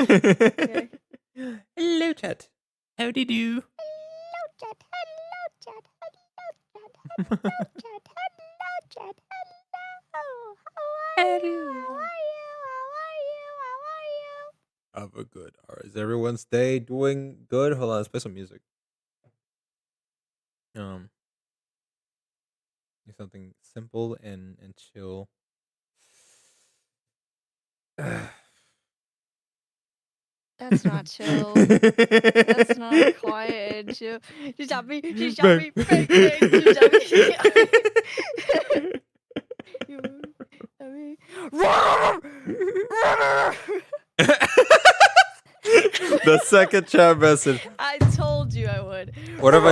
Okay. Hello, chat. Howdy do. Hello, chat. Hello, chat. Hello, chat. Hello, chat. Hello, chat. Hello. How are you? How are you? How are you? How are you? Have a good. All right, is everyone's day doing good? Hold on, let's play some music. Do something simple and chill. That's not chill. That's not quiet and chill. She shot me. She shot me. Bang, bang. She shot me. She shot me. The second chat message. I told you I would. What if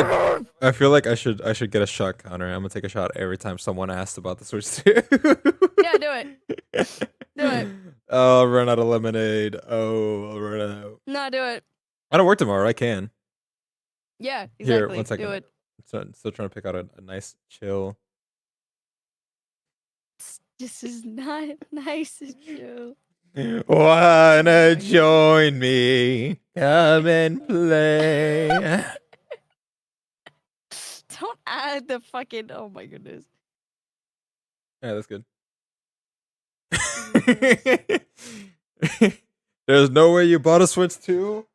I feel like I should get a shot counter. I'm gonna take a shot every time someone asks about the Switch 2. Yeah, do it. Do it. Oh, I'll run out of lemonade. Oh, I'll run out. No, do it. I don't work tomorrow. I can. Yeah, exactly. Here, 1 second. Do it. Still trying to pick out a nice chill. This is not nice and chill. Wanna join me? Come and play. Don't add the fucking. Oh my goodness. Yeah, that's good. There's no way you bought a Switch 2?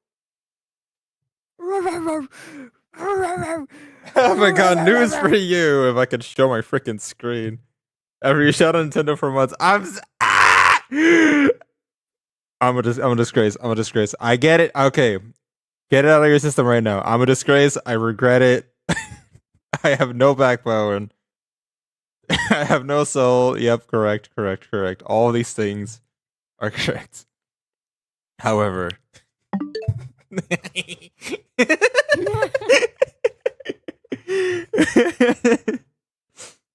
Have I got news for you? If I could show my freaking screen. After you shout on Nintendo for months, I'm a disgrace. I'm a disgrace. I get it. Okay. Get it out of your system right now. I'm a disgrace. I regret it. I have no backbone. I have no soul. Yep, correct. All these things are correct. However,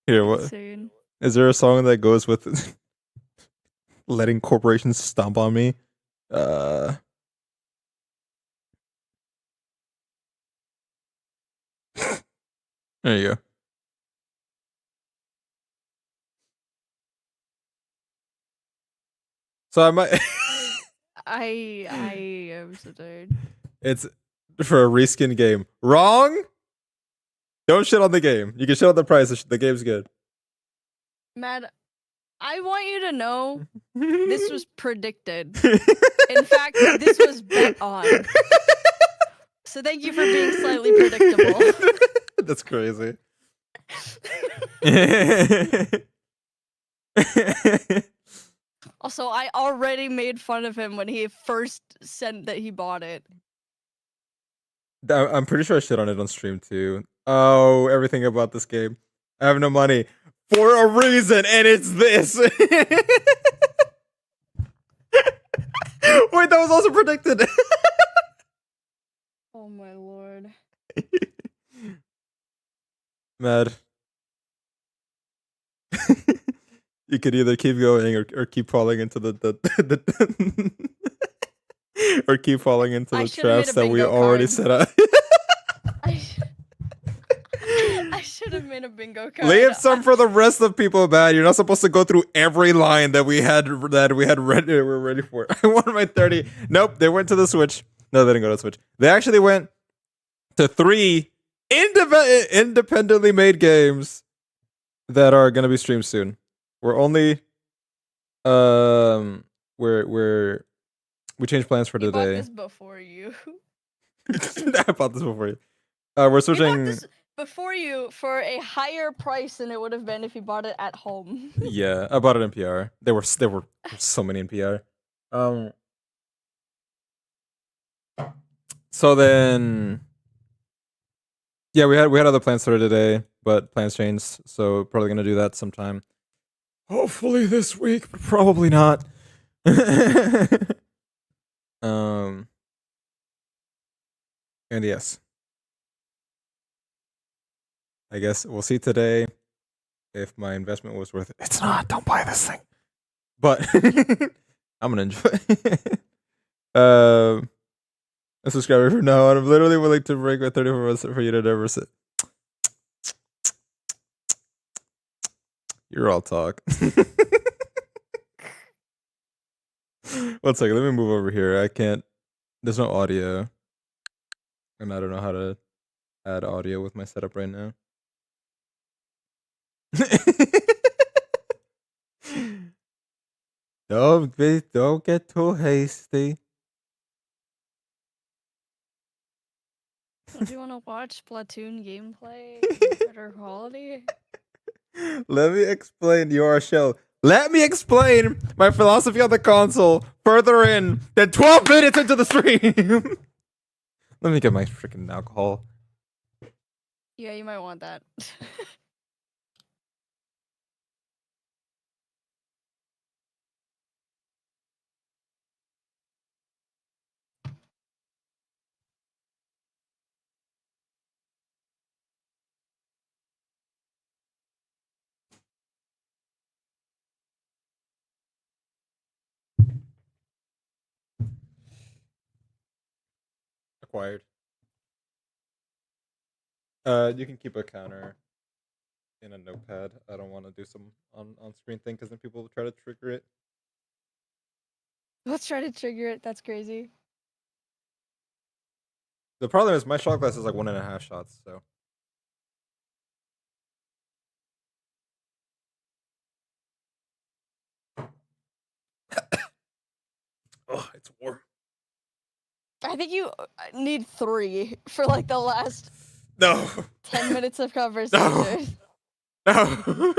here, what Insane. is there a song that goes with letting corporations stomp on me? There you go. So I might. I am so tired. It's for a reskin game. Wrong. Don't shit on the game. You can shit on the price. The game's good. Matt, I want you to know this was predicted. In fact, this was bet on. So thank you for being slightly predictable. That's crazy. Also, I already made fun of him when he first said that he bought it. I'm pretty sure I shit on it on stream too. Oh, everything about this game. I have no money for a reason, and it's this. Wait, that was also predicted. Oh my lord. Mad. You could either keep going or keep falling into the or keep falling into the traps that we already set up. I should have made a bingo card. Leave some for the rest of people, man. You're not supposed to go through every line that we had ready. We're ready for. I won my 30. Nope, they went to the Switch. No, they didn't go to the Switch. They actually went to 3 independently made games that are gonna be streamed soon. We're only we changed plans for today. I bought this before you. I bought this before you. We're switching. This before you for a higher price than it would have been if you bought it at home. Yeah, I bought it in PR. There were so many in PR. So then, yeah, we had other plans for today, but plans changed. So probably gonna do that sometime. Hopefully this week, but probably not. And yes, I guess we'll see today if my investment was worth it. It's not. Don't buy this thing. But I'm gonna enjoy it. A subscriber from now on. I'm literally willing to break my 34 months for you to never sit. You're all talk. One second, let me move over here. I can't. There's no audio, and I don't know how to add audio with my setup right now. Don't get too hasty. Do you want to watch Splatoon gameplay in better quality? Let me explain your show. Let me explain my philosophy on the console further in than 12 minutes into the stream. Let me get my freaking alcohol. Yeah, you might want that. Acquired. You can keep a counter in a notepad. I don't want to do some on screen thing because then people will try to trigger it. Let's try to trigger it. That's crazy. The problem is my shot glass is like 1.5 shots, so. Oh, it's warm. I think you need 3 for like the last No. 10 minutes of conversation. No.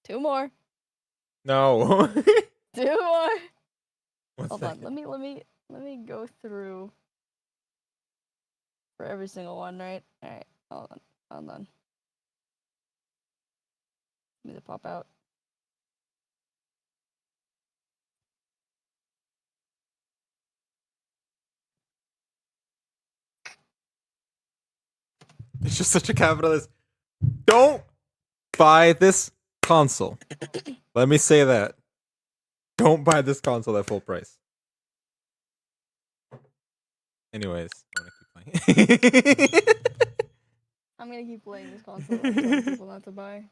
Two more. No. 2 more. One Hold second. on. Let me go through for every single one, right? All right. Hold on. Let me pop out. It's just such a capitalist. Don't buy this console. Let me say that. Don't buy this console at full price. Anyways, I'm gonna keep playing. I'm gonna keep playing this console and telling people not to buy.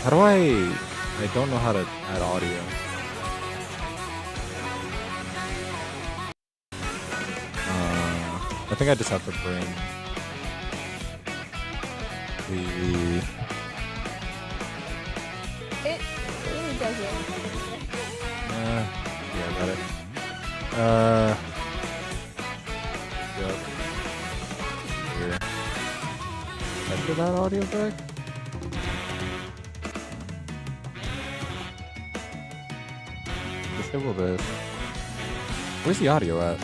How do I don't know how to add audio. I think I just have to bring the... It really doesn't. yeah, I got it. Yep. Here. After that audio back? Disable this. Where's the audio at?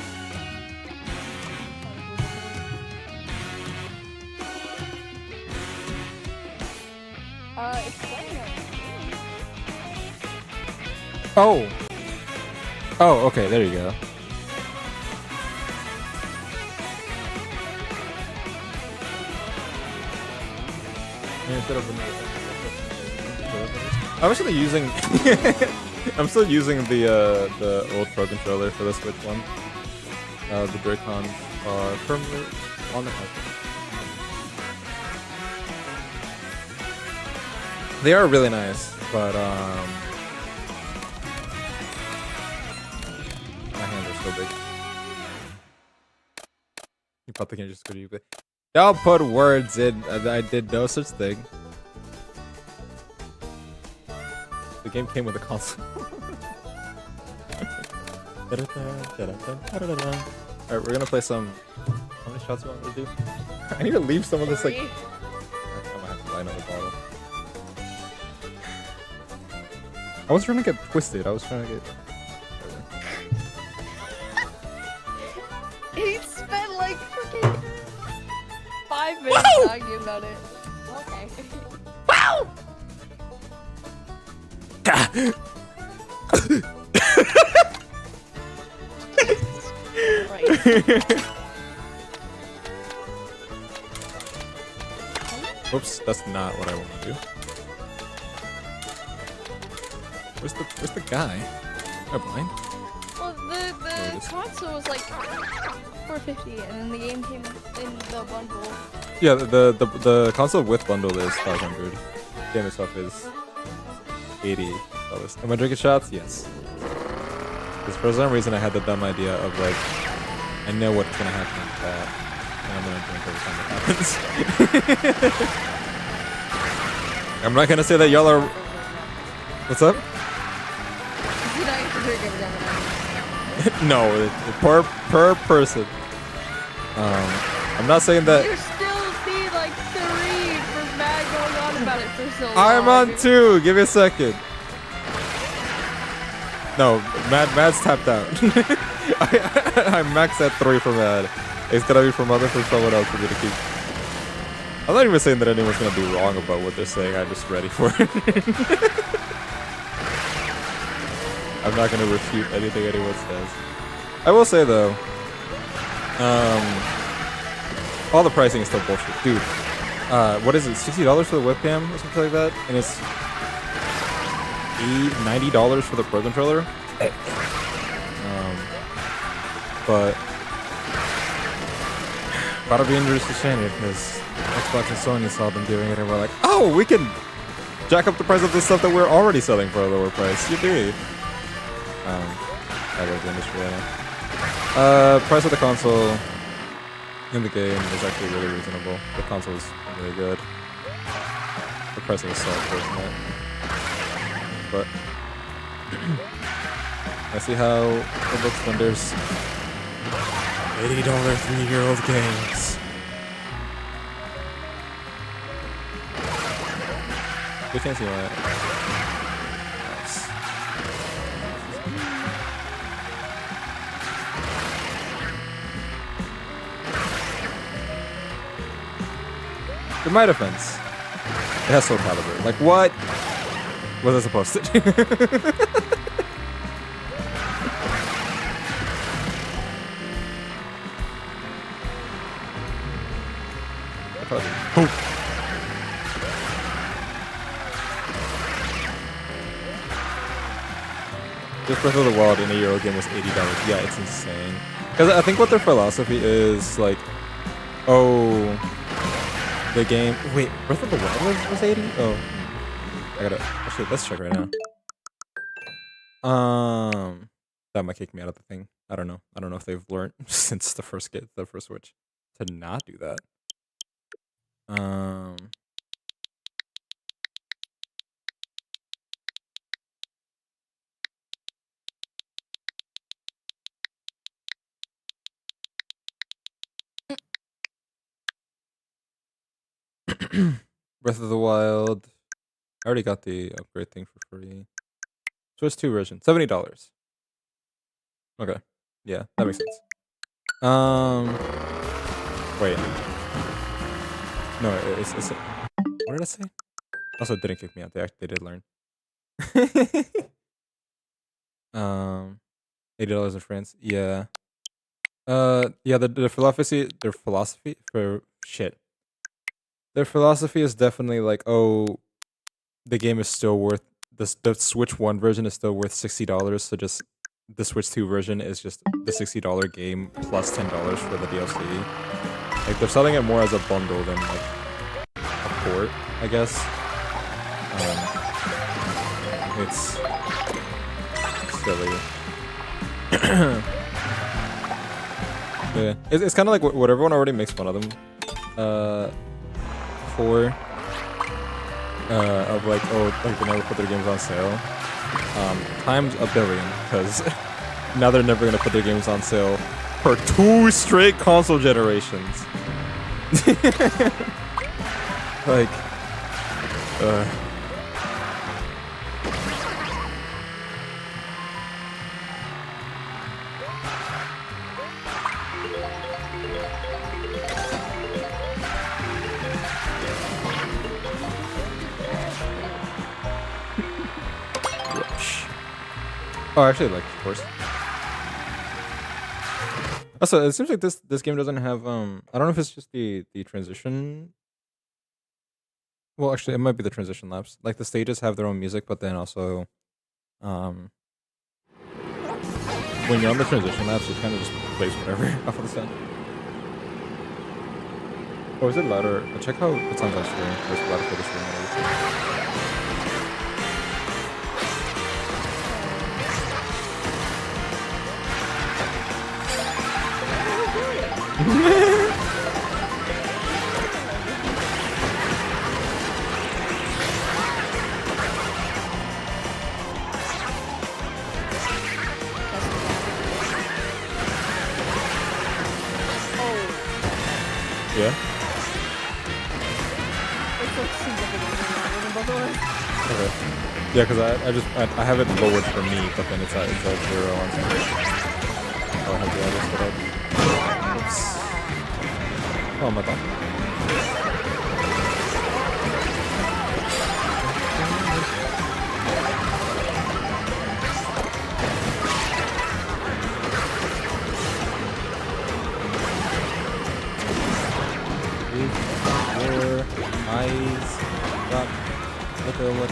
It's playing on Oh! Oh, okay, there you go. I'm actually using I'm still using the old Pro controller for the Switch one. The Joy-Cons are firmly on the house. They are really nice, but my hands are so big. You probably can just go to you. Don't put words in. I did no such thing. The game came with a console. Alright, we're gonna play some. How many shots do you want me to do? I need to leave some of this like. I might have to buy another bottle. I was trying to get twisted. I was trying to get. He spent like freaking 5 minutes talking about it. Okay. Wow! Right. Oops, that's not what I want to do. Where's the guy? Am I blind? Well, the console was like $450, and then the game came in the bundle. Yeah, the console with bundle is $500. Game itself is $80. Am I drinking shots? Yes. Because for some reason I had the dumb idea of like, I know what's gonna happen with that, and I'm gonna drink every time it happens. I'm not gonna say that y'all are. What's up? You know, you can drink every time it happens. No, per person. I'm not saying that. You still see like 3 for Matt going on about it for so long. I'm on 2. Give me a second. No, Mad's tapped out. I maxed at 3 for Mad. It's gonna be from someone else for me to keep. I'm not even saying that anyone's gonna be wrong about what they're saying. I'm just ready for it. I'm not gonna refute anything anyone says. I will say though, all the pricing is still bullshit, dude. What is it? $60 for the webcam or something like that, and it's $90 for the Pro controller. But gotta be interesting because Xbox and Sony saw them doing it, and we're like, oh, we can jack up the price of this stuff that we're already selling for a lower price. Yippee! I love the industry right now. Price of the console in the game is actually really reasonable. The console is really good. The pricing is so unfortunate. But I see how it looks when there's $80 3-year-old games. We can't see that. Nice. In my defense, it has Soul Calibur. Like, what was I supposed to do? Just Breath of the Wild in a Euro game was $80. Yeah, it's insane. Because I think what their philosophy is like, oh, the game. Wait, Breath of the Wild was 80? Oh, I gotta. Actually, let's check right now. That might kick me out of the thing. I don't know. I don't know if they've learned since the first Switch to not do that. Breath of the Wild. I already got the upgrade thing for free. Switch 2 version, $70. Okay, yeah, that makes sense. Wait. No, it's what did I say? Also, it didn't kick me out. They did learn. $80 in France. Yeah. Yeah. Their philosophy for shit. Their philosophy is definitely like, oh, the game is still worth the Switch 1 version is still worth $60. So just the Switch 2 version is just the $60 game plus $10 for the DLC. Like they're selling it more as a bundle than like a port, I guess. It's silly. Yeah, it's kind of like what everyone already makes fun of them for. Of like, oh, like they never put their games on sale. Times a billion, because now they're never gonna put their games on sale for 2 straight console generations. Like, oh, actually, like, of course. Also, it seems like this game doesn't have I don't know if it's just the transition. Well, actually, it might be the transition laps. Like the stages have their own music, but then also, um, when you're on the transition laps, it kind of just plays whatever off of the sound. Oh, is it louder? Check how it sounds on stream. It's louder for the stream. Yeah. It's like significantly louder than both of us. Okay. Yeah, because I have it lowered for me, but then it's at 0 on screen. Oh, I have the other set up. Oops. Oh, my bad. Your eyes drop. Look at what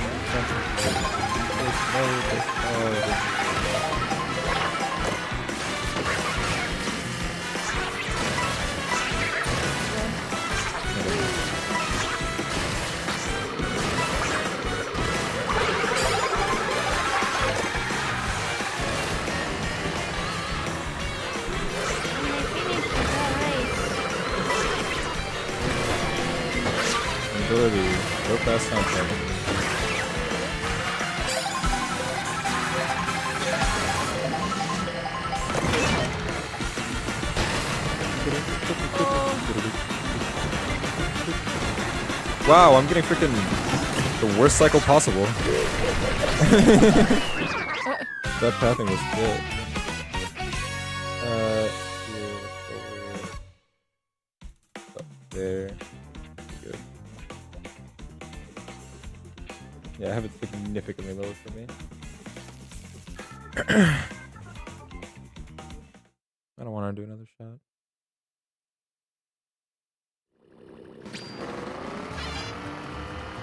ability. Go fast something. Wow, I'm getting freaking the worst cycle possible. That pathing was good. Here, over up there. Good. Yeah, I have it significantly lower for me. I don't want to do another shot.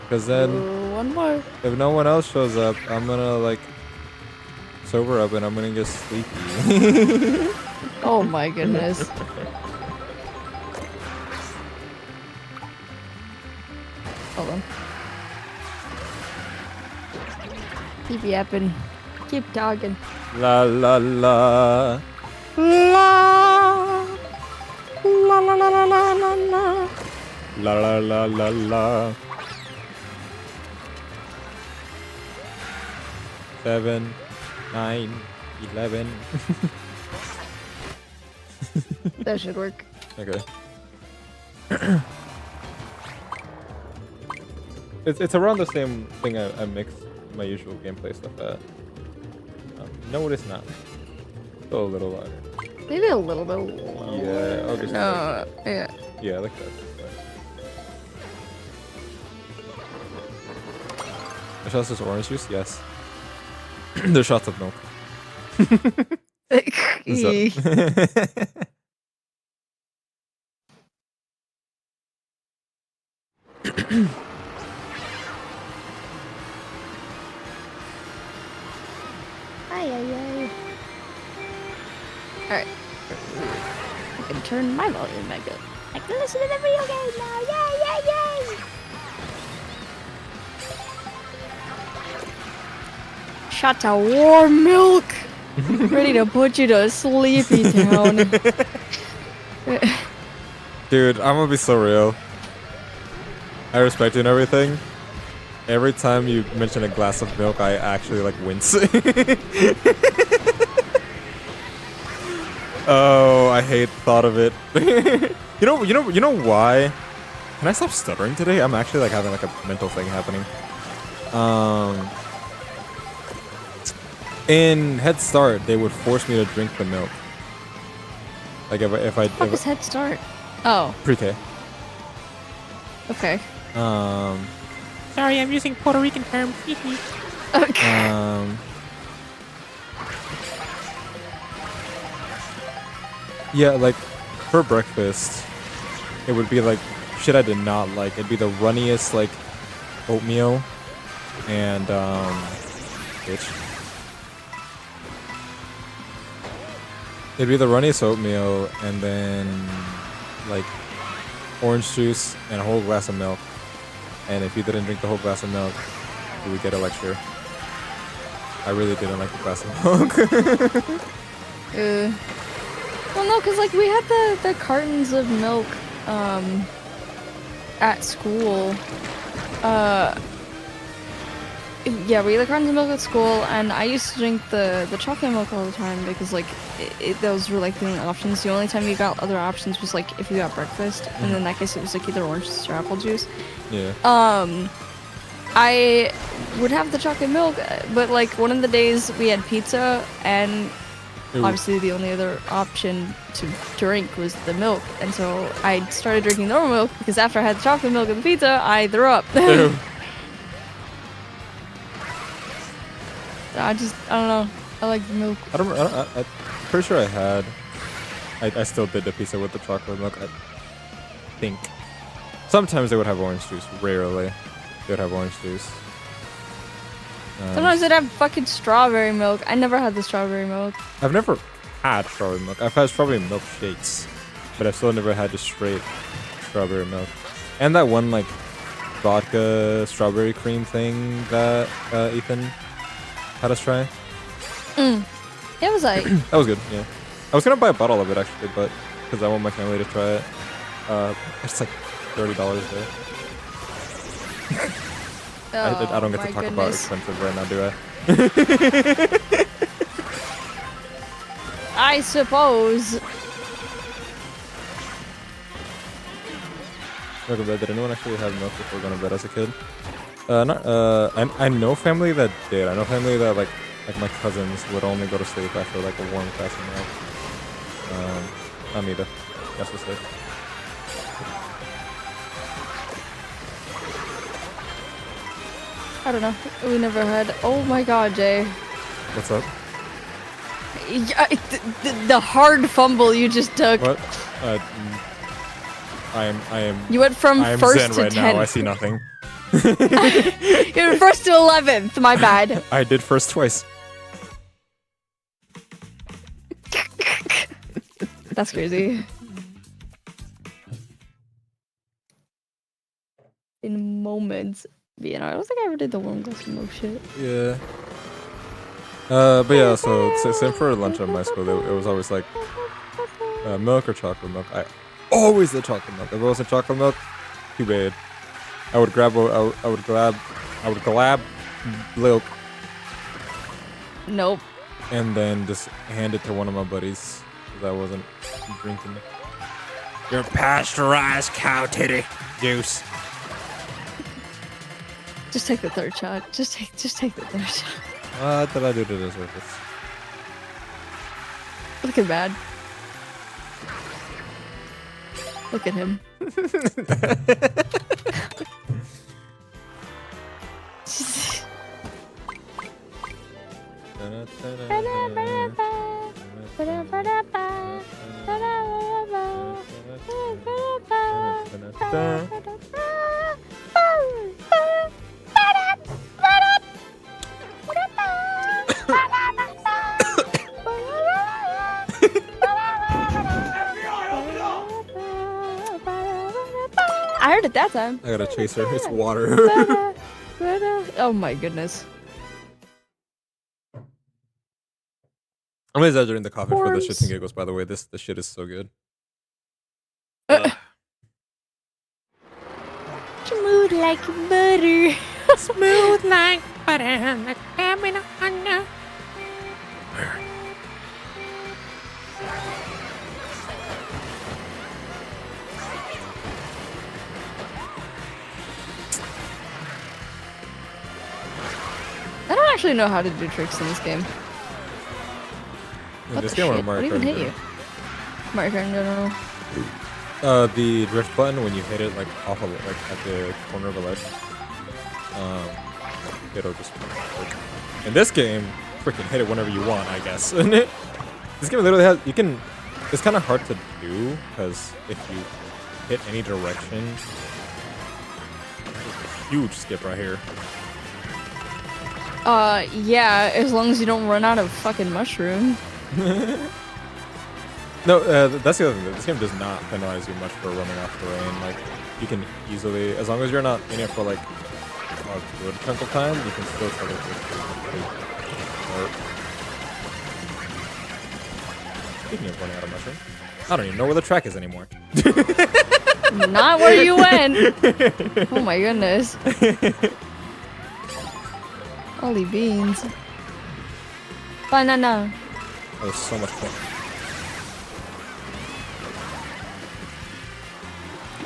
Because then, one more. if no one else shows up, I'm gonna like sober up and I'm gonna get sleepy. Oh my goodness. Hold on. Keep yapping. Keep talking. La la la. La. La la la la la la la. La la la la la. 7, 9, 11. That should work. Okay. It's around the same thing I mix my usual gameplay stuff at. No, it is not. Still a little louder. Maybe a little bit lower. Yeah, I'll just No, yeah. yeah, like that. The shots is orange juice? Yes. They're shots of milk. Alright. I can turn my volume back up. I can listen to the video game now. Yay, yay, yay! Shots of warm milk. Ready to put you to sleepy town. Dude, I'm gonna be so real. I respect you and everything. Every time you mention a glass of milk, I actually like wince. Oh, I hate the thought of it. You know why? Can I stop stuttering today? I'm actually like having like a mental thing happening. In Head Start, they would force me to drink the milk. Like if I What is Head Start? Oh, pre-K. okay. Sorry, I'm using Puerto Rican terms. Okay. Yeah, like for breakfast, it would be like shit I did not like. It'd be the runniest like oatmeal and bitch. It'd be the runniest oatmeal and then like orange juice and a whole glass of milk. And if you didn't drink the whole glass of milk, you would get a lecture. I really didn't like the glass of milk. Well, no, because like we had the cartons of milk at school. Yeah, we had the cartons of milk at school, and I used to drink the chocolate milk all the time because like those were like the only options. The only time you got other options was like if you got breakfast, and in that case it was like either orange juice or apple juice. Yeah. I would have the chocolate milk, but like one of the days we had pizza, and obviously the only other option to drink was the milk, and so I started drinking normal milk because after I had the chocolate milk and the pizza, I threw up. Ew. I don't know. I like the milk. I'm pretty sure I still did the pizza with the chocolate milk. I think. Sometimes they would have orange juice. Rarely they would have orange juice. Sometimes they'd have fucking strawberry milk. I never had the strawberry milk. I've never had strawberry milk. I've had strawberry milkshakes, but I've still never had just straight strawberry milk. And that one like vodka strawberry cream thing that Ethan had us try. It was like That was good. Yeah, I was gonna buy a bottle of it actually, but because I want my family to try it. It's like $30 there. I don't get to talk about expensive right now, do I? I suppose. Go to bed. Did anyone actually have milk before going to bed as a kid? I know family that did. I know family that like my cousins would only go to sleep after like a warm glass of milk. Not me though. That's what's it. I don't know. We never had. Oh my god, Jay. What's up? Yeah, the hard fumble you just took. What? I am. You went from I am first zen to right 10th. now. I see nothing. You went first to 11th. My bad. I did first twice. That's crazy. In moments. You know, I don't think I ever did the warm glass of milk shit. Yeah. But yeah, so same for lunch at my school. It was always like milk or chocolate milk. I always did chocolate milk. If it wasn't chocolate milk, too bad. I would grab milk Nope. and then just hand it to one of my buddies because I wasn't drinking. Your pasteurized cow titty juice. Just take the third shot. Just take the third shot. What did I do to deserve this? Look at bad. Look at him. I heard it that time. I got a chaser. It's water. Oh my goodness. I'm exaggerating the coffee for the Horns. shits and giggles, by the way. This shit is so good. Smooth like butter. Smooth like butter, like having a honey. I don't actually know how to do tricks in this game. In What this the game or shit? What Mario even Kart hit in you? Mario Kart in general. the drift button when you hit it like off of like at the corner of a ledge, it'll just work. In this game, freaking hit it whenever you want, I guess. This game literally has It's kind of hard to do because if you hit any direction, there's a huge skip right here. Yeah, as long as you don't run out of fucking mushroom. No, that's the other thing. This game does not penalize you much for running off terrain. Like, you can easily, as long as you're not in it for like a good chunk of time, you can still tell it Speaking of running out of mushroom, I don't even know where the track is anymore. Not where you went. Oh my goodness. Holy beans. Banana. That was so much fun.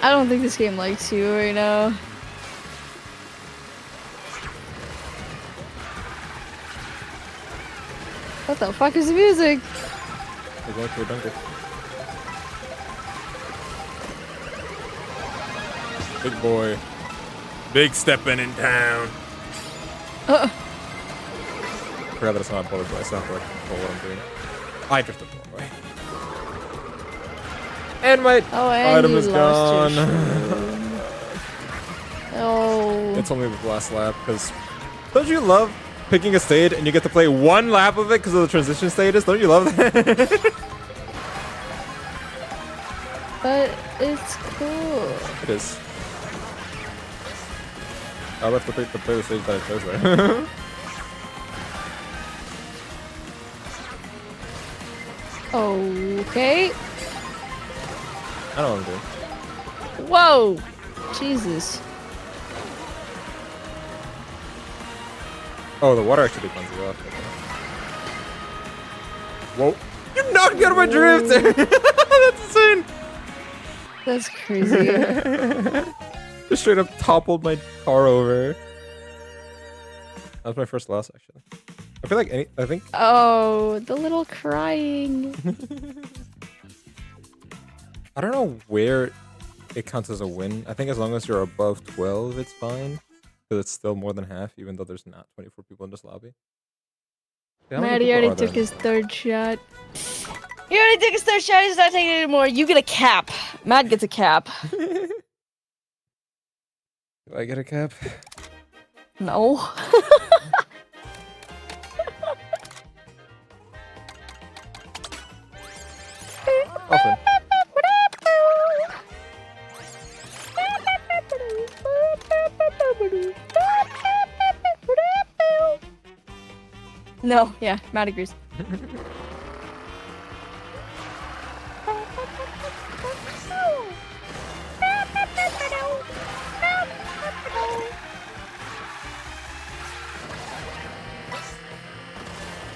I don't think this game likes you right now. What the fuck is the music? We're going to a jungle. Big boy. Big stepping in town. I forgot that it's not a bullet, but I still have to like control what I'm doing. I drifted the wrong way. And my item is gone. Oh. It's only the last lap, because don't you love picking a stage and you get to play one lap of it because of the transition stages? Don't you love that? But it's cool. It is. I'll have to play the stage that I chose there. Okay. I don't know what I'm doing. Whoa. Jesus. Oh, the water actually cleanses you off. Whoa. You knocked me out of my drift! That's insane! That's crazy. Just straight up toppled my car over. That was my first loss, actually. I feel like I think... Oh, the little crying. I don't know where it counts as a win. I think as long as you're above 12, it's fine. Because it's still more than half, even though there's not 24 people in this lobby. Yeah, Maddie already took his third shot. He already took his third shot. He's not taking it anymore. You get a cap. Matt gets a cap. Do I get a cap? No. Often. No, yeah, Matt agrees.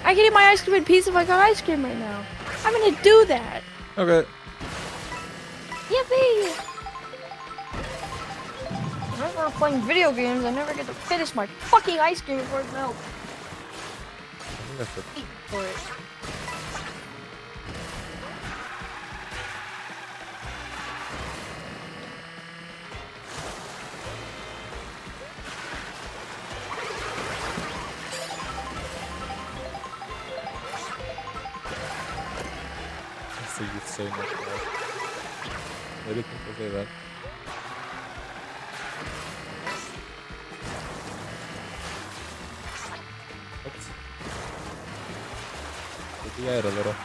I can eat my ice cream in peace if I got ice cream right now. I'm gonna do that. Okay. Yippee! Whenever I'm playing video games, I never get to finish my fucking ice cream before it melts. I think that's it. Eat for it. So you say much more. Why do you think they say that? Oops. Maybe I had a little.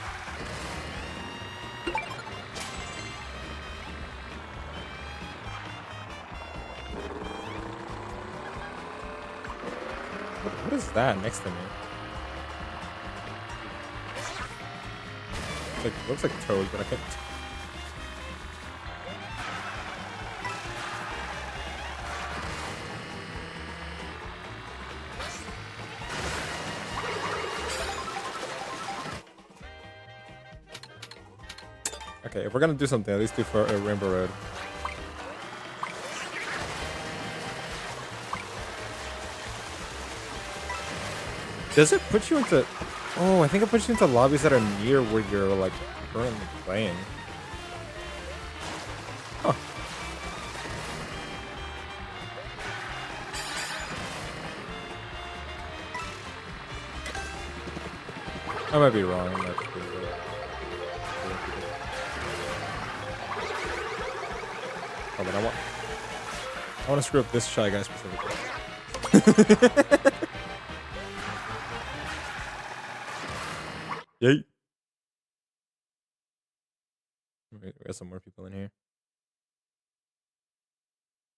What is that next to me? Like, looks like Toad, but I can't. Okay, if we're gonna do something, at least do for Rainbow Road. Does it put you into? Oh, I think it puts you into lobbies that are near where you're like currently playing. Huh. I might be wrong. I might be I want to screw up this Shy Guy specifically. Yay. We got some more people in here.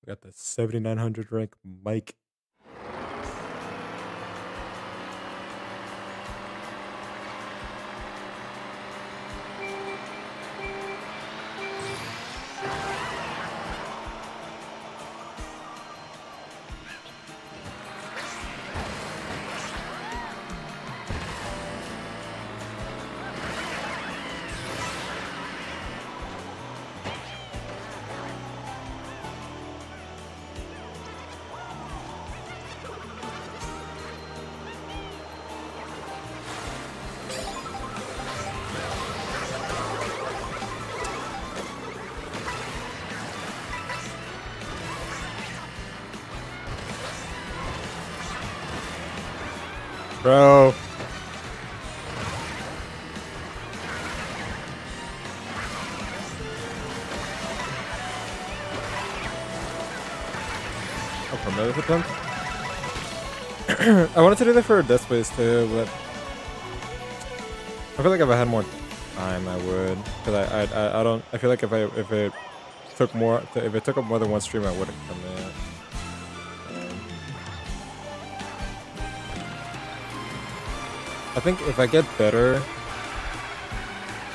We got the 7,900 rank Mike. Bro. Oh, promoted attempt? I wanted to do that for Death Space too, but I feel like if I had more time, I would. Cause I don't. I feel like if it took up more than one stream, I wouldn't come in. I think if I get better,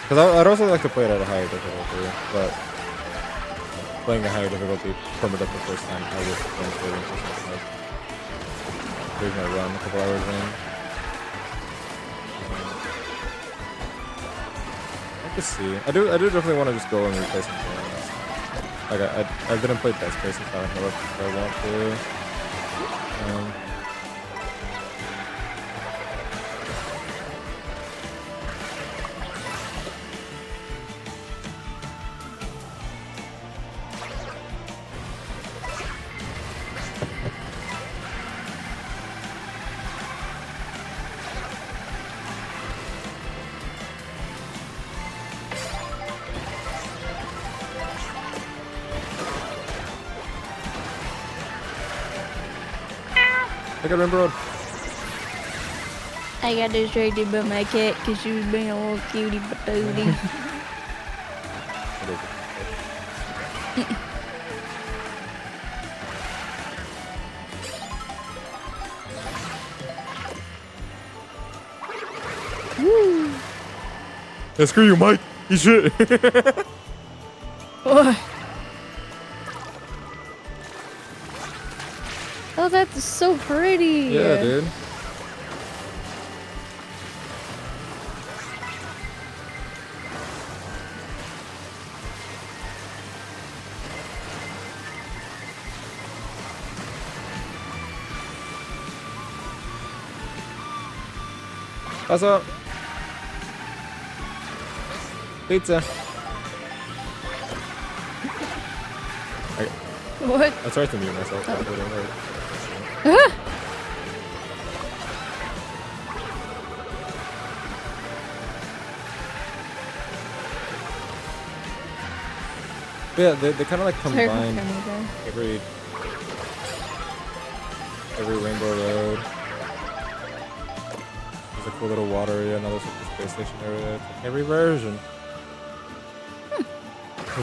because I'd also like to play it at a higher difficulty, but playing a higher difficulty permanent the first time, I would play into like there's my run a couple hours in. I can see. I do definitely want to just go and replay some games. Like I didn't play Death Space if I know if I want to. I got remember. I got distracted by my cat because she was being a little cutie patootie. Woo! Yeah, screw you, Mike. You shit. Oh, that's so pretty. Yeah, dude. What's up? Pizza. What? I tried to mute myself. That didn't work. Yeah, they kind of like combine every Rainbow Road. There's a cool little water area, another space station area. It's like every version.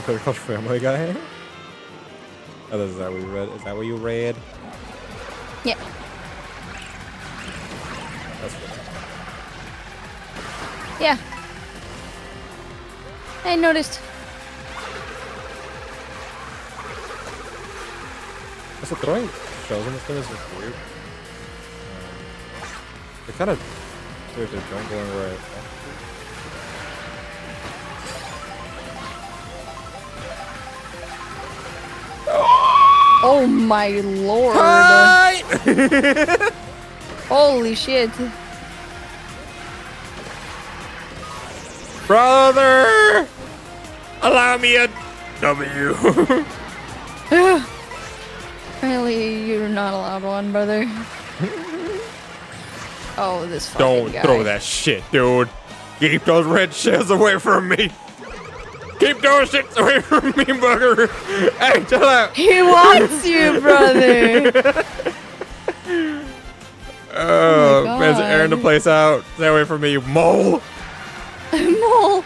They're called Family Guy. Oh, is that what you read? Is that what you read? Yeah. That's good. Yeah. I noticed. Also, throwing shells in this thing is just weird. They kind of do if they don't go where I want Oh my lord. Holy shit. Brother! Allow me a W. Apparently you're not allowed one, brother. Oh, this fucking Don't guy. throw that shit, dude. Keep those red shells away from me. Keep those shits away from me, bugger. Hey, chill out. He wants you, brother. Oh, my man's airing the God. place out. Stay away from me, you mole. Mole.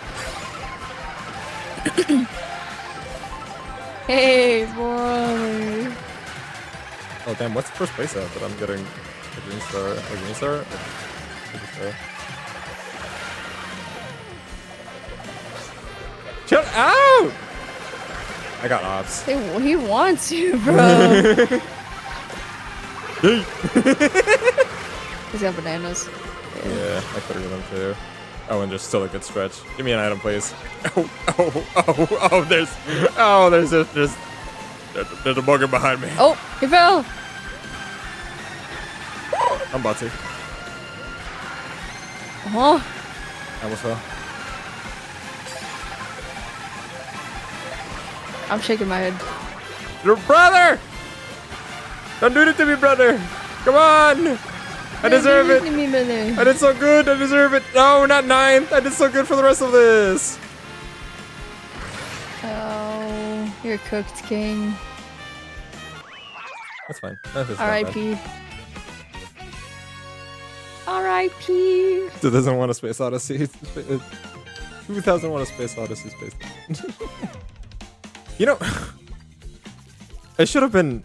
Hey, brother. Oh damn, what's the first place at that I'm getting a green star? A green star? A green star. Chill out! I got ops. He wants you, bro. He's got bananas. Yeah, I could have them too. Oh, and there's still a good stretch. Give me an item, please. Oh, there's a bugger behind me. Oh, he fell. I'm about to. Oh, I almost fell. I'm shaking my head. Your brother! Don't do it to me, brother! Come on! I deserve it! I did so good, I deserve it! No, not 9th! I did so good for the rest of this! Oh, you're cooked, King. That's fine. That's not bad. R.I.P. R.I.P. 2001 A Space Odyssey. 2001 A Space Odyssey Space. You know, it should have been.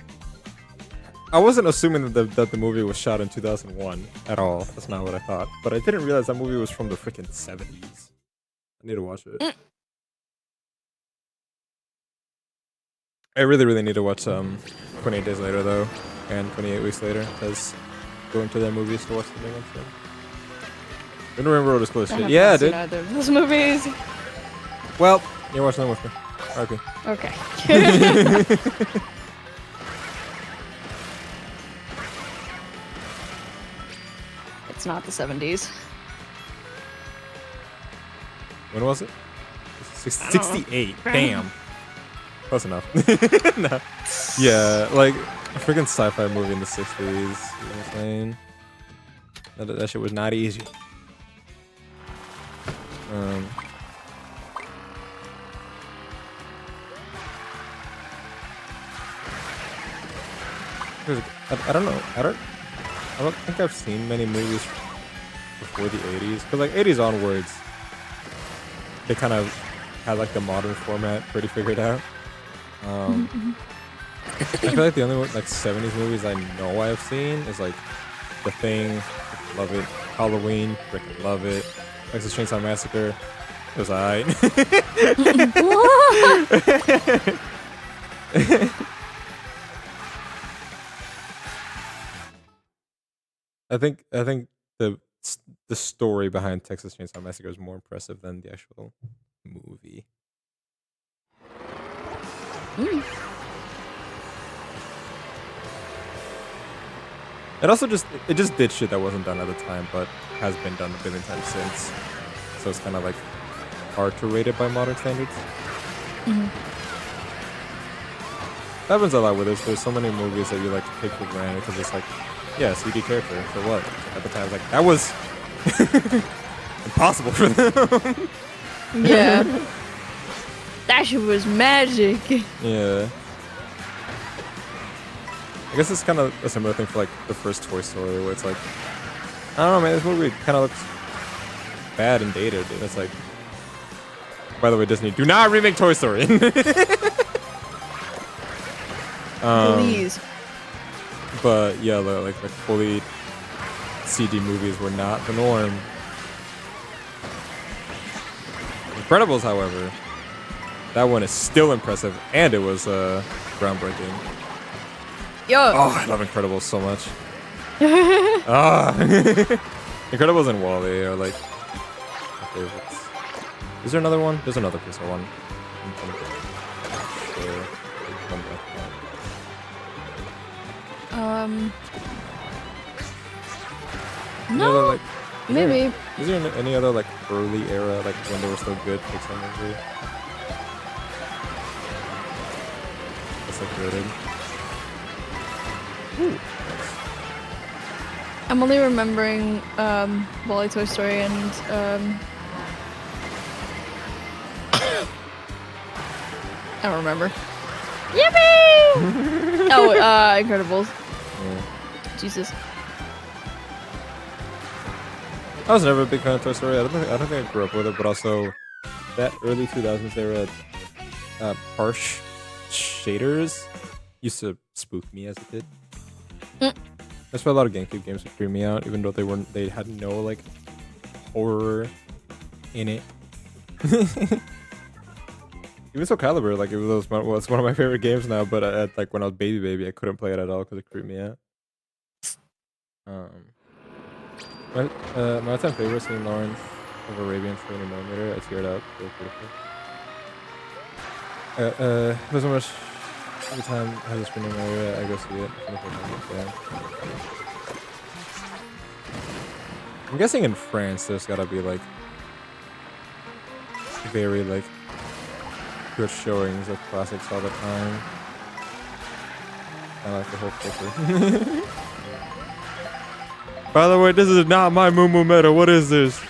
I wasn't assuming that the movie was shot in 2001 at all. That's not what I thought. But I didn't realize that movie was from the freaking 70s. I need to watch it. I really need to watch 28 Days Later though, and 28 Weeks Later, because going to their movies to watch the new one. So. I don't remember what it's close to. Yeah, I did. Either of those movies. Well, you're watching them with me. Okay. Okay. It's not the 70s. When was it? I don't know. 68. Damn. Close enough. No. Yeah, like a freaking sci-fi movie in the 60s. You know what I'm saying? That shit was not easy. I don't know. I don't think I've seen many movies before the 80s. Because like 80s onwards, they kind of had like the modern format pretty figured out. I feel like the only like 70s movies I know I've seen is like The Thing, love it. Halloween, freaking love it. Texas Chainsaw Massacre, it was alright. I think the story behind Texas Chainsaw Massacre is more impressive than the actual movie. It also just did shit that wasn't done at the time, but has been done a billion times since. So it's kind of like hard to rate it by modern standards. That happens a lot with this. There's so many movies that you like to take for granted because it's like, yeah, CD character. So what? At the time, like that was impossible for them. Yeah. That shit was magic. Yeah. I guess it's kind of a similar thing for like the first Toy Story, where it's like, I don't know, man, this movie kind of looks bad and dated. And it's like, by the way, Disney, do not remake Toy Story. Please. But yeah, like fully CD movies were not the norm. Incredibles, however, that one is still impressive, and it was groundbreaking. Yo. Oh, I love Incredibles so much. Incredibles and WALL-E are like my favorites. Is there another one? There's another Pixar one. No. Like, Maybe. Is there any other like early era, like when they were still good Pixar movie? That's like rated. Ooh. I'm only remembering WALL-E, Toy Story, and I don't remember. Yippee! Oh, Incredibles. Yeah. Jesus. I was never a big fan of Toy Story. I don't think I grew up with it, but also that early 2000s era harsh shaders used to spook me as a kid. That's why a lot of GameCube games would creep me out, even though they had no like horror in it. Even Soul Calibur, like it was one of my favorite games now, but like when I was baby, I couldn't play it at all because it creeped me out. My all-time favorite scene, Lawrence of Arabian 70mm. I teared up. It was beautiful. There's so much. Every time I have a screen in my area, I go see it. Yeah. I'm guessing in France, there's gotta be like very like good showings of classics all the time. I like the whole culture. By the way, this is not my Moo Meta. What is this?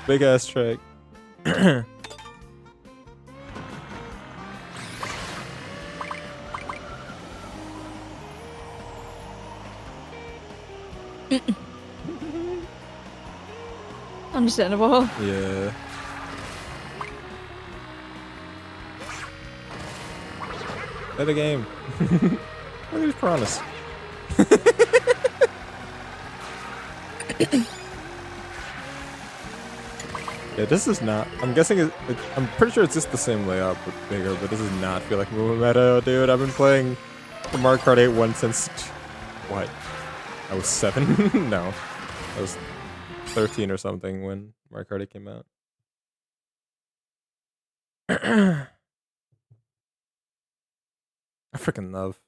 Big ass track. Understandable. Yeah. Play the game. Look at these piranhas. Yeah, this is not. I'm guessing I'm pretty sure it's just the same layout but bigger, but this does not feel like Moo Meta, dude. I've been playing the Mario Kart 8 one since what? I was 7? No. I was 13 or something when Mario Kart 8 came out. I freaking love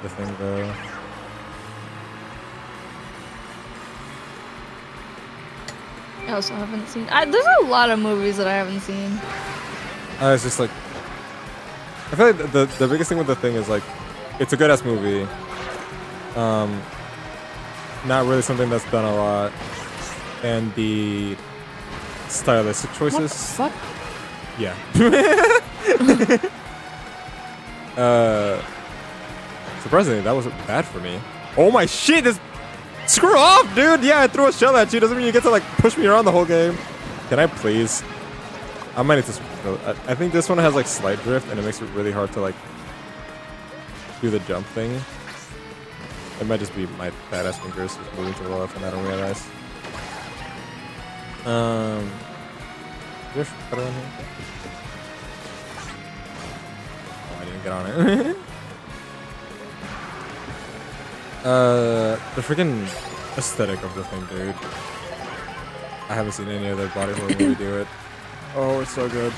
the thing though. I also haven't seen. There's a lot of movies that I haven't seen. It's just like I feel like the biggest thing with the thing is like it's a good ass movie. Not really something that's done a lot, and the stylistic choices. What the fuck? Yeah. Surprisingly, that wasn't bad for me. Oh my shit! This screw off, dude. Yeah, I threw a shell at you. Doesn't mean you get to like push me around the whole game. Can I please? I might need to. I think this one has like slight drift, and it makes it really hard to like do the jump thing. It might just be my badass fingers just moving to the left, and I don't realize. There's better on here. Oh, I didn't get on it. The freaking aesthetic of the thing, dude. I haven't seen any other body horror movie do it. Oh, it's so good.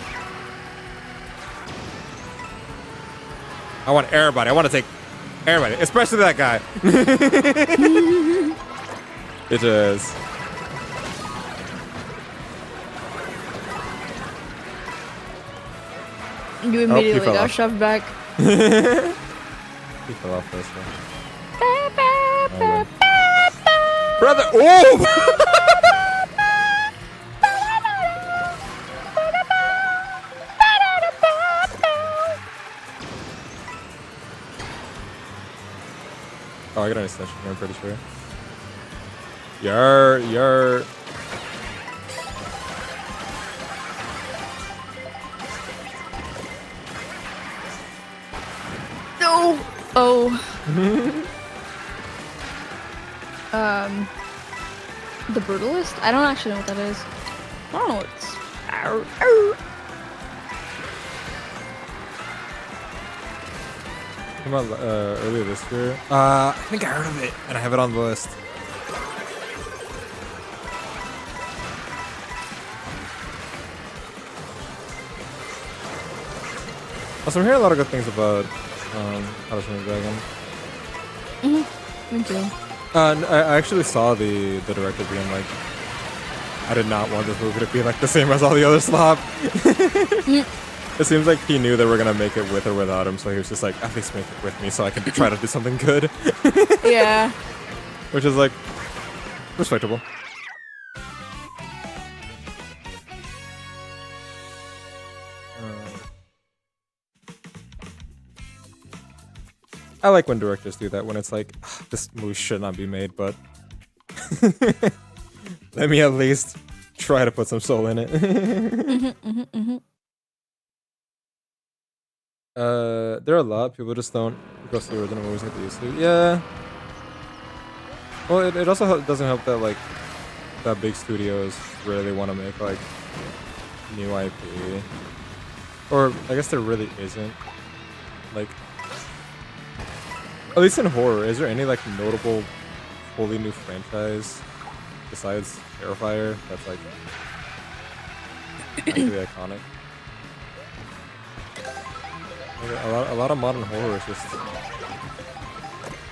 I want everybody. I want to take everybody, especially that guy. It is. You immediately fell got off. shoved back. He fell off this one. Brother, oh! Oh, I got an extension here, I'm pretty sure. Yar. No. Oh. The Brutalist? I don't actually know what that is. I don't know what's. Ow, ow. Came out earlier this year. I think I heard of it, and I have it on the list. Also, I'm hearing a lot of good things about How to Train Your Dragon. Me too. I actually saw the director being like, I did not want this movie to be like the same as all the other slop. It seems like he knew they were gonna make it with or without him, so he was just like, at least make it with me so I can try to do something good. Yeah. Which is like, respectable. I like when directors do that, when it's like, this movie should not be made, but let me at least try to put some soul in it. There are a lot. People just don't go to the original movies like they used to. Yeah. Well, it also doesn't help that, like, that big studios really want to make, like, new IP. Or, I guess there really isn't. Like, at least in horror, is there any, like, notable, wholly new franchise besides Terrifier that's, like, actually iconic? A lot of modern horror is just...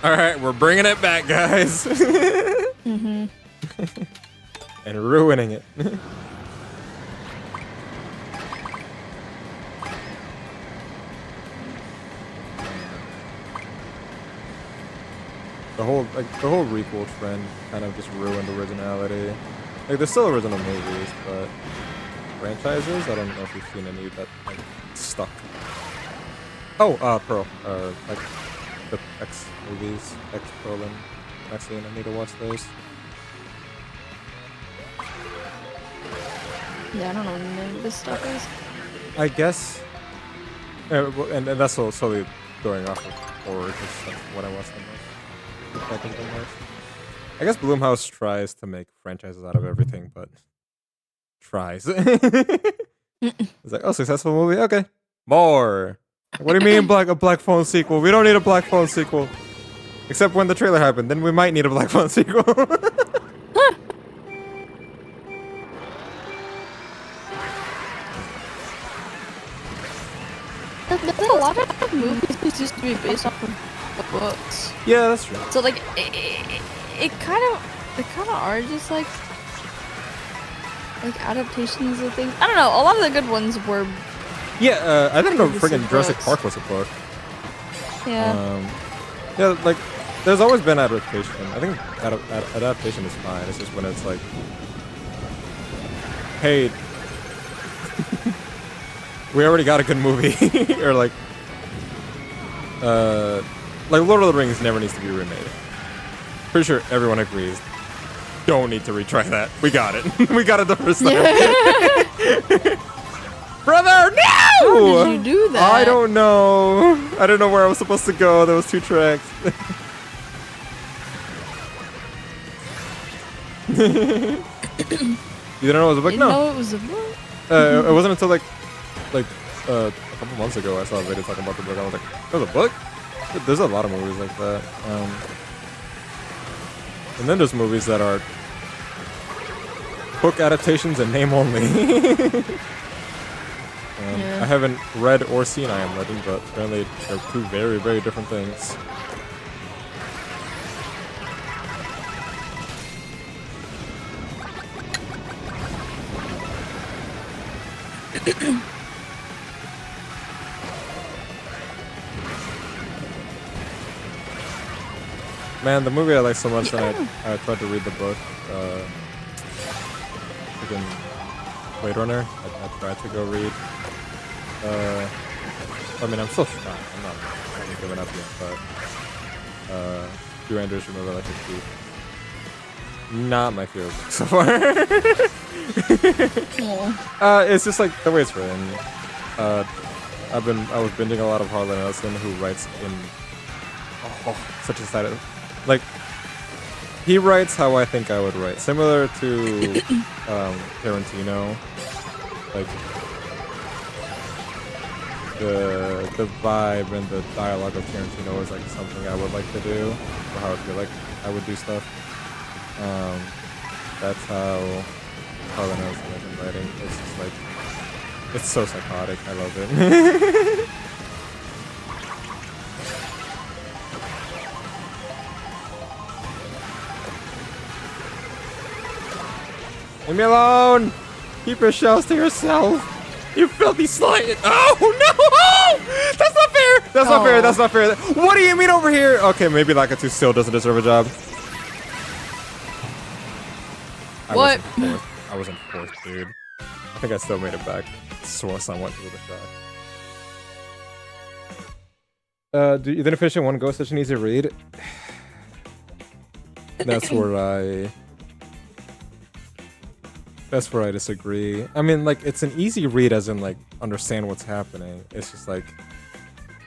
Alright, we're bringing it back, guys! Mm-hmm. And ruining it. The whole requel trend kind of just ruined originality. Like, there's still original movies, but franchises, I don't know if you've seen any that, like, stuck. Oh, Pearl. Like, the X movies, X Pearl and Maxine, I need to watch those. Yeah, I don't know what any of this stuff is. I guess, and that's solely going off of horror, because that's what I watch the most. I guess Blumhouse tries to make franchises out of everything, but tries. It's like, oh, successful movie? Okay. More! What do you mean a Black Phone sequel? We don't need a Black Phone sequel. Except when the trailer happened, then we might need a Black Phone sequel. A lot of movies used to be based off of books. Yeah, that's true. So like, it kind of are just like adaptations of things. I don't know. A lot of the good ones were. Yeah, I didn't know Movies friggin' and Jurassic books. Park was a book. Yeah. Yeah, like, there's always been adaptation. I think adaptation is fine. It's just when it's like, hey, we already got a good movie, or like Lord of the Rings never needs to be remade. Pretty sure everyone agrees. Don't need to retry that. We got it. We got it the first time. Brother, no! How did you do that? I don't know. I don't know where I was supposed to go. There was 2 tracks. You didn't know it was a book? Didn't No. know it was a book. It wasn't until like a couple months ago I saw a video talking about the book. I was like, there's a book? There's a lot of movies like that. And then there's movies that are book adaptations in name only. Yeah. I haven't read or seen I Am Legend, but apparently they're 2 very, very different things. Man, the movie I like so much that I tried to read the book. Freaking Blade Runner. I tried to go read. I mean, I'm still trying. I haven't given up yet, but Do Andrews Remember Like a Thief. Not my favorite book so far. It's just like the way it's written. I was binging a lot of Harlan Ellison, who writes in such a side of, like, he writes how I think I would write, similar to Tarantino. Like the vibe and the dialogue of Tarantino is like something I would like to do, or how I feel like I would do stuff. That's how Harlan Ellison is in writing. It's just like, it's so psychotic. I love it. Leave me alone! Keep your shells to yourself! You filthy slut! Oh no! That's not fair! That's not fair, that's not fair. What do you mean over here? Okay, maybe Lakitu still doesn't deserve a job. What? I was in fourth, dude. I think I still made it back. Somewhat with a shot. You didn't finish it in one go. Such an easy read. That's where I disagree. I mean, like, it's an easy read as in, like, understand what's happening. It's just, like,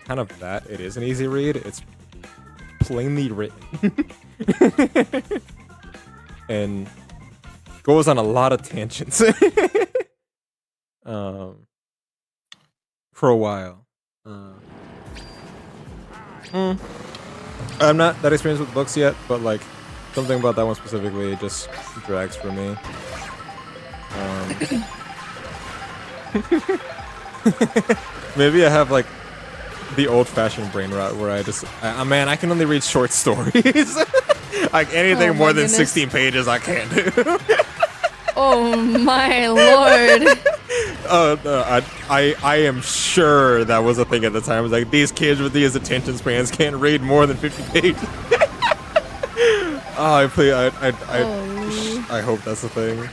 kind of that. It is an easy read. It's plainly written. And goes on a lot of tangents. For a while. I'm not that experienced with books yet, but, like, something about that one specifically just drags for me. Maybe I have like the old-fashioned brain rot where man, I can only read short stories. Like anything more than 16 pages, I can't do. Oh my lord! I am sure that was a thing at the time. It was like these kids with these attention spans can't read more than 50 pages. Oh, I hope that's the thing.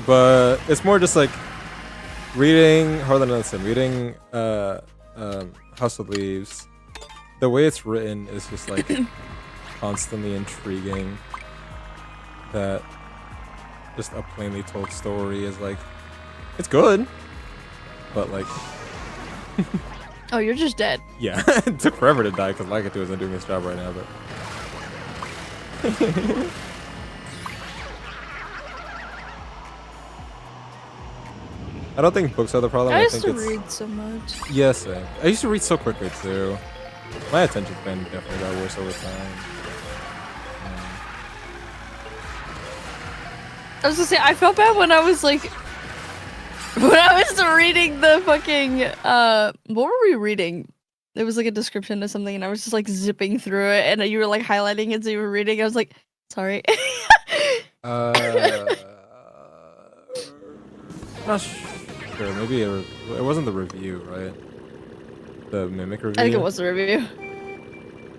But it's more just like reading Harlan Ellison, reading House of Leaves. The way it's written is just like constantly intriguing. That just a plainly told story is like, it's good, but like Oh, you're just dead. yeah, it took forever to die because Like It Do isn't doing its job right now, but I don't think books are the problem. I think used to it's read so much. yes, I used to read so quickly too. My attention span definitely got worse over time. I was gonna say, I felt bad when I was like, when I was reading the fucking, what were we reading? It was like a description of something and I was just like zipping through it and you were like highlighting it so you were reading. I was like, sorry. Not sure. Maybe it wasn't the review, right? The Mimic review? I think it was the review.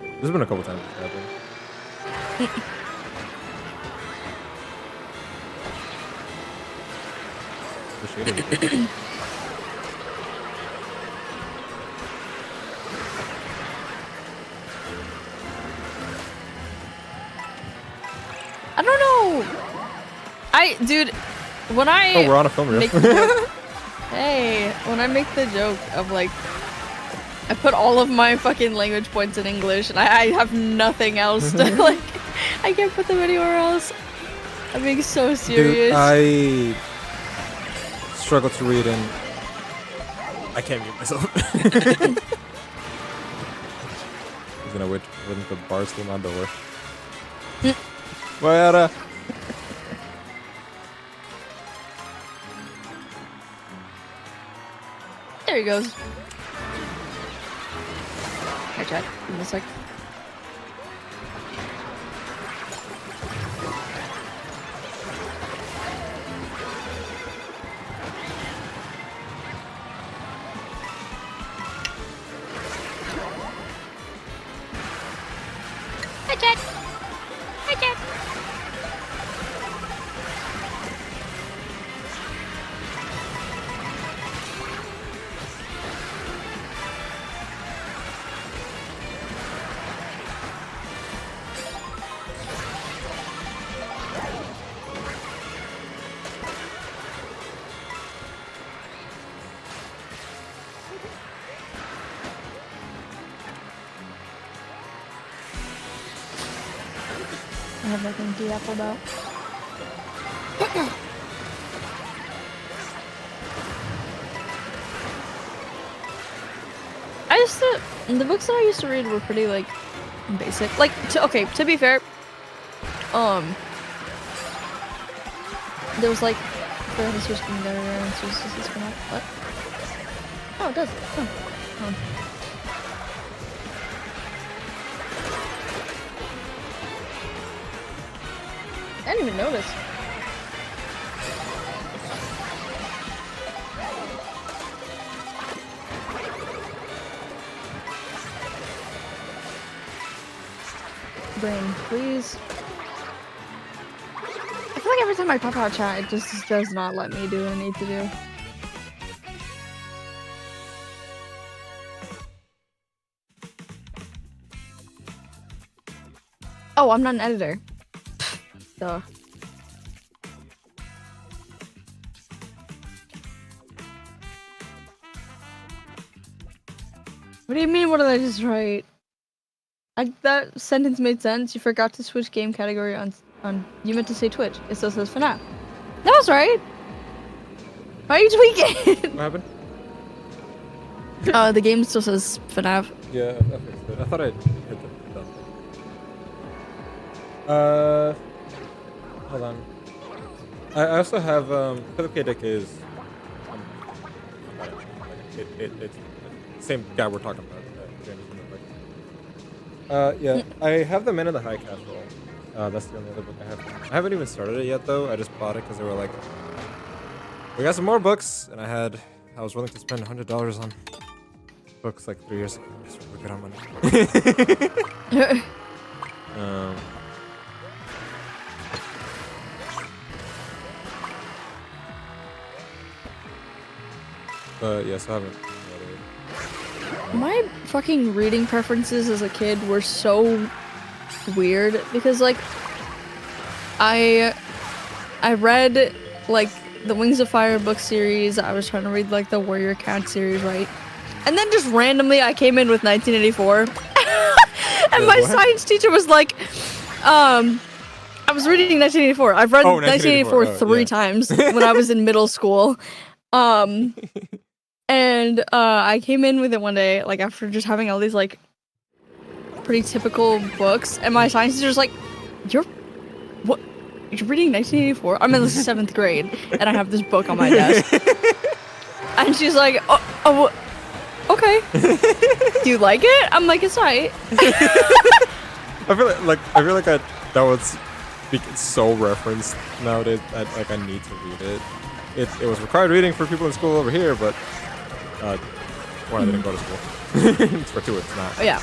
There's been a couple times it's happened. I don't know. Dude, when I Oh, we're on a film reel. Hey, when I make the joke of like, I put all of my fucking language points in English and I have nothing else to like, I can't put them anywhere else. I'm being so serious. Dude, I struggle to read and I can't mute myself. He's gonna wait for the bars through my door. Well, There he goes. Hi, Chad. Give me a sec. Hi, Chad. Hi, Chad. I have nothing to yap about. The books that I used to read were pretty like basic. Like, to be fair, there was like, I forgot to switch them there and this come out. What? Oh, it does. Oh. I didn't even notice. Brain, please. I feel like every time I pop out chat, it just does not let me do what I need to do. Oh, I'm not an editor. Duh. What do you mean? What did I just write? That sentence made sense. You forgot to switch game category on. You meant to say Twitch. It still says FNAF. That was right. Why are you tweaking? What happened? The game still says FNAF. Yeah, I fixed it. I thought I hit the done thing. Hold on. I also have Philip K. Dick is it's the same guy we're talking about. Yeah, I have The Man in the High Castle. That's the only other book I have. I haven't even started it yet though. I just bought it because they were like, we got some more books, and I was willing to spend $100 on books like 3 years ago. Just we're good on money. But yes, I haven't. My fucking reading preferences as a kid were so weird because like I read like the Wings of Fire book series. I was trying to read like the Warrior Cat series, right? And then just randomly I came in with 1984. And my science teacher was like, I was reading 1984. I've read 1984 three times when I was in middle school. And I came in with it one day, like after just having all these like pretty typical books, and my science teacher was like, You're reading 1984? I'm in the 7th grade, and I have this book on my desk. And she's like, oh, okay. Do you like it? I'm like, it's alright. I feel like that was so referenced nowadays. I need to read it. It was required reading for people in school over here, but one, I didn't go to school. For two, it's not. Oh, yeah.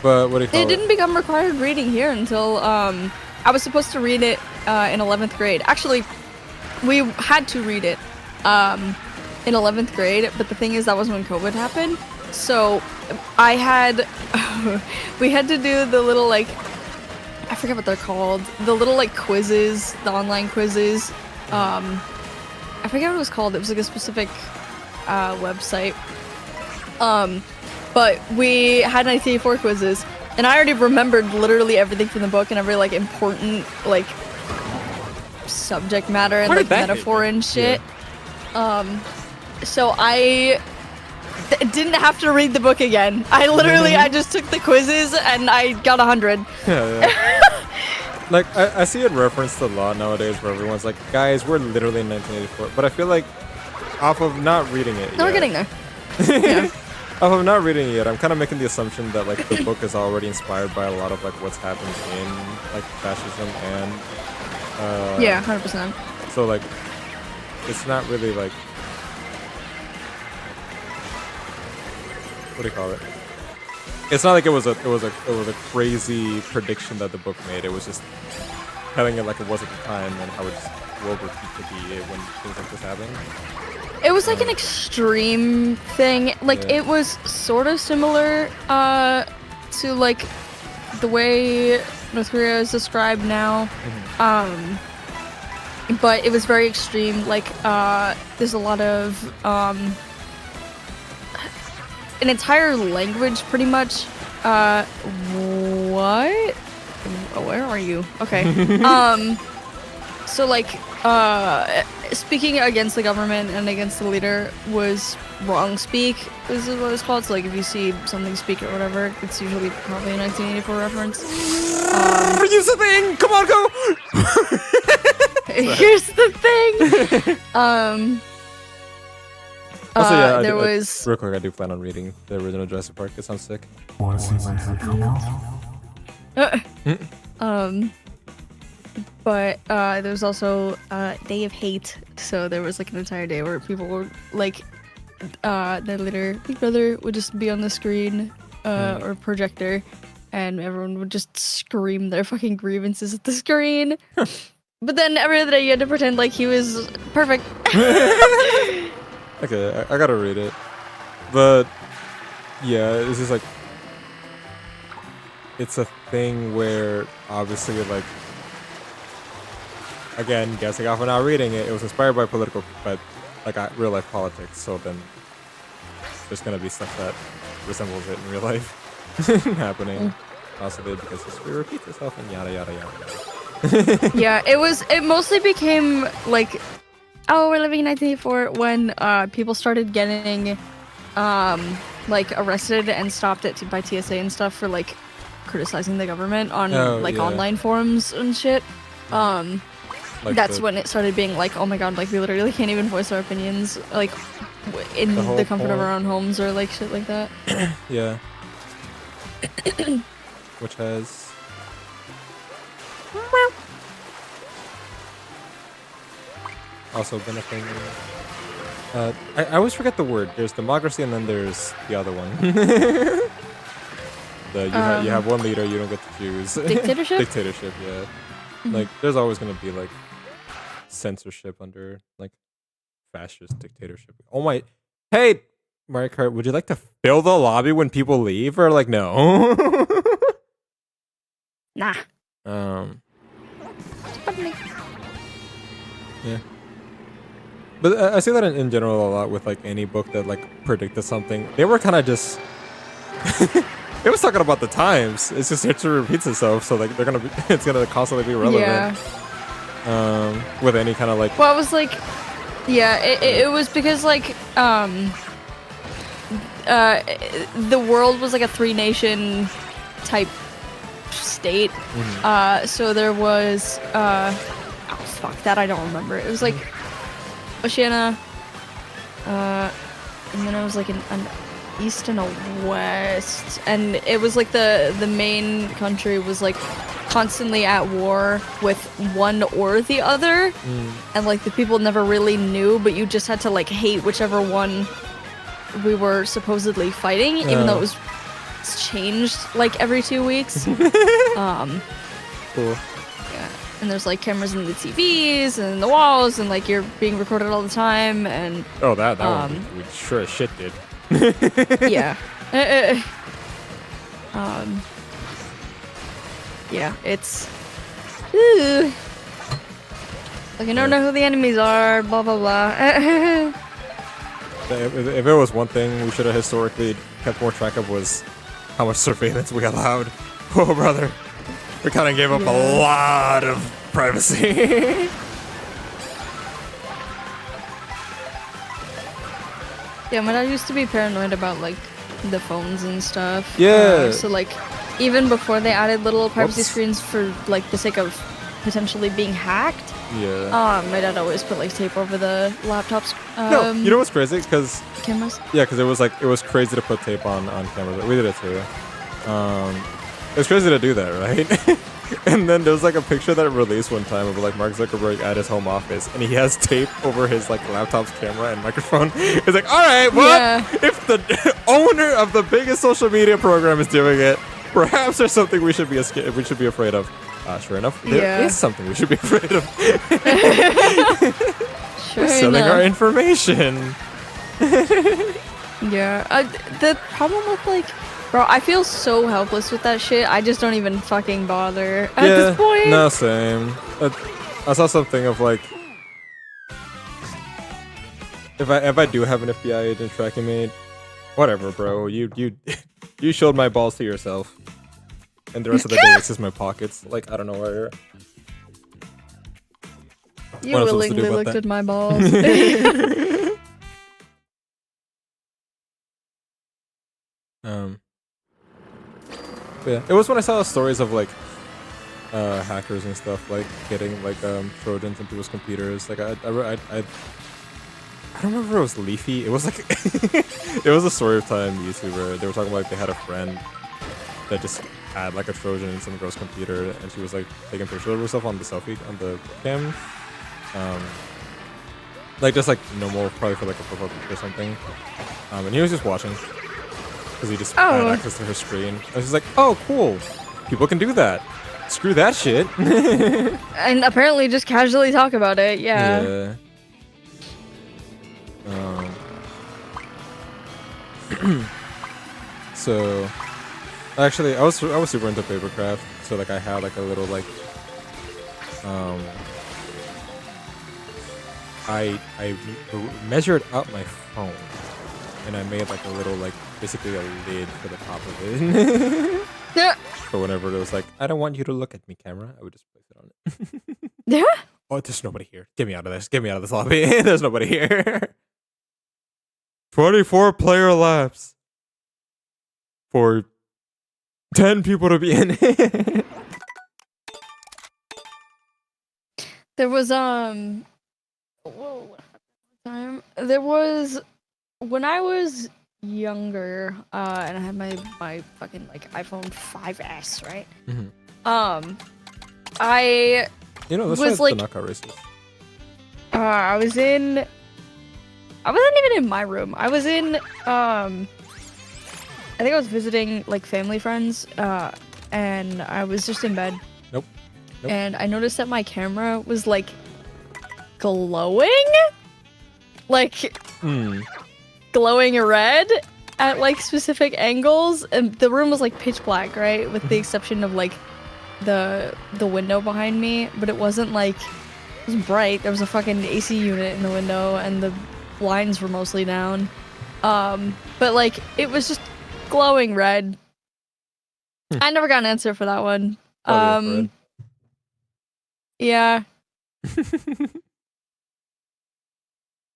But what do you call it? It didn't become required reading here until I was supposed to read it in 11th grade. Actually, we had to read it in 11th grade, but the thing is that was when COVID happened. So we had to do the little like, I forget what they're called, the little like quizzes, the online quizzes. I forget what it was called. It was like a specific website. But we had 1984 quizzes, and I already remembered literally everything from the book and every like important like subject matter and like metaphor and shit. Yeah. So I didn't have to read the book again. I literally I just took the quizzes and I got 100. Yeah. Like I see it referenced a lot nowadays where everyone's like, guys, we're literally in 1984. But I feel like off of not reading it, we're getting there. Yeah. Off of not reading it yet, I'm kind of making the assumption that like the book is already inspired by a lot of like what's happened in like fascism and yeah, 100%. So like it's not really like, what do you call it? It's not like it was a crazy prediction that the book made. It was just telling it like it was at the time and how it's will repeat to be when things like this happen. It was like an extreme thing. Like it was sort of similar to like the way North Korea is described now. But it was very extreme. Like there's a lot of an entire language pretty much. What? Where are you? Okay. So like speaking against the government and against the leader was wrong speak. This is what it's called. So like if you see something speak or whatever, it's usually probably a 1984 reference. Here's the thing. Come on, go. Here's the thing. Also, yeah, there was real quick. I do plan on reading the original Jurassic Park. It sounds sick. Want to see my hair come out? But there was also Day of Hate, so there was like an entire day where people were like, their leader, Big Brother, would just be on the screen or projector, and everyone would just scream their fucking grievances at the screen. But then every other day you had to pretend like he was perfect. Okay, I gotta read it. But Yeah, it's just like it's a thing where obviously like again, guessing off of not reading it, it was inspired by political but like real life politics, so then there's gonna be stuff that resembles it in real life happening. Possibly because history repeats itself and yada yada yada. Yeah, it mostly became like, oh, we're living in 1984 when people started getting like arrested and stopped by TSA and stuff for like criticizing the government on yeah. online forums and shit. Like That's when it started being like, oh my god, like we literally can't even voice our opinions like in the comfort of our own homes or like shit like that. Yeah. Which has also been a thing. I always forget the word. There's democracy and then there's the other one. You have one leader, you don't get to choose. Dictatorship? Dictatorship, yeah. Like, there's always going to be, like, censorship under, like, fascist dictatorship. Oh my... Hey, Mario Kart, would you like to fill the lobby when people leave? Or, like, no? Nah. Yeah. But I see that in general a lot with, like, any book that, like, predicted something. They were kind of just... It was talking about the times. It's just history repeats itself, so like it's gonna constantly be relevant. Yeah. With any kind of like. Well, it was like, yeah, it was because like the world was like a 3-nation type state. So there was oh fuck that I don't remember. It was like Oceania, and then it was like an east and a west, and it was like the main country was like constantly at war with one or the other, and like the people never really knew, but you just had to like hate whichever one we were supposedly fighting, even though it's changed like every 2 weeks. Cool. Yeah, and there's like cameras in the TVs and the walls, and like you're being recorded all the time, and that one we sure as shit did. Yeah. Yeah, it's like I don't know who the enemies are, blah blah blah. If it was one thing we should have historically kept more track of was how much surveillance we allowed. Oh brother, we kind of gave up a lot of privacy. Yeah, my dad used to be paranoid about like the phones and stuff. Yeah. So like, even before they added little privacy screens for like the sake of potentially being hacked. Yeah. My dad always put like tape over the laptops. No, you know what's crazy? Because cameras. Yeah, because it was crazy to put tape on cameras. We did it too. It was crazy to do that, right? And then there was like a picture that released one time of like Mark Zuckerberg at his home office, and he has tape over his like laptop's camera and microphone. He's like, all right, well, if the owner of the biggest social media program is doing it, perhaps there's something we should be afraid of. Sure enough, there is something we should be afraid of. Sure selling our information. Yeah, the problem with like. Bro, I feel so helpless with that shit. I just don't even fucking bother at this point. No, same. I saw something of like, if I do have an FBI agent tracking me, whatever, bro. You showed my balls to yourself, and the rest of the day it's just my pockets. Like I don't know where. You willingly looked at my balls. Yeah, it was when I saw stories of like hackers and stuff like getting like Trojans into people's computers. Like I don't remember if it was Leafy. It was like it was a story of time YouTuber. They were talking about like they had a friend that just had like a Trojan in some girl's computer, and she was like taking pictures of herself on the selfie on the cam. Like just like normal, probably for like a profile picture or something. And he was just watching. Because he just had access to her screen. I was just like, oh, cool. People can do that. Screw that shit. And apparently just casually talk about it, yeah. So actually, I was super into papercraft. So like I had like a little like I measured out my phone and I made like a little like basically a lid for the top of it. Yeah. So whenever it was like, I don't want you to look at me, camera, I would just place it on it. Yeah. Oh, there's nobody here. Get me out of this. Get me out of this lobby. There's nobody here. 24 player laps for 10 people to be in it. There was whoa, what time? There was when I was younger, and I had my fucking like iPhone 5S, right? Mm-hmm. I Let's was try like the knockout races. I wasn't even in my room. I was in I think I was visiting like family friends, and I was just in bed. Nope. And I noticed that my camera was like glowing, like glowing red at like specific angles, and the room was like pitch black, right, with the exception of like the window behind me, but it wasn't like it was bright. There was a fucking AC unit in the window, and the blinds were mostly down, but like it was just glowing red. I never got an answer for that one. Yeah.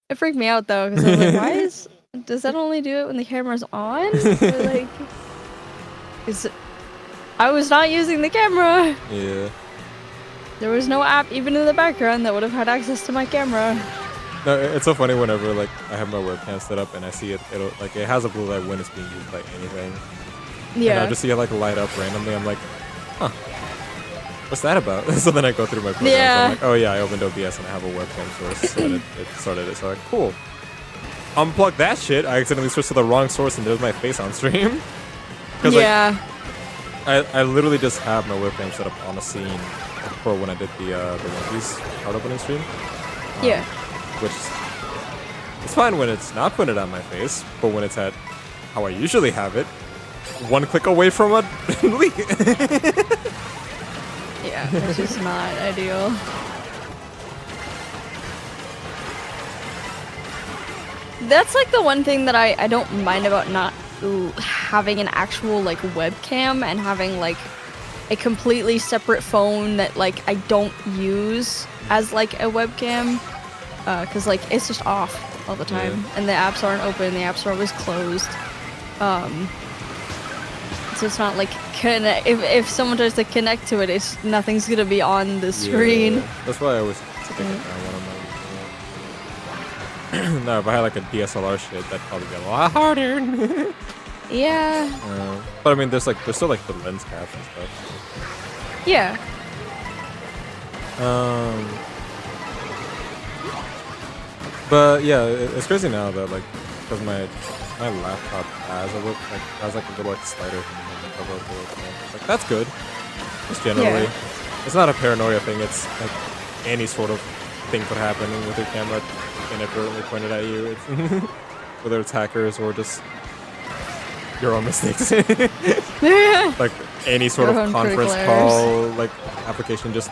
It freaked me out though, because I was like, does that only do it when the camera's on? Or, like, I was not using the camera. Yeah. There was no app even in the background that would have had access to my camera. No, it's so funny whenever like I have my webcam set up and I see it, it has a blue light when it's being used by anything. Yeah. And I just see it like light up randomly. I'm like, huh. What's that about? So then I go through my programs. Yeah. I'm like, oh yeah, I opened OBS and I have a webcam source. So it started it. So I'm like, cool. Unplug that shit. I accidentally switched to the wrong source and there's my face on stream. Yeah. Like, I literally just have my webcam set up on a scene for when I did the One Piece card opening stream. Yeah. Which it's fine when it's not pointed on my face, but when it's at how I usually have it, one click away from a leak. Yeah, it's just not ideal. That's like the one thing that I don't mind about not having an actual like webcam and having like a completely separate phone that like I don't use as like a webcam, because like it's just off all the time, and the apps aren't open, the apps are always closed. So it's not like if someone tries to connect to it, it's nothing's gonna be on the screen. Yeah, that's why I always take it down when I'm like, no, if I had like a DSLR shit, that'd probably be a lot harder. Yeah. But I mean, there's still like the lens caps and stuff. Yeah. But yeah, it's crazy now that like, because my laptop has a little like slider thing on the cover of the webcam. It's like, that's good. Just generally, it's not a paranoia thing. It's like any sort of thing could happen with your camera inadvertently pointed at you. It's whether it's hackers or just your own mistakes. Like any sort of conference call, like application just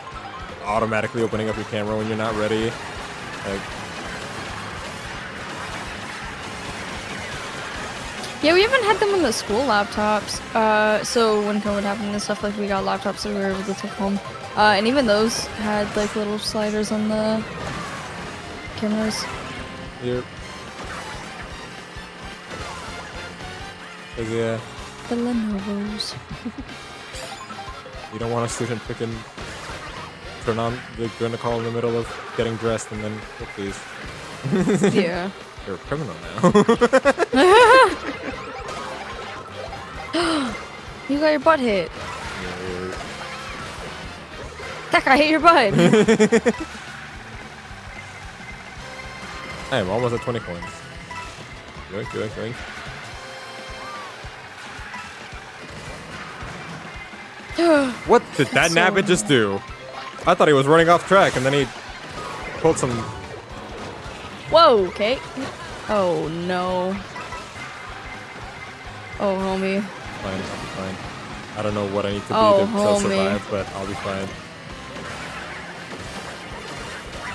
automatically opening up your camera when you're not ready. Like, yeah, we haven't had them on the school laptops. So when COVID happened and stuff, like we got laptops that we were able to take home. And even those had like little sliders on the cameras. Yep. Yeah. The Lenovo's. You don't want a student picking turn on the going to call in the middle of getting dressed and then hit these. Yeah. You're a criminal now. You got your butt hit. Yeah. That guy hit your butt. Hey, I'm almost at 20 coins. Yoink, yoink, yoink. What did that nabbit just do? I thought he was running off track and then he pulled some... Whoa, okay. Oh no. Oh, homie. Fine, I'll be fine. I don't know what I need to Oh, do to still homie. survive, but I'll be fine.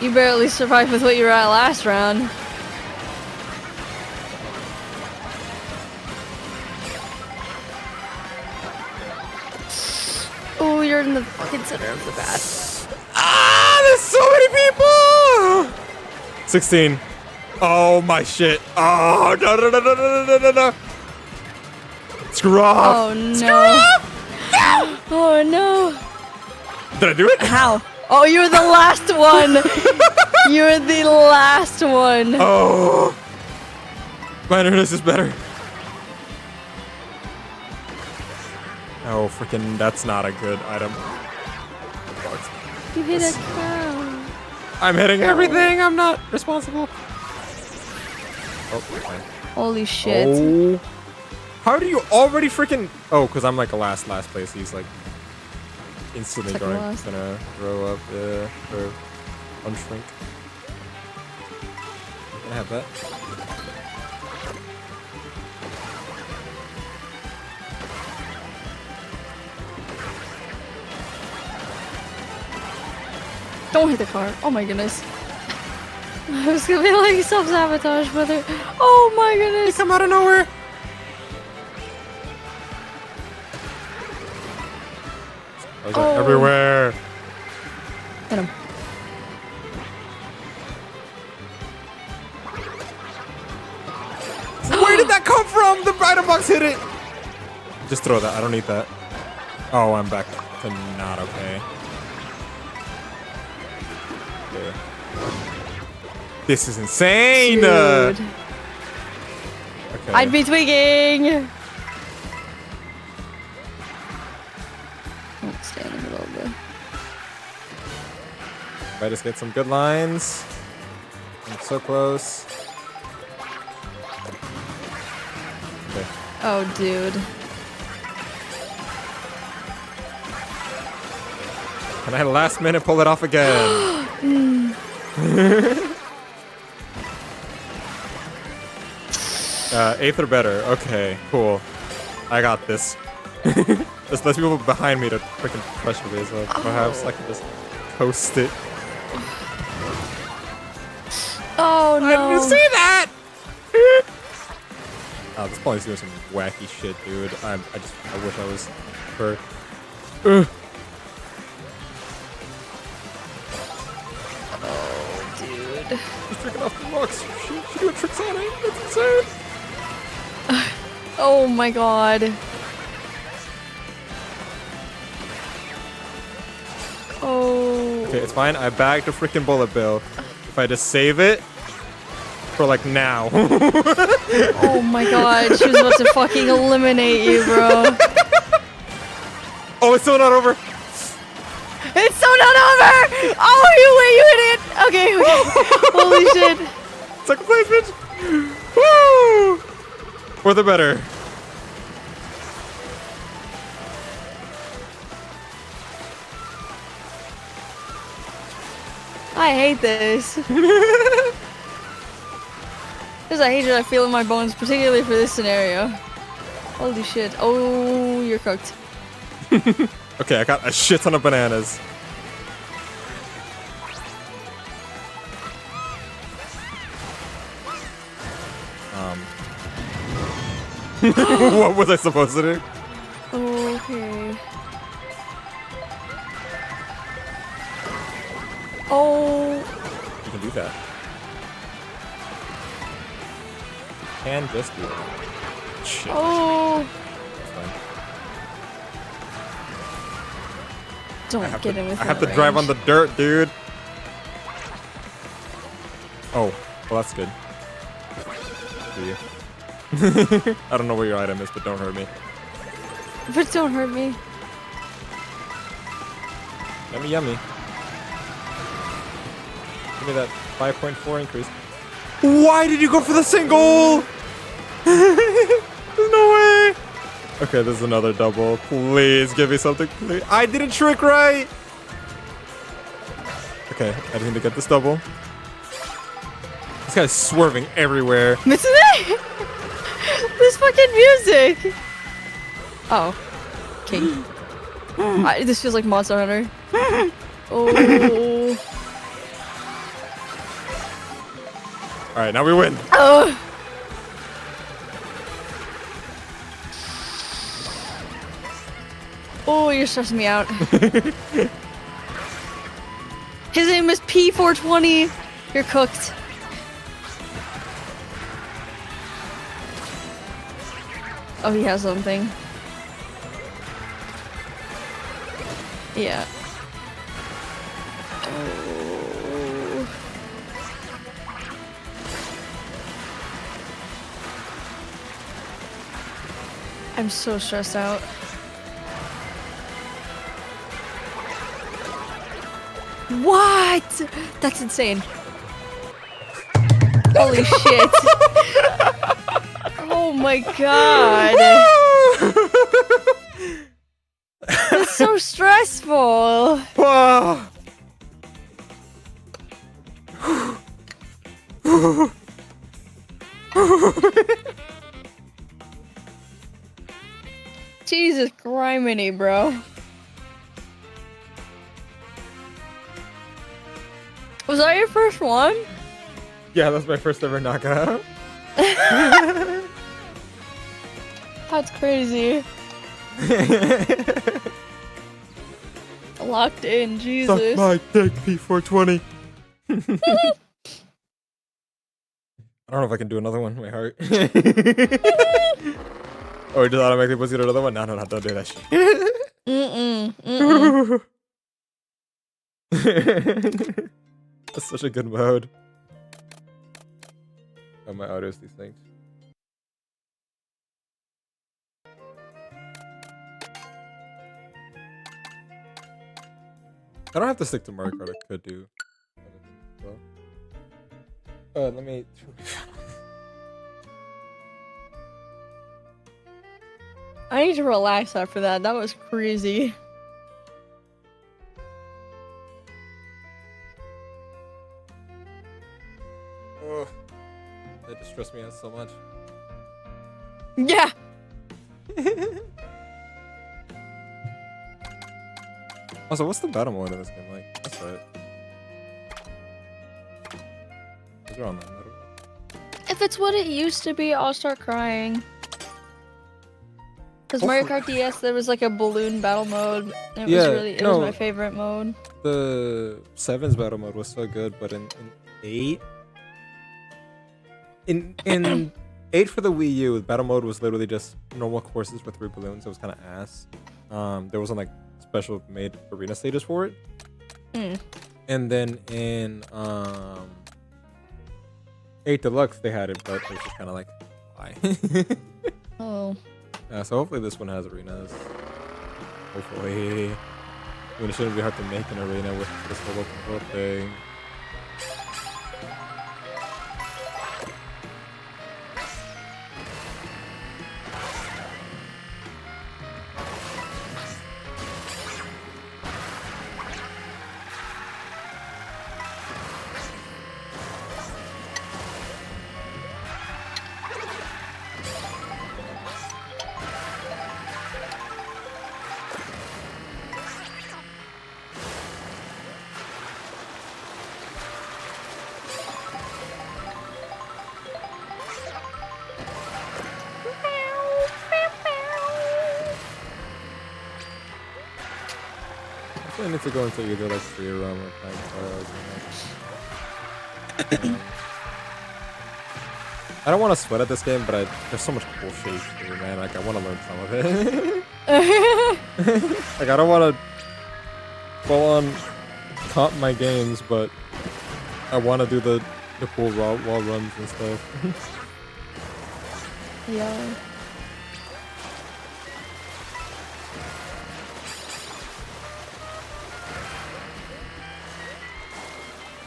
You barely survived with what you were at last round. Oh, you're in the fucking center of the map. Ah, there's so many people! 16. Oh my shit. Oh, no, no, no, no, no, no, no, no. Screw off. Oh no. Screw off! Oh no. Did I do it? How? Oh, you were the last one. You were the last one. Oh. My internet is better. Oh, freaking, that's not a good item. You hit a crown. I'm hitting everything. I'm not responsible. Oh, fine. Holy shit. Oh. How do you already freaking... Oh, because I'm like a last place. He's like instantly Second going, last. gonna throw up or unshrink. Can I have that? Don't hit the car. Oh my goodness. I was gonna be like self-sabotage, brother. Oh my goodness. Come out of nowhere. Oh. Everywhere. Hit him. Where did that come from? The item box hit it. Just throw that. I don't need that. Oh, I'm back to not okay. Okay. This is insane. Dude. Okay. I'd be tweaking. Don't stay in the middle of the... If I just get some good lines. I'm so close. Okay. Oh, dude. Can I last minute pull it off again? Eighth or better. Okay, cool. I got this. There's less people behind me to freaking pressure me, so perhaps I can just coast it. Oh no. I didn't see that! Oh, this pony's doing some wacky shit, dude. I wish I was her. Oh, dude. She's tricking off the rocks. She's doing tricks on it. That's insane. Oh my god. Oh. Okay, it's fine. I bagged a freaking bullet bill. If I just save it for like now. Oh my god. She was about to fucking eliminate you, bro. Oh, it's still not over. It's so not over! Oh, you hit it! Okay, okay. Holy shit. Second place, bitch. Woo! For the better. I hate this. There's a hatred I feel in my bones, particularly for this scenario. Holy shit. Oh, you're cooked. Okay, I got a shit ton of bananas. What was I supposed to do? Okay. Oh. You can do that. You can just do that. Shit. Oh. That's fine. Don't get in with I have to drive on the dirt, dude. Oh, well that's good. Do you? I don't know where your item is, but don't hurt me. But don't hurt me. Yummy, yummy. Give me that 5.4 increase. Why did you go for the single? There's no way. Okay, there's another double. Please give me something. Please. I didn't trick right. Okay, I just need to get this double. This guy's swerving everywhere. Missing it? This fucking music. Oh, King. This feels like Monster Hunter. Oh. All right, now we win. Oh. Oh, you're stressing me out. His name is P420. You're cooked. Oh, he has something. Yeah. Oh. I'm so stressed out. What? That's insane. Holy shit. Oh my god. That's so stressful. Wow. Jesus criminy, bro. Was that your first one? Yeah, that's my first ever knockout. That's crazy. Locked in, Jesus. Suck my dick, P420. I don't know if I can do another one. My heart. Oh, it just automatically puts you to another one? No, don't do that shit. That's such a good mode. Oh, my audio is these things. I don't have to stick to Mario Kart. I could do. Let me. I need to relax after that. That was crazy. Oh, that just stressed me out so much. Yeah. Also, what's the battle mode of this game like? That's right. Is there on that mode? If it's what it used to be, I'll start crying. Because Mario Kart DS, there was like a balloon battle mode. It was my favorite mode. The 7's battle mode was so good, but in 8, in 8 for the Wii U, battle mode was literally just normal courses with 3 balloons. It was kind of ass. There wasn't like special made arena stages for it. And then in 8 Deluxe they had it, but it was just kind of like, why? Oh. So hopefully this one has arenas. Hopefully. I mean, it shouldn't be hard to make an arena with this whole open world thing. I need to go into either like free roam or time trials. I don't want to sweat at this game, but there's so much cool shit here, man. Like I want to learn some of it. Like I don't want to full on comp my games, but I want to do the cool wall runs and stuff. Yeah.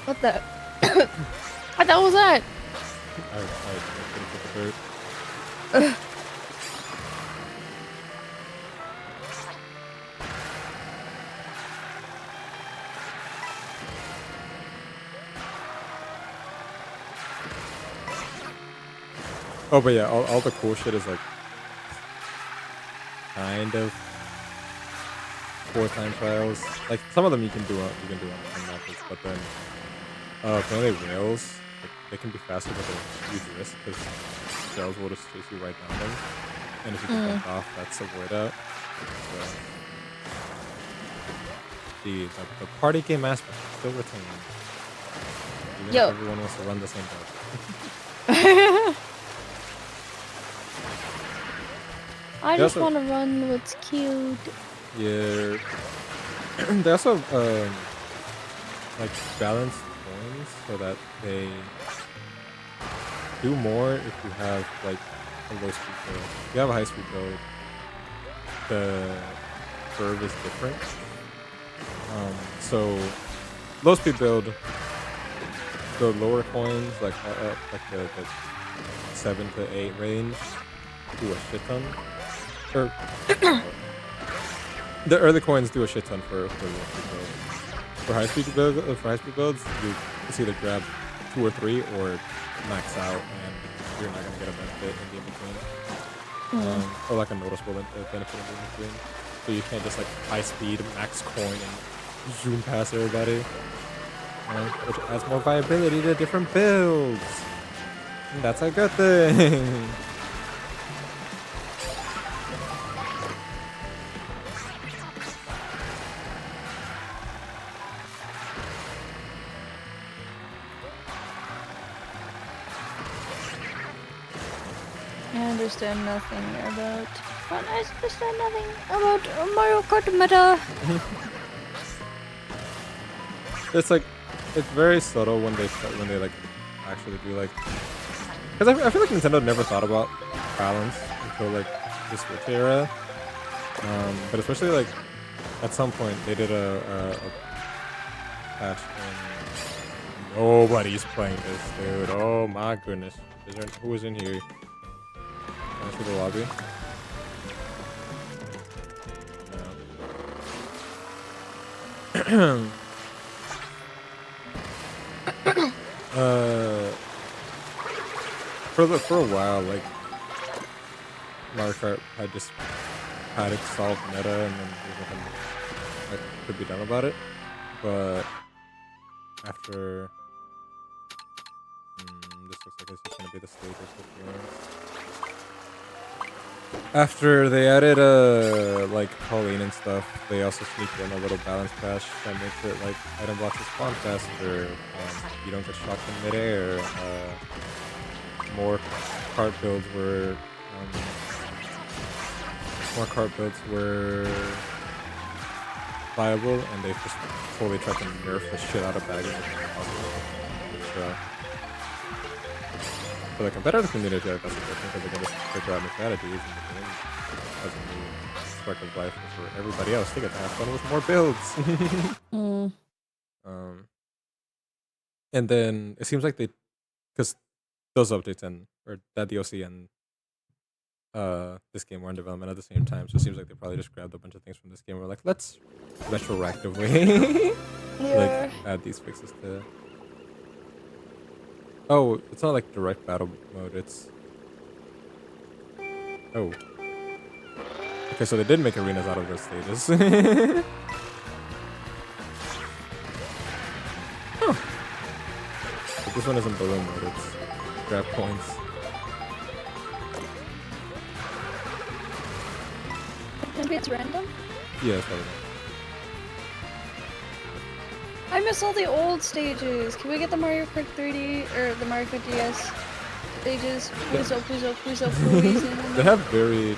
What the? What the hell was that? I couldn't put the dirt. Oh, but yeah, all the cool shit is like kind of 4-time trials. Like some of them you can do on matches, but then apparently rails they can be faster, but they're a huge risk because shells will just chase you right down them, and if you can jump off, that's a void out. So, the party game aspect is still retained, even if everyone wants to run the same boat. I just want to run what's cute. Yeah. They also like balance coins so that they do more if you have like a low speed build. If you have a high speed build, the curve is different. So low speed build, the lower coins like the 7 to 8 range do a shit ton. Or the early coins do a shit ton for low speed build. For high speed builds, you just either grab 2 or 3 or max out, and you're not gonna get a benefit in the in between, or like a noticeable benefit in the in between. So you can't just like high speed max coin and zoom past everybody, which adds more viability to different builds. And that's a good thing. I understand nothing about. I understand nothing about Mario Kart meta. It's like it's very subtle when they like actually do like, because I feel like Nintendo never thought about balance until like the Switch era. But especially like at some point they did a patch and nobody's playing this, dude. Oh my goodness. Who is in here? To the lobby. For a while, like Mario Kart had just had it solved meta, and then there's nothing that could be done about it. But after this looks like it's just gonna be the stages with after they added like Pauline and stuff, they also sneaked in a little balance patch that makes it like item blocks spawn faster. You don't get shocked in midair. More cart builds were viable, and they just totally tried to nerf the shit out of bagging as possible. For the competitive community, that's a good thing because they can just figure out new strategies, and the game has a new spark of life for everybody else. They get to have fun with more builds. And then it seems like because those updates or that DLC and this game were in development at the same time, so it seems like they probably just grabbed a bunch of things from this game and were like, let's retroactively like add these fixes to. Oh, it's not like direct battle mode, it's... Oh. Okay, so they did make arenas out of those stages. Huh. But this one isn't balloon mode, it's grab points. Maybe it's random? Yeah, it's probably I miss all the old stages. Can we get the Mario Kart 3D or the Mario Kart DS stages? Please, oh, please, oh, please, oh, please. They have very...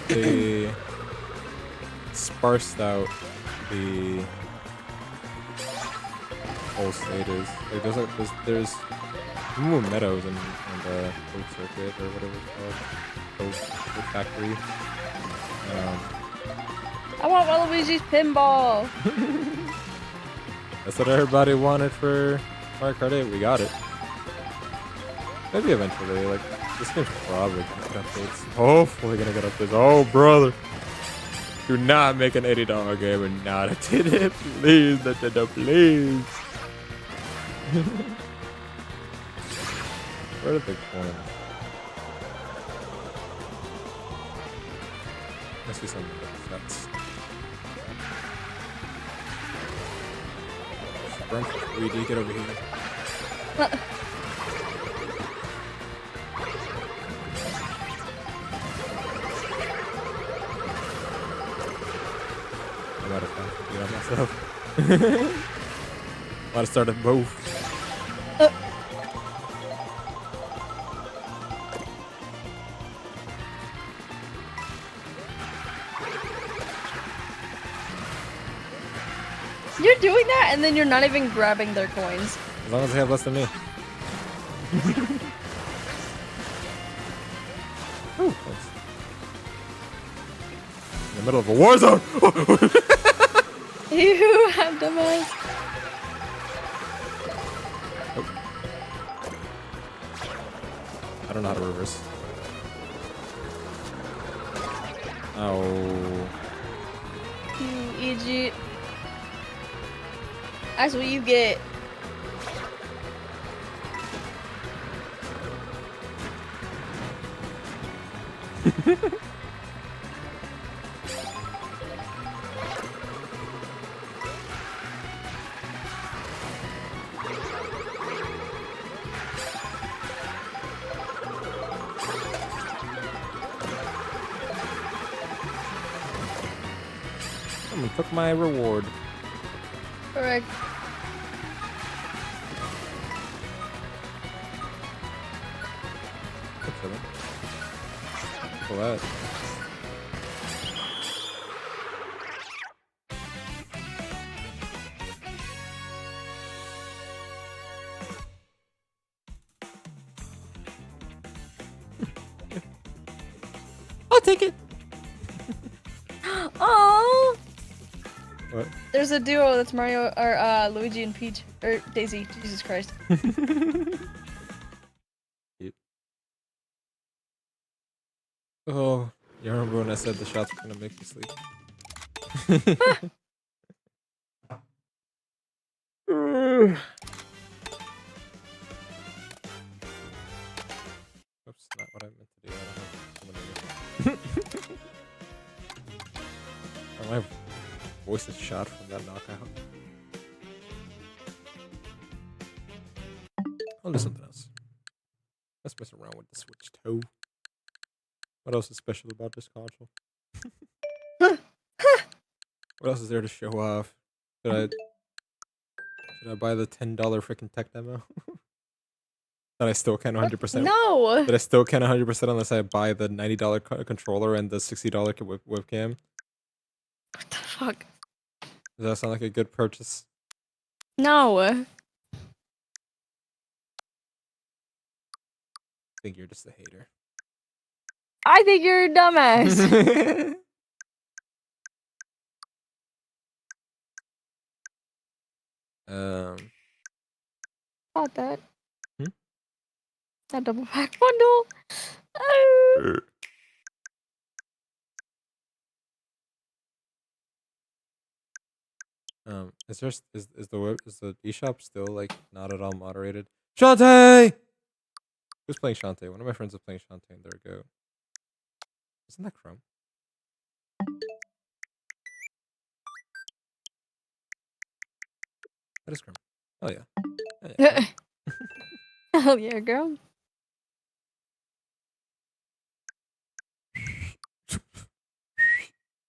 They sparsed out the whole stages. Like there's more meadows in the Oak Circuit or whatever it's called. Oak Factory. I want Waluigi's pinball. That's what everybody wanted for Mario Kart 8. We got it. Maybe eventually. Like this game's probably gonna get updates. Hopefully gonna get updates. Oh brother, do not make an $80 game and not a TD, please, Nintendo, please. Where are the big coins? I see something. That's. Run for 3D, get over here. I'm out of time to get on myself. About to start a move. You're doing that, and then you're not even grabbing their coins. As long as they have less than me. Ooh, close. In the middle of a war zone! You have dumbass. Oh. I don't know how to reverse. Oh. You idiot. That's what you get. Someone took my reward. Correct. For that. I'll take it. Oh. What? There's a duo that's Mario or Luigi and Peach or Daisy. Jesus Christ. Oh, you remember when I said the shots were gonna make you sleep? Oops, not what I meant to do. I don't have oh, my voice is shot from that knockout. I'll do something else. Let's mess around with the Switch 2. What else is special about this console? What else is there to show off? Should I buy the $10 freaking tech demo? That I still can't 100%. No. That I still can't 100% unless I buy the $90 controller and the $60 webcam. What the fuck? Does that sound like a good purchase? No. I think you're just a hater. I think you're a dumbass. Bought that. That double pack bundle. Oh. Is the eShop still like not at all moderated? Shantae! Who's playing Shantae? One of my friends is playing Shantae, and there we go. Isn't that Chrome? That is Chrome. Oh yeah. Oh, yeah. Hell yeah, girl.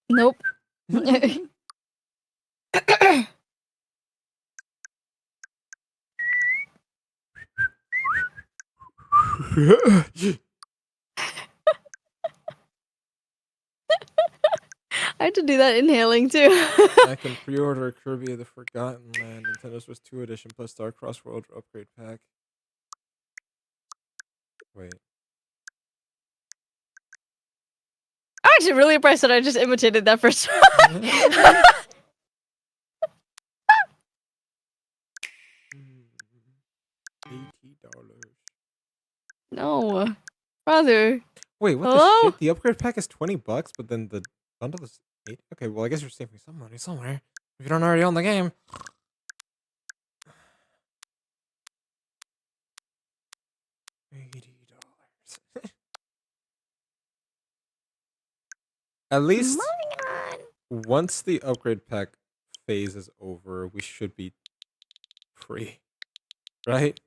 Nope. I had to do that inhaling too. I can pre-order Kirby the Forgotten Land Nintendo Switch 2 edition plus Star Cross World upgrade pack. Wait. I'm actually really impressed that I just imitated that first time. $80. No. Brother. Wait, what Hello? the shit? The upgrade pack is $20, but then the bundle is $8. Okay, well I guess you're saving some money somewhere if you don't already own the game. $80. At least Moving on. once the upgrade pack phase is over, we should be free, right?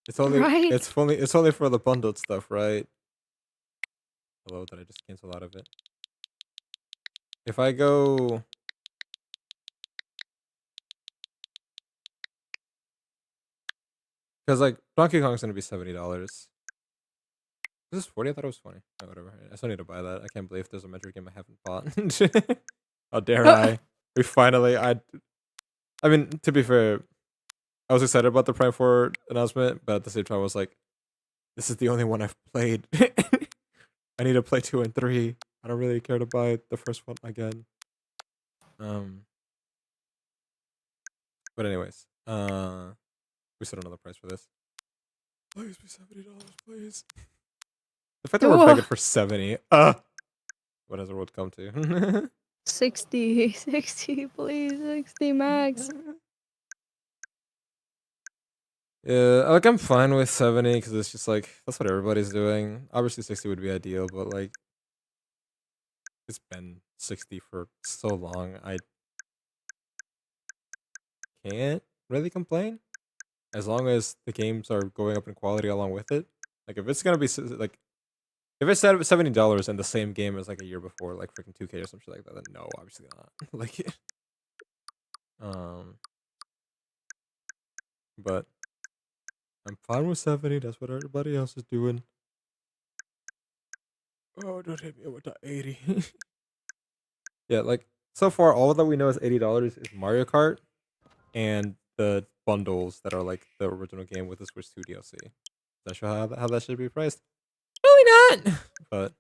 It's only Right. it's only for the bundled stuff, right? Hello, did I just cancel out of it? If I go, because like Donkey Kong's gonna be $70. This is 40. I thought it was 20. Oh, whatever. I still need to buy that. I can't believe there's a Metroid game I haven't bought. How dare I? We finally. I mean, to be fair, I was excited about the Prime 4 announcement, but at the same time, I was like, this is the only one I've played. I need to play 2 and 3. I don't really care to buy the first one again. But anyways, we still don't know the price for this. Please be $70, please. The fact that we're begging for 70. What has the world come to? 60, please, 60 max. Yeah, like I'm fine with 70 because it's just like that's what everybody's doing. Obviously 60 would be ideal, but like it's been 60 for so long. I can't really complain as long as the games are going up in quality along with it. Like if it's gonna be like if it's $70 and the same game as like a year before, like freaking 2K or some shit like that, then no, obviously not. Like but I'm fine with 70. That's what everybody else is doing. Oh, don't hit me with the 80. Yeah, like so far, all that we know is $80 is Mario Kart and the bundles that are like the original game with the Switch 2 DLC. Does that show how that should be priced? Really not. But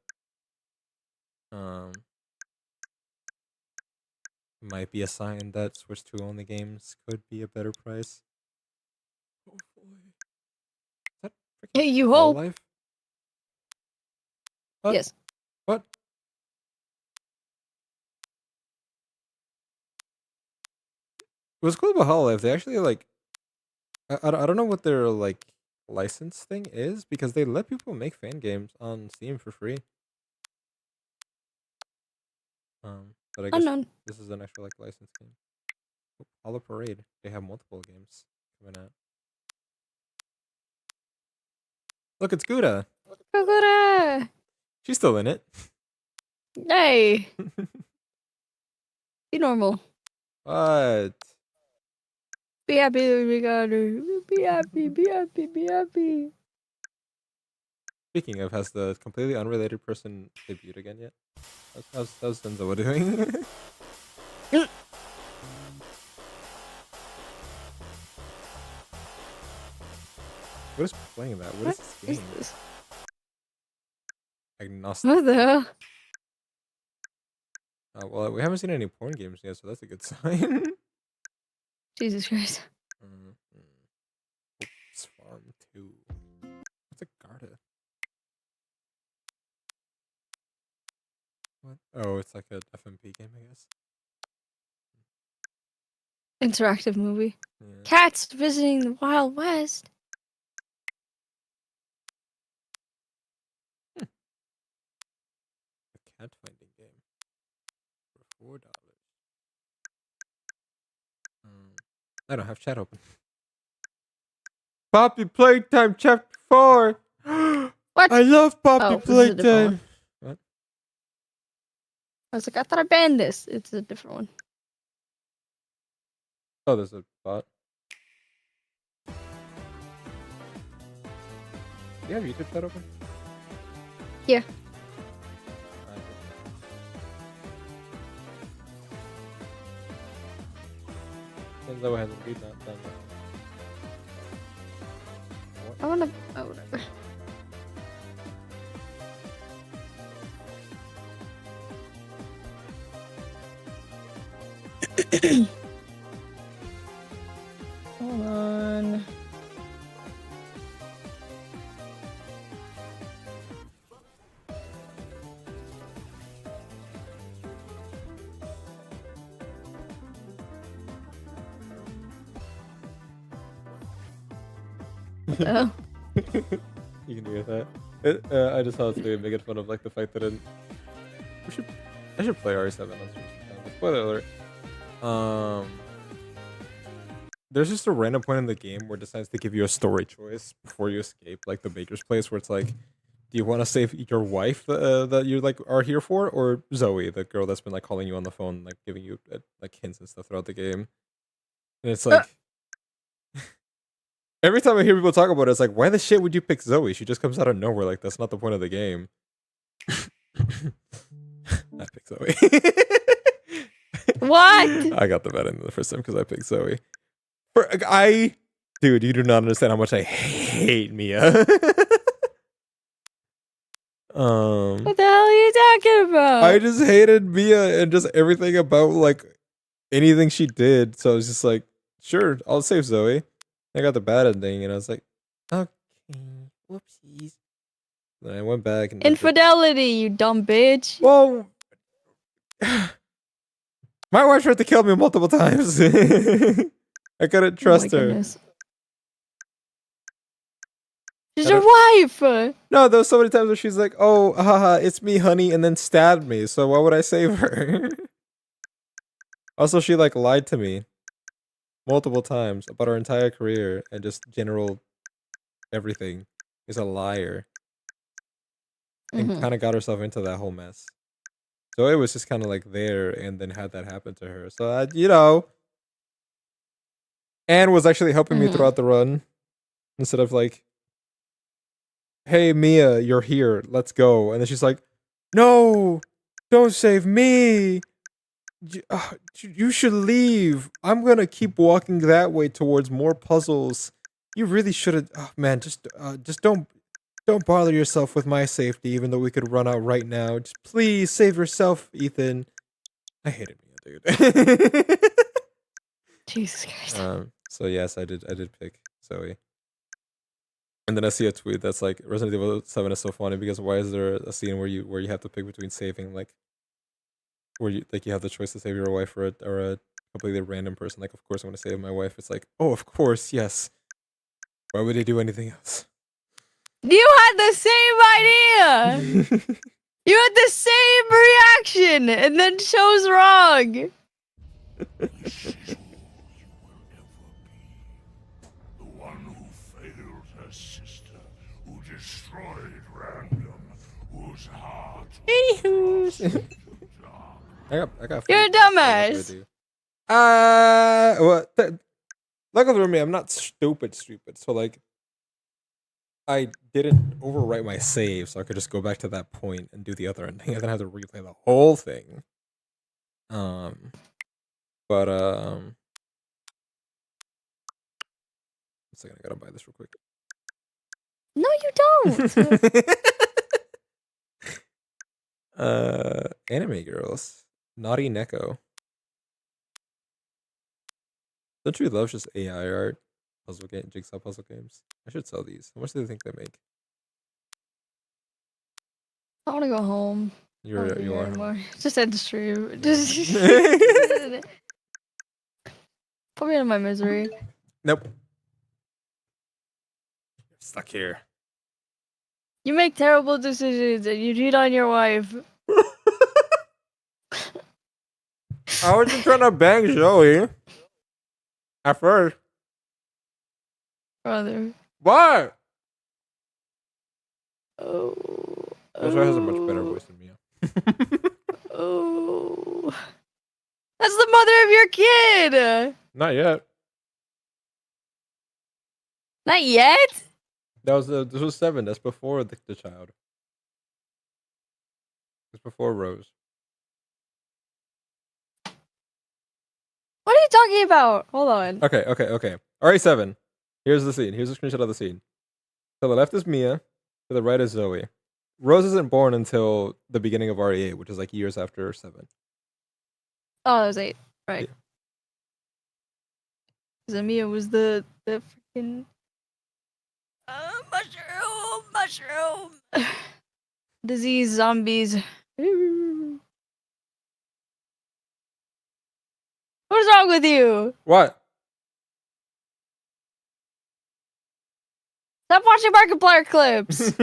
might be a sign that Switch 2 only games could be a better price. Hopefully. Is that freaking Hey, you hope. Hololive? What? Yes. What? What's cool about Hololive? They actually like I don't know what their like license thing is because they let people make fan games on Steam for free. But I guess Unknown. this is an actual like license game. Oh, Hollow Parade. They have multiple games coming out. Look, it's Gouda. Kokora. She's still in it. Hey. Be normal. What? Be happy we got her. Be happy, be happy, be happy. Speaking of, has the completely unrelated person debuted again yet? How's Senzoa doing? What is playing that? What is this Is game? this? Agnostic. What the hell? Well, we haven't seen any porn games yet, so that's a good sign. Jesus Christ. Oops, Farm 2. What's a Garda? What? Oh, it's like a FMP game, I guess. Interactive movie. Yeah. Cats visiting the Wild West. A cat finding game for $4. I don't have chat open. Poppy Playtime Chapter 4. What? I love Poppy Oh, this is a different Playtime. one. What? I was like, I thought I banned this. It's a different one. Oh, there's a bot. Do you have YouTube chat open? Yeah. Senzo hasn't beat that done. I wanna. Oh, whatever. Hold on. Oh. You can do with that. I just thought it's making fun of like the fact that I should play RE7. Spoiler alert. There's just a random point in the game where it decides to give you a story choice before you escape, like the baker's place, where it's like, do you want to save your wife that you like are here for, or Zoe, the girl that's been like calling you on the phone, like giving you like hints and stuff throughout the game? And it's like, every time I hear people talk about it, it's like, why the shit would you pick Zoe? She just comes out of nowhere. Like that's not the point of the game. I picked Zoe. What? I got the bad end the first time because I picked Zoe. Dude, you do not understand how much I hate Mia. What the hell are you talking about? I just hated Mia and just everything about like anything she did. So I was just like, sure, I'll save Zoe. I got the bad ending, and I was like, okay, whoopsies. Then I went back and Infidelity, you dumb bitch. well, my wife tried to kill me multiple times. I couldn't trust her. Goodness. She's your wife. No, there was so many times where she's like, "Oh, haha, it's me, honey," and then stabbed me. So why would I save her? Also, she like lied to me multiple times about her entire career and just general everything. Is a liar, and kind of got herself into that whole mess. So it was just kind of like there, and then had that happen to her. So Anne was actually helping me throughout the run instead of like, hey Mia, you're here, let's go. And then she's like, no, don't save me, you should leave. I'm gonna keep walking that way towards more puzzles. You really should have. Oh man, just don't bother yourself with my safety, even though we could run out right now. Just please save yourself, Ethan. I hated Mia, dude. Jesus Christ. So yes, I did pick Zoe. And then I see a tweet that's like, Resident Evil 7 is so funny because why is there a scene where you have to pick between saving, like, where you have the choice to save your wife or a completely random person? Like, of course I'm gonna save my wife. It's like, oh, of course, yes. Why would they do anything else? You had the same idea. You had the same reaction and then chose wrong. Anywho's. I got. You're a dumbass. Luckily for me, I'm not stupid. So like, I didn't overwrite my save, so I could just go back to that point and do the other ending. I didn't have to replay the whole thing. But one second, I gotta buy this real quick. No, you don't. Anime girls, Naughty Neko. Don't you love just AI art, jigsaw puzzle games? I should sell these. How much do you think they make? I want to go home. You are. Anymore. Just end the stream. Just put me in my misery. Nope. Stuck here. You make terrible decisions and you cheat on your wife. I was just trying to bang Zoe. At first. Brother. What? Oh. Zoe has a much better voice than Mia. Oh. That's the mother of your kid. Not yet. Not yet? This was 7. That's before the child. It's before Rose. What are you talking about? Hold on. Okay. Alright, 7. Here's the scene. Here's a screenshot of the scene. To the left is Mia. To the right is Zoe. Rose isn't born until the beginning of RE8, which is like years after 7. Oh, that was 8. Right. Because Mia was the freaking mushroom. Disease, zombies. What is wrong with you? What? Stop watching Markiplier clips.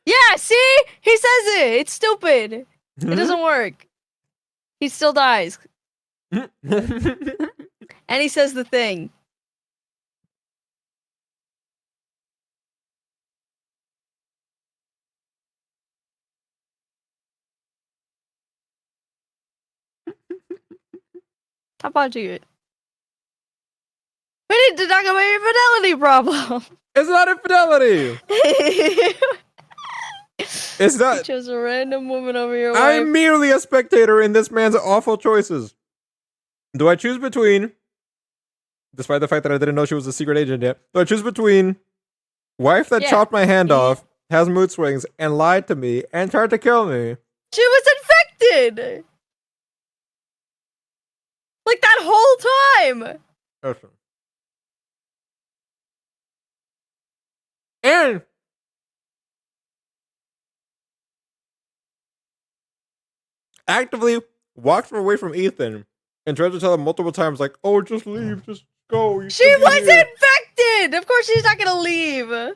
Yeah, see? He says it. It's stupid. It doesn't work. He still dies. And he says the thing. Stop watching it. We need to talk about your fidelity problem. It's not infidelity. It's You not. chose a random woman over your wife. I'm merely a spectator in this man's awful choices. Do I choose between, despite the fact that I didn't know she was a secret agent yet, do I choose between wife that Yeah. chopped my hand Yeah. off, has mood swings, and lied to me, and tried to kill me? She was infected! Like that whole time! Listen. And actively walks away from Ethan and tries to tell him multiple times, like, "Oh, just leave, just go." You She shouldn't be was here." infected! Of course she's not gonna leave!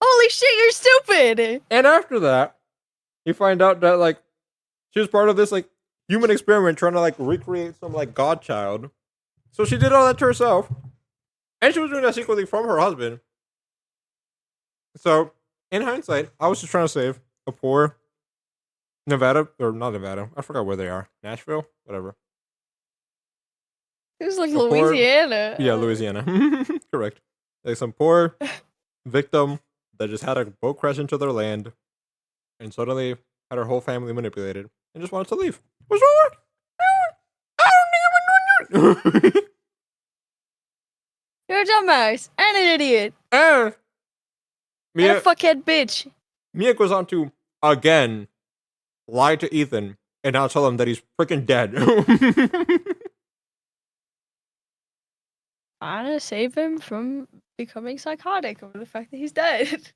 Holy shit, you're stupid! And after that, you find out that like she was part of this like human experiment trying to like recreate some like godchild. So she did all that to herself. And she was doing that secretly from her husband. So, in hindsight, I was just trying to save a poor Nevada, or not Nevada, I forgot where they are. Nashville? Whatever. It was like A poor- Louisiana. Yeah, Louisiana. Correct. Like some poor victim that just had a boat crash into their land and suddenly had her whole family manipulated and just wanted to leave. What's wrong? I don't think I'm You're a dumbass and an idiot. And And Mia, a fuckhead bitch. Mia goes on to again lie to Ethan and now tell him that he's freaking dead. Trying to save him from becoming psychotic over the fact that he's dead.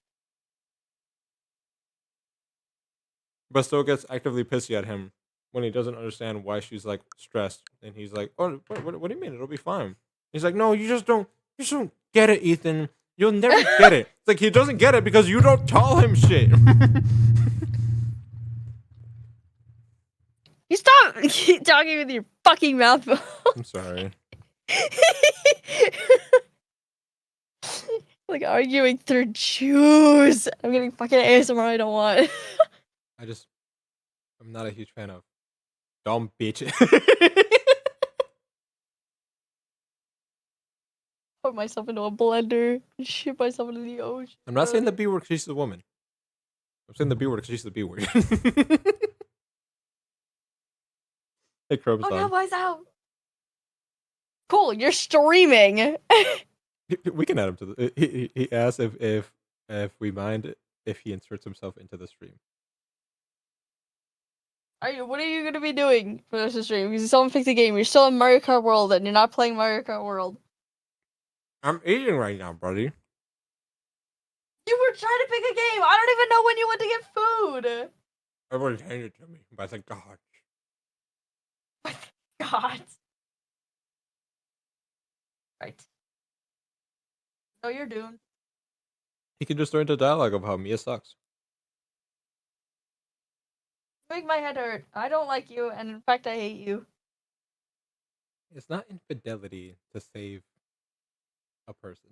But still gets actively pissy at him when he doesn't understand why she's like stressed. And he's like, "Oh, what do you mean? It'll be fine." He's like, "No, you just don't get it, Ethan. You'll never get it." It's like he doesn't get it because you don't tell him shit. You stop talking with your fucking mouth. I'm sorry. Like arguing through juice. I'm getting fucking ASMR I don't want. I'm not a huge fan of dumb bitch. Put myself into a blender and shit myself into the ocean. I'm not saying the B word because she's a woman. I'm saying the B word because she's the B word. Hey, Chrome's Oh no, on. boys out. Cool, you're streaming. We can add him to the. He asked if we mind if he inserts himself into the stream. What are you gonna be doing for this stream? Because you still haven't picked a game. You're still in Mario Kart World and you're not playing Mario Kart World. I'm eating right now, buddy. You were trying to pick a game. I don't even know when you went to get food. Everybody handed it to me by the God. God. Right. Oh, you're doomed. He can just throw into dialogue of how Mia sucks. Make my head hurt. I don't like you, and in fact, I hate you. It's not infidelity to save a person.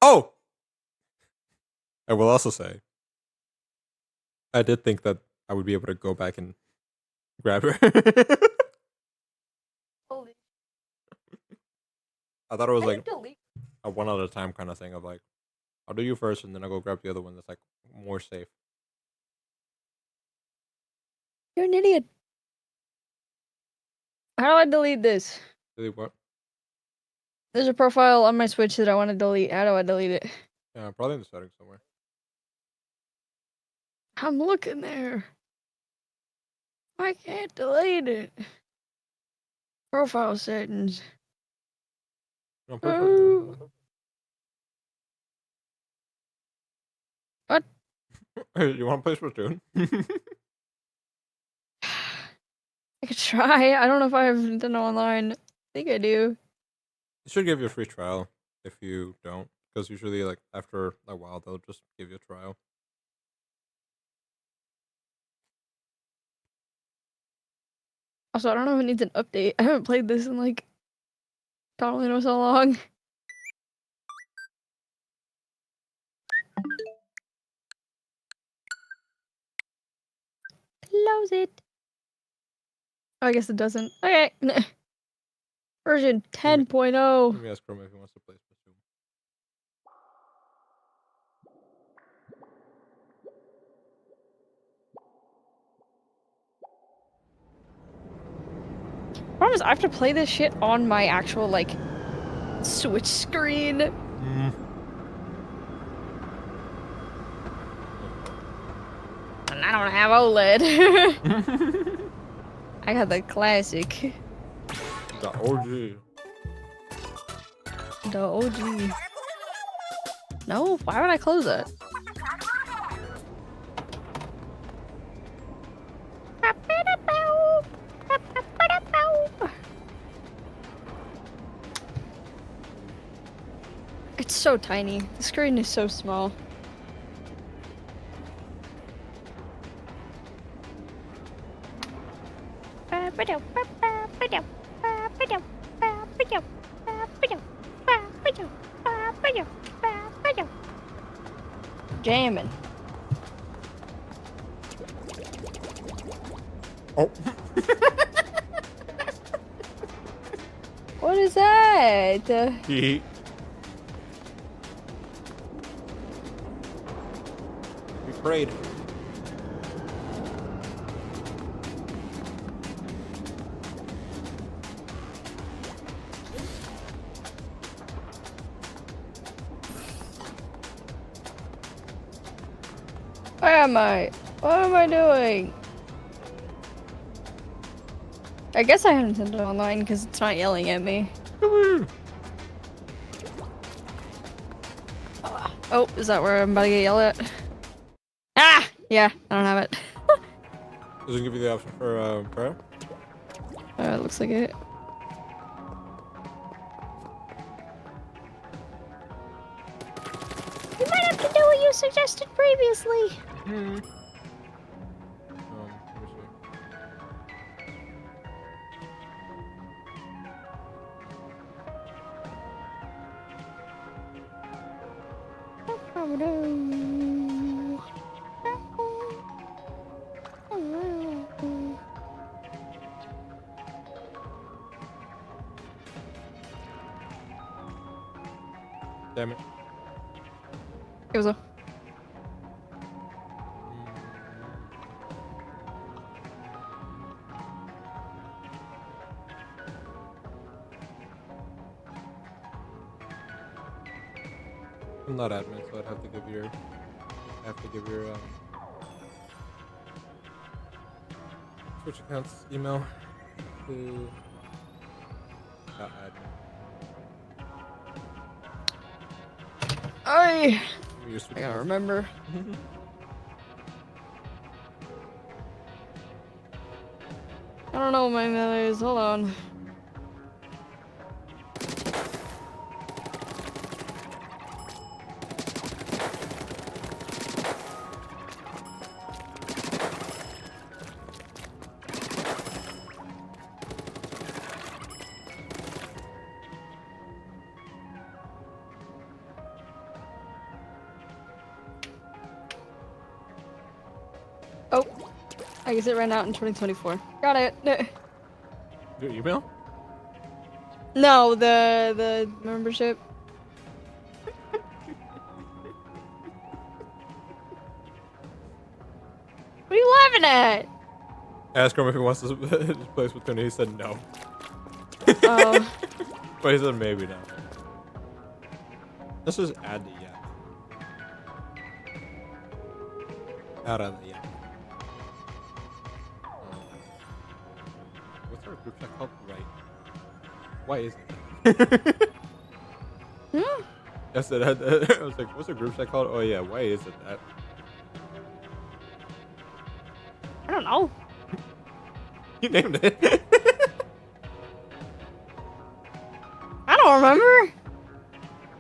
Oh! I will also say, I did think that I would be able to go back and grab her. Holy. I thought it was I like need to leave. a one at a time kind of thing of like, I'll do you first and then I'll go grab the other one that's like more safe. You're an idiot. How do I delete this? Really what? There's a profile on my Switch that I want to delete. How do I delete it? Yeah, probably in the settings somewhere. I'm looking there. I can't delete it. Profile settings. No, I'm pretty sure. What? Hey, you want to play Splatoon? I could try. I don't know if I have Nintendo Online. I think I do. It should give you a free trial if you don't, because usually like after a while they'll just give you a trial. Also, I don't know if it needs an update. I haven't played this in like, God only knows how long. Close it. Oh, I guess it doesn't. Okay. Version 10.0. Let me ask Chrome if he wants to play Splatoon. Problem is, I have to play this shit on my actual like Switch screen. And I don't have OLED. I got the classic. The OG. The OG. No, why would I close it? It's so tiny. The screen is so small. Jamming. Oh. What is that? He prayed. Where am I? What am I doing? I guess I haven't sent it online because it's not yelling at me. Oh, is that where I'm about to get yelled at? Ah! Yeah, I don't have it. Does it give you the option for prayer? It looks like it. You might have to do what you suggested previously. Let me see. Damn it. It was a. I'm not admin, so I'd have to give your Twitch account's email to admin. I Your Switch gotta account. remember. I don't know what my email is. Hold on. Oh, I guess it ran out in 2024. Got it. Your email? No, the membership. What are you laughing at? Ask him if he wants to play Splatoon. He said no. Oh. But he said maybe now. Let's just add the yeah. Add the yeah. What's our group chat called? Right. Why is it? Hmm? I said, I was like, what's our group chat called? Oh yeah, why is it that? I don't know. You named it. I don't remember.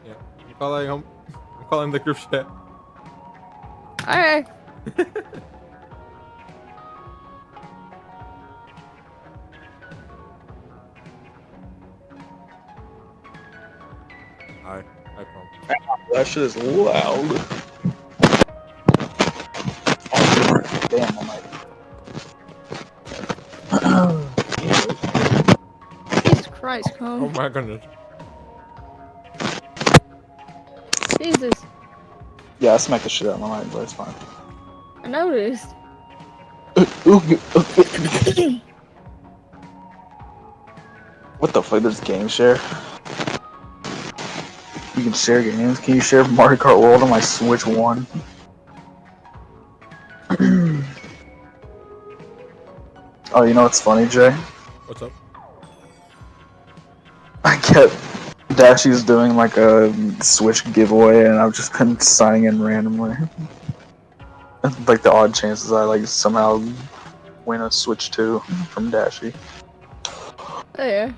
Yeah, I'm calling the group chat. Alright. Hi, Prom. That shit is loud. Damn, I'm like. Jesus Christ, Oh Cone. my goodness. Jesus. Yeah, I smacked the shit out of my mic, but it's fine. I noticed. What the fuck? There's game share. You can share games. Can you share Mario Kart World on my Switch 1? Oh, you know what's funny, Jay? What's up? I kept Dashy's doing like a Switch giveaway, and I've just been signing in randomly. Like the odd chances I like somehow win a Switch 2 from Dashy. Oh yeah.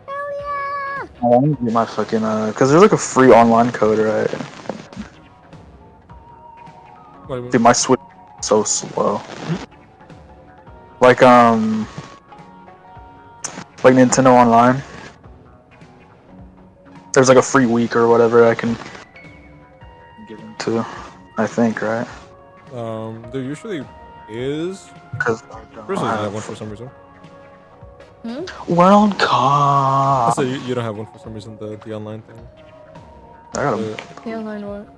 Hell yeah! I want to get my fucking cause there's like a free online code, right? What do you mean? Dude, my Switch is so slow. Like Nintendo Online. There's like a free week or whatever I can get into. I think, right? There usually is. Because Chris doesn't have one for some reason. World I Cup. say you don't have one for some reason. The online thing, I got the, The online what?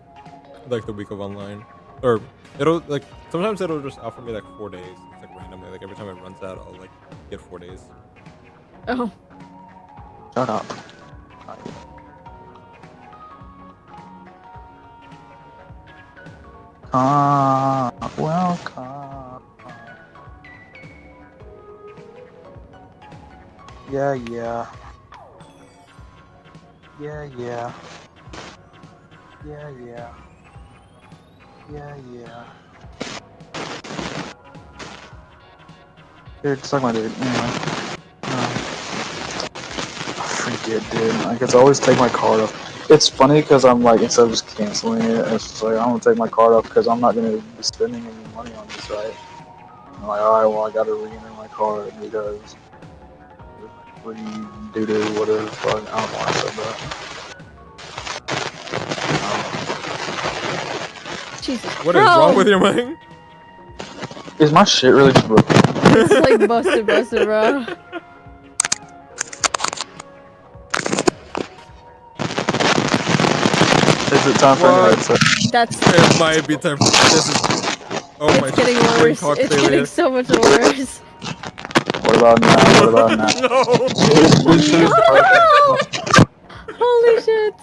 like the week of online, or it'll like sometimes it'll just offer me like 4 days. It's like randomly. Like every time it runs out, I'll like get 4 days. Oh. Shut up. World Cup. Yeah, yeah. Yeah, yeah. Yeah, yeah. Yeah, yeah. Dude, suck my dude. Anyway. Freak it, dude. Like, it's always take my card off. It's funny because I'm like, instead of just canceling it, it's just like, I'm gonna take my card off because I'm not gonna be spending any money on this, right? I'm like, alright, well, I gotta re-enter my card because free doo-doo, whatever the fuck. I don't know why I said that. Jesus What is wrong with your mic? Is my shit really just broken? It's like busted, bro. Is it time for a new What? headset? It might be time. This is. Oh my. It's getting screen worse. cock It's failure. getting so much worse. What about now? What about now? No. This shit is broken. Holy shit.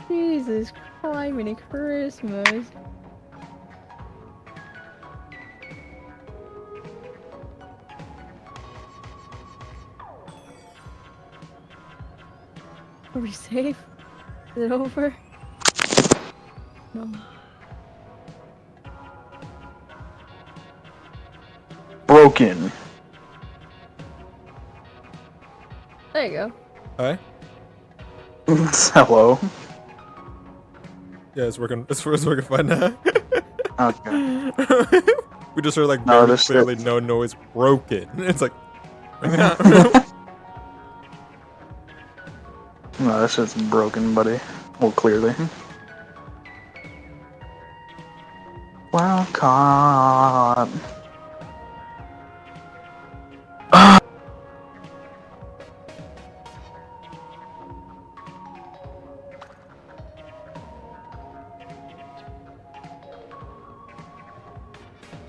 Jesus Christ, Christmas. Are we safe? Is it over? No. Broken. There you go. Hi. Hello. Yeah, it's working. It's working fine now. Okay. We just heard like No, very this clearly shit- no noise broken. It's like. No, that shit's broken, buddy. Well, clearly. Welcome.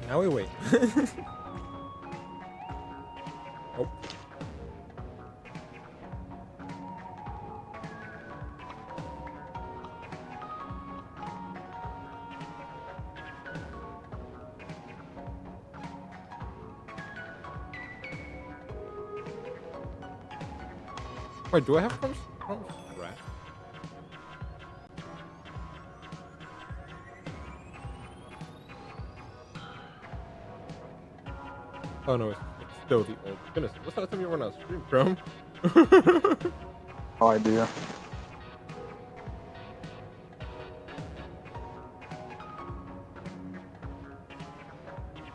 Now we wait. Oh. Wait, do I have crumbs? Right. Oh no, it's still the old. Goodness, what's that time you run out of stream, Chrome? No idea.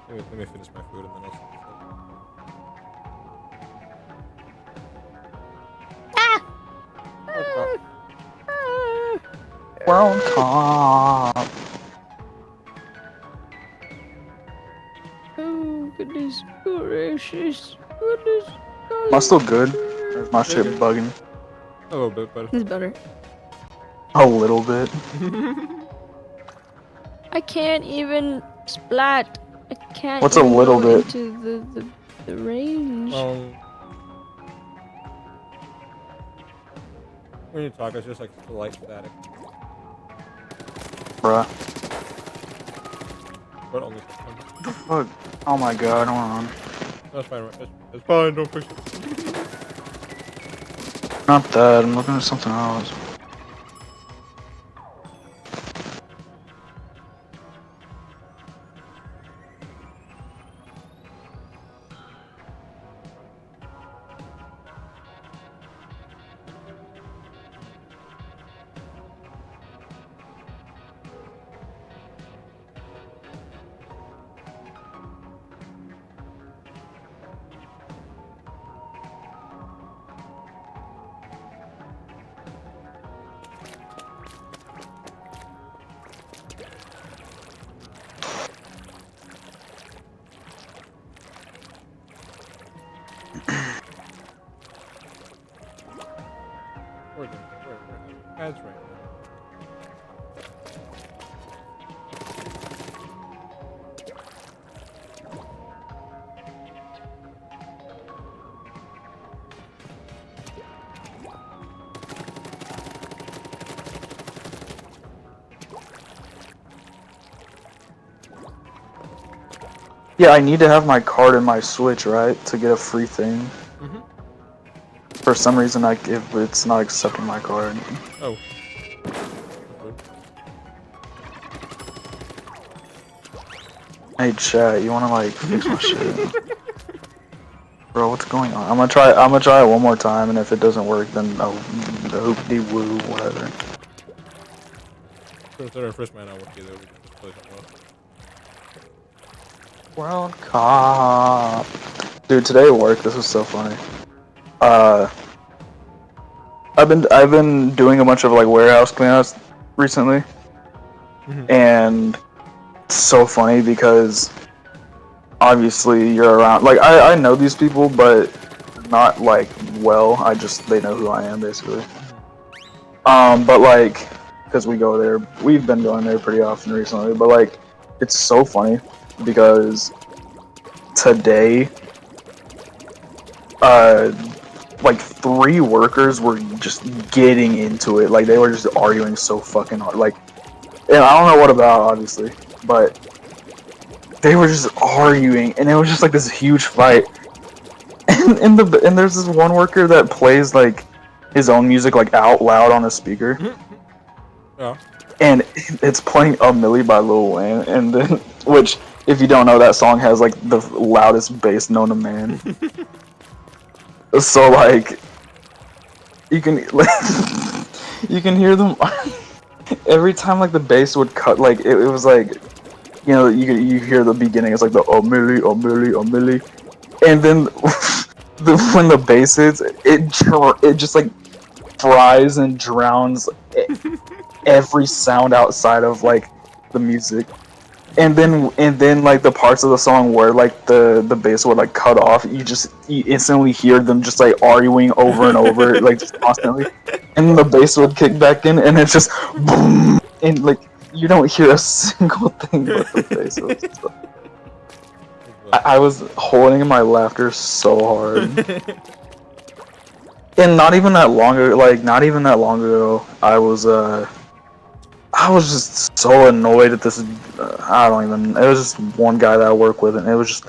Let me finish my food and then I'll see World Cup. Oh, goodness gracious. Goodness. Am I still good? Or is my shit bugging? a little bit, but It's better. A little bit. I can't even splat. I can't. What's a even little go bit? into the range. when you talk, it's just like slight static, Bruh. but only sometimes. Fuck. Oh my god, hold on. That's fine, right? It's fine. Don't fix it. Not that, I'm looking at something else. Where ads right now. Yeah, I need to have my card in my Switch, right? To get a free thing. Mm-hmm. For some reason, if it's not accepting my card. Oh. Hey, chat, you wanna like fix my shit? Bro, what's going on? I'm gonna try it one more time, and if it doesn't work, then oh, the hoop-de-woo, whatever. So instead of first man, I won't be there. We can just play something else. World Cup. Dude, today at work, this was so funny. I've been doing a bunch of like warehouse cleanouts recently, and it's so funny because obviously you're around. Like I know these people, but not like well. They know who I am basically. But like, because we go there, we've been going there pretty often recently. But like, it's so funny because today, like 3 workers were just getting into it. Like they were just arguing so fucking hard. Like, and I don't know what about, obviously, but they were just arguing, and it was just like this huge fight. And there's this one worker that plays like his own music like out loud on a speaker. Yeah. And it's playing "A Milli" by Lil Wayne, and then, which, if you don't know, that song has like the loudest bass known to man. So like, you can you can hear them every time like the bass would cut. Like it was like, you know, you hear the beginning. It's like the "A Milli, A Milli, A Milli," and then when the bass hits, it just like fries and drowns every sound outside of like the music. And then like the parts of the song where like the bass would like cut off, you instantly hear them just like arguing over and over, like just constantly. And then the bass would kick back in, and it's just boom, and like you don't hear a single thing but the bass. I was holding my laughter so hard. And not even that long ago, I was just so annoyed at this. It was just one guy that I work with, and it was just,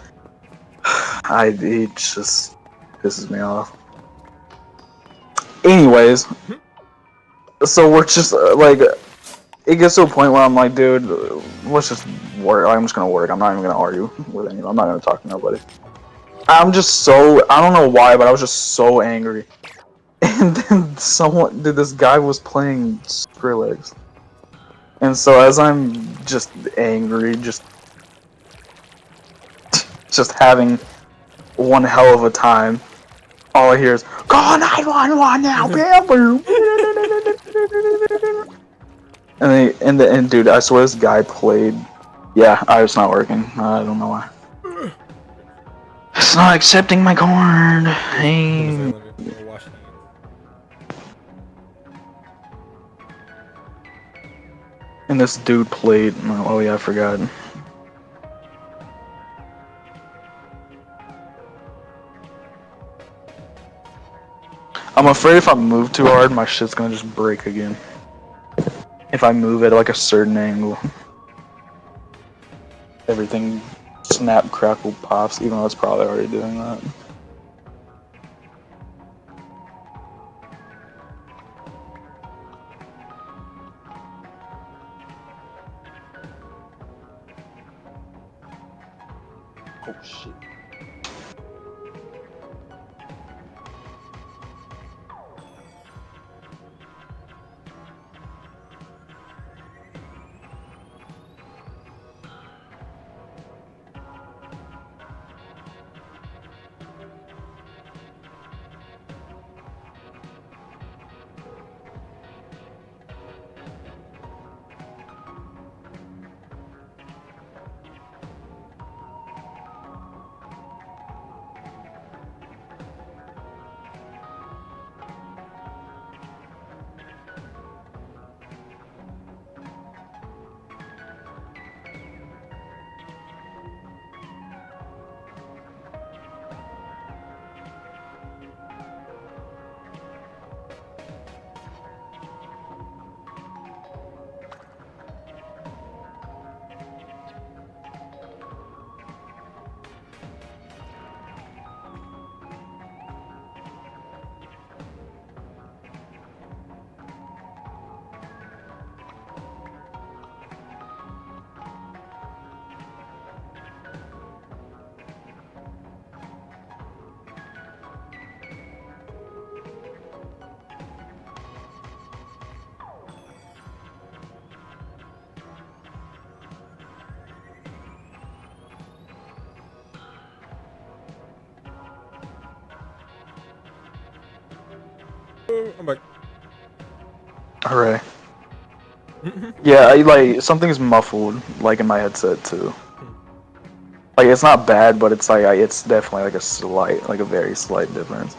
he just pisses me off. Anyways, so we're just like, it gets to a point where I'm like, dude, let's just work. I'm just gonna work. I'm not even gonna argue with anyone. I'm not gonna talk to nobody. I'm just so, I don't know why, but I was just so angry. And then this guy was playing Skrillex. And so as I'm just angry, just having one hell of a time, all I hear is, call 911 now, and dude, I swear this guy played, yeah, it's not working, I don't know why. It's not accepting my card. Hey. And this dude played, oh yeah, I forgot. I'm afraid if I move too hard, my shit's gonna just break again. If I move at like a certain angle. Everything snap, crackle, pops, even though it's probably already doing that. Oh shit. I'm back. Hooray. Yeah, like, something's muffled, like, in my headset, too. Like, it's not bad, but it's like, it's definitely, like, a very slight difference.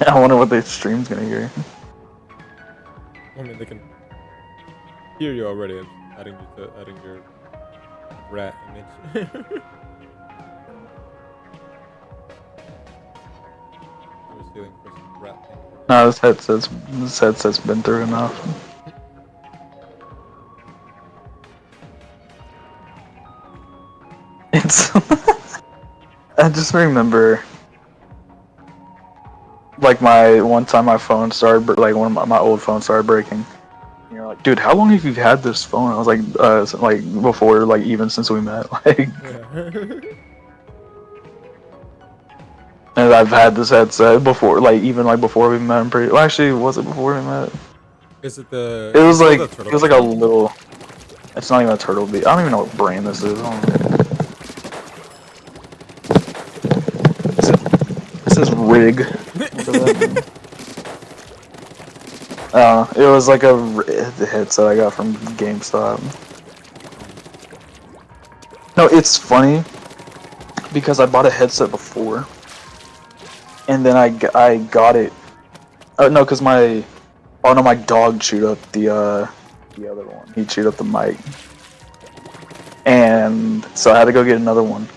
I wonder what the stream's gonna hear. I mean, they can hear you already. I'm adding your rat image. No, this headset's been through enough. It's I just remember, like, one time my phone started, like, one of my old phones started breaking. And you're like, dude, how long have you had this phone? I was like, before, like, even since we met, like. Yeah. And I've had this headset before, like, even like before we met. Well, actually, was it before we met? Is it the? It was like a little. It's not even a Turtle Beach. I don't even know what brand this is. It says Rig. It was like the headset I got from GameStop. No, it's funny because I bought a headset before, and then I got it. No, because my dog chewed up the other one. He chewed up the mic, and so I had to go get another one,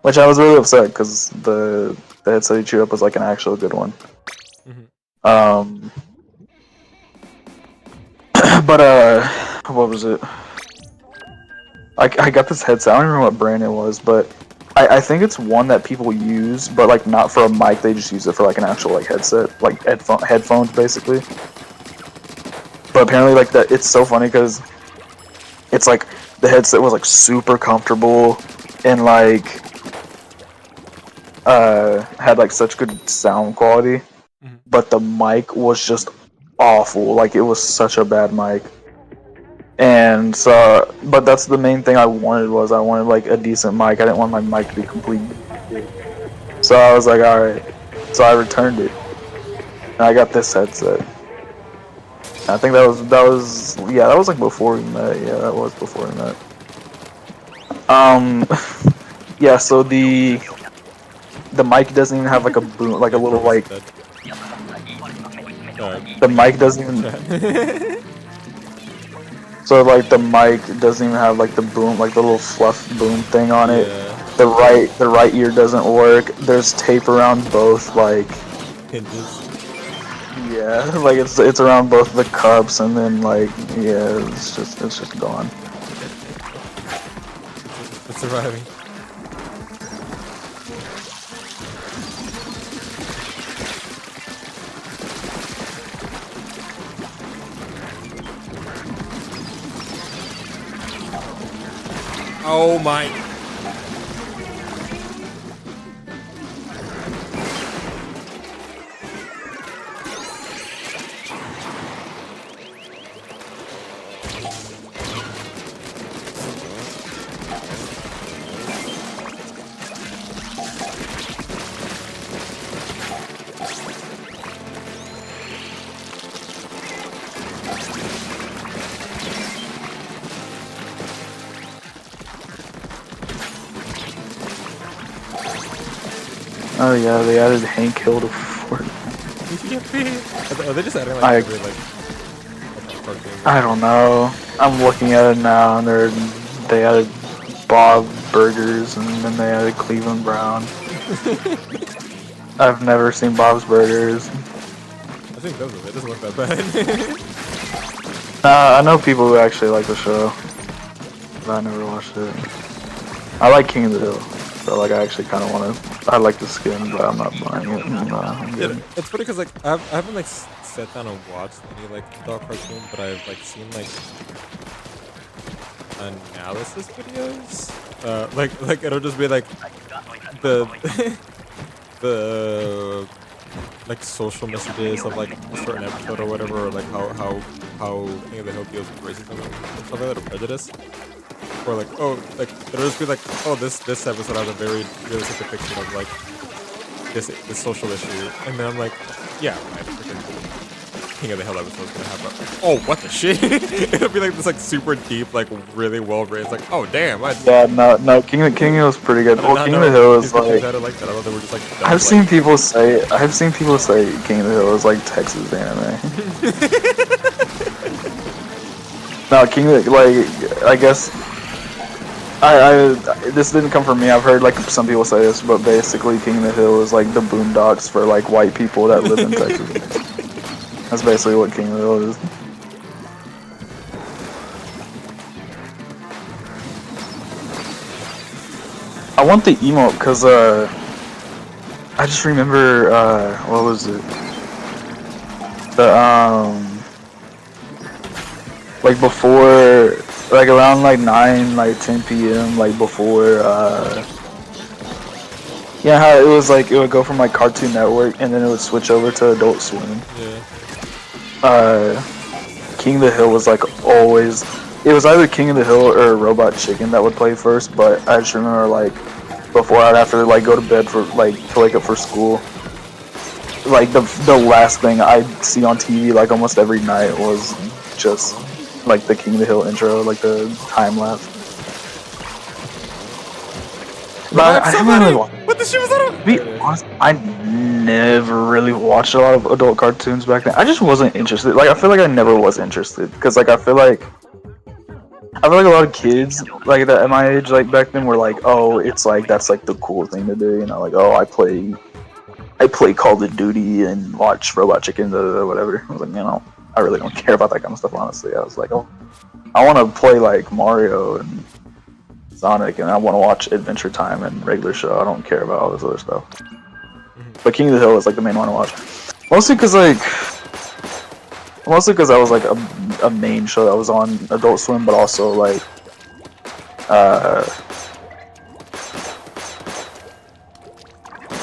which I was really upset because the headset he chewed up was like an actual good one. Mm-hmm. But what was it? I got this headset. I don't remember what brand it was, but I think it's one that people use, but like not for a mic. They just use it for like an actual like headset, like headphones basically. But apparently, like that, it's so funny because it's like the headset was like super comfortable and like had like such good sound quality, but the mic was just awful. Like it was such a bad mic. And so, but that's the main thing I wanted was I wanted like a decent mic. I didn't want my mic to be complete. So I was like, all right. So I returned it, and I got this headset. I think that was yeah, that was like before we met. Yeah, that was before we met. Yeah. So the mic doesn't even have like a boom, like a little like. The mic doesn't even. So like the mic doesn't even have like the boom, like the little fluff boom thing on it. The right ear doesn't work. There's tape around both like hinges. Yeah, like it's around both the cups, and then like yeah, it's just gone. It's surviving. Oh my. Oh yeah, they added Hank Hill to Fortnite. Are they just adding like every like cartoon? I don't know. I'm looking at it now, and they added Bob Burgers, and then they added Cleveland Brown. I've never seen Bob's Burgers. I think those are it. Doesn't look that bad. I know people who actually like the show, but I never watched it. I like King of the Hill, so like I actually kind of want to. I like the skin, but I'm not buying it. I'm good. Yeah, it's funny because like I haven't like sat down and watched any like adult cartoon, but I've like seen like analysis videos. Like it'll just be like the the like social messages of like a certain episode or whatever, or like how King of the Hill deals with racism and stuff like that, or prejudice. Or like, oh, like it'll just be like, oh, this episode has a very realistic depiction of like this social issue, and then I'm like, yeah, my freaking King of the Hill episode is gonna have a, oh, what the shit? It'll be like this like super deep, like really well written. It's like, oh damn, yeah, no, King of the Hill is pretty good. Well, King of the Hill is like, that. I thought they were just like I've seen people say King of the Hill is like Texas anime. No, King of the, like, I guess. This didn't come from me. I've heard like some people say this, but basically King of the Hill is like the Boondocks for like white people that live in Texas. That's basically what King of the Hill is. I want the emote because I just remember what was it? The like before. Like around like 9, like 10 p.m. like before yeah, how it was like it would go from like Cartoon Network and then it would switch over to Adult Swim. Yeah. King of the Hill was like always, it was either King of the Hill or Robot Chicken that would play first, but I just remember like before I'd have to like go to bed for like to wake up for school, like the last thing I'd see on TV like almost every night was just like the King of the Hill intro, like the time lapse. But I haven't really watched. What the shit was that? To be honest, I never really watched a lot of adult cartoons back then. I just wasn't interested. Like I feel like I never was interested because like I feel like a lot of kids like that at my age, like back then, were like, oh, it's like that's like the cool thing to do, you know, like oh, I play Call of Duty and watch Robot Chicken, whatever. I was like, you know. I really don't care about that kind of stuff, honestly. I was like, oh, I want to play like Mario and Sonic, and I want to watch Adventure Time and regular show. I don't care about all this other stuff. But King of the Hill is like the main one to watch. Mostly because like, Mostly because that was like a main show that was on Adult Swim, but also like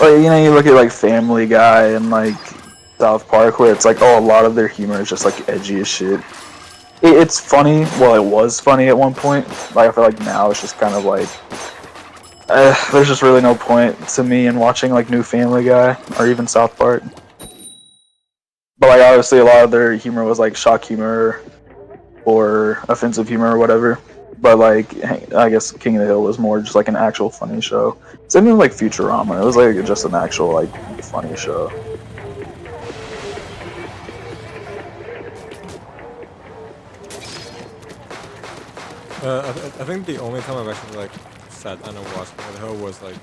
you know, you look at like Family Guy and like South Park, where it's like, oh, a lot of their humor is just like edgy as shit. It's funny. Well, it was funny at one point. Like I feel like now it's just kind of like there's just really no point to me in watching like new Family Guy or even South Park. But like obviously a lot of their humor was like shock humor or offensive humor or whatever. But like I guess King of the Hill was more just like an actual funny show. Same thing with like Futurama. It was like just an actual like funny show. I think the only time I've actually like sat down and watched King of the Hill was like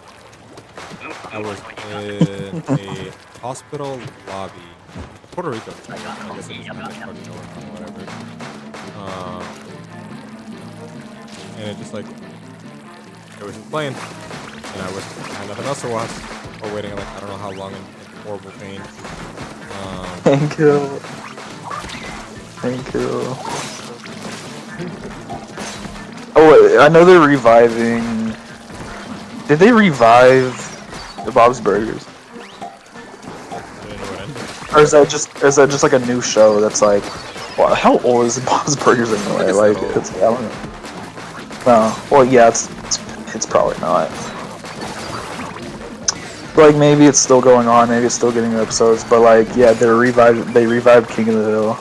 I was in a hospital lobby, Puerto Rico. I guess it was like Party North or whatever. And it just like it was just playing, and I had nothing else to watch, or waiting like I don't know how long in horrible pain. Thank you. Thank you. Oh, wait, I know they're reviving. Did they revive Bob's Burgers? Or is that just like a new show that's like, well, how old is Bob's Burgers anyway? Like, it's I don't know. No, well, yeah, it's probably not. But like maybe it's still going on, maybe it's still getting episodes. But like, yeah, they revived King of the Hill.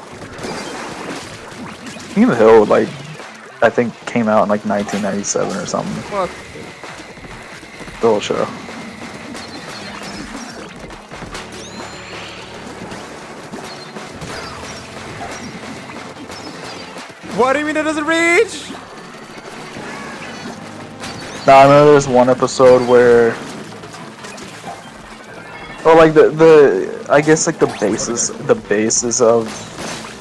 King of the Hill, like, I think came out in like 1997 or something. What? The whole show. What do you mean it doesn't reach? Now I know there's one episode where, well, like the I guess like the basis of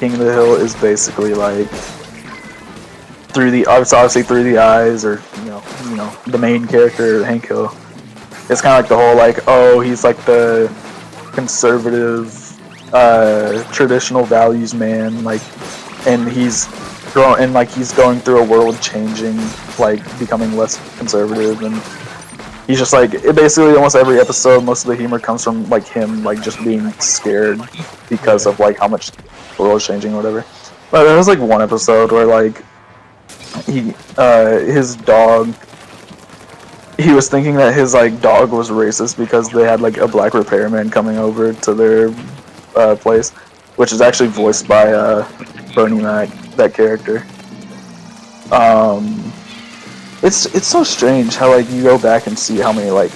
King of the Hill is basically like obviously through the eyes, or you know the main character Hank Hill. It's kind of like the whole like, oh, he's like the conservative, traditional values man, like, and he's going through a world changing, like becoming less conservative, and he's just like, basically almost every episode, most of the humor comes from like him like just being scared because of like how much the world is changing or whatever. But there was like one episode where like his dog, he was thinking that his like dog was racist because they had like a black repairman coming over to their place, which is actually voiced by Bernie Mac, that character. It's so strange how like you go back and see how many like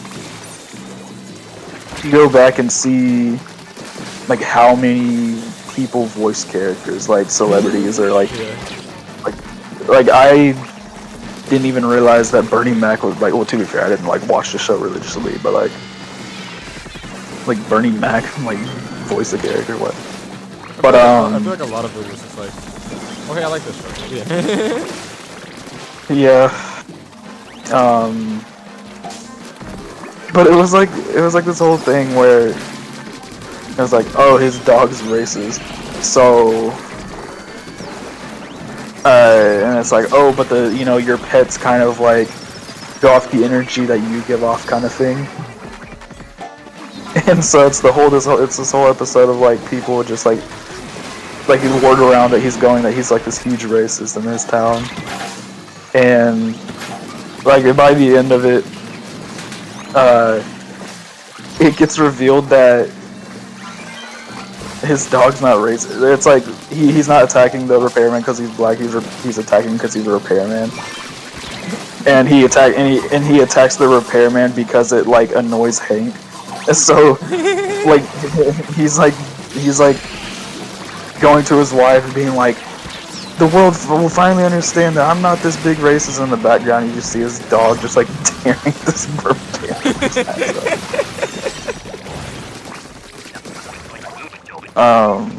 how many people voice characters, like celebrities or like I didn't even realize that Bernie Mac was like, well, to be fair, I didn't like watch the show religiously, but like Bernie Mac like voice the character, what? But I feel like a lot of it was just like, okay, I like this show. Yeah. But it was like this whole thing where it was like, oh, his dog's racist, so and it's like, oh, but your pets kind of like go off the energy that you give off, kind of thing. And so it's this whole episode of like people just like the word around that he's like this huge racist in his town, and like by the end of it, it gets revealed that his dog's not racist. It's like he's not attacking the repairman because he's black. He's attacking because he's a repairman, and he attacks the repairman because it like annoys Hank. And so like he's like going to his wife and being like, the world will finally understand that I'm not this big racist. In the background, you just see his dog just like tearing this repairman's ass up.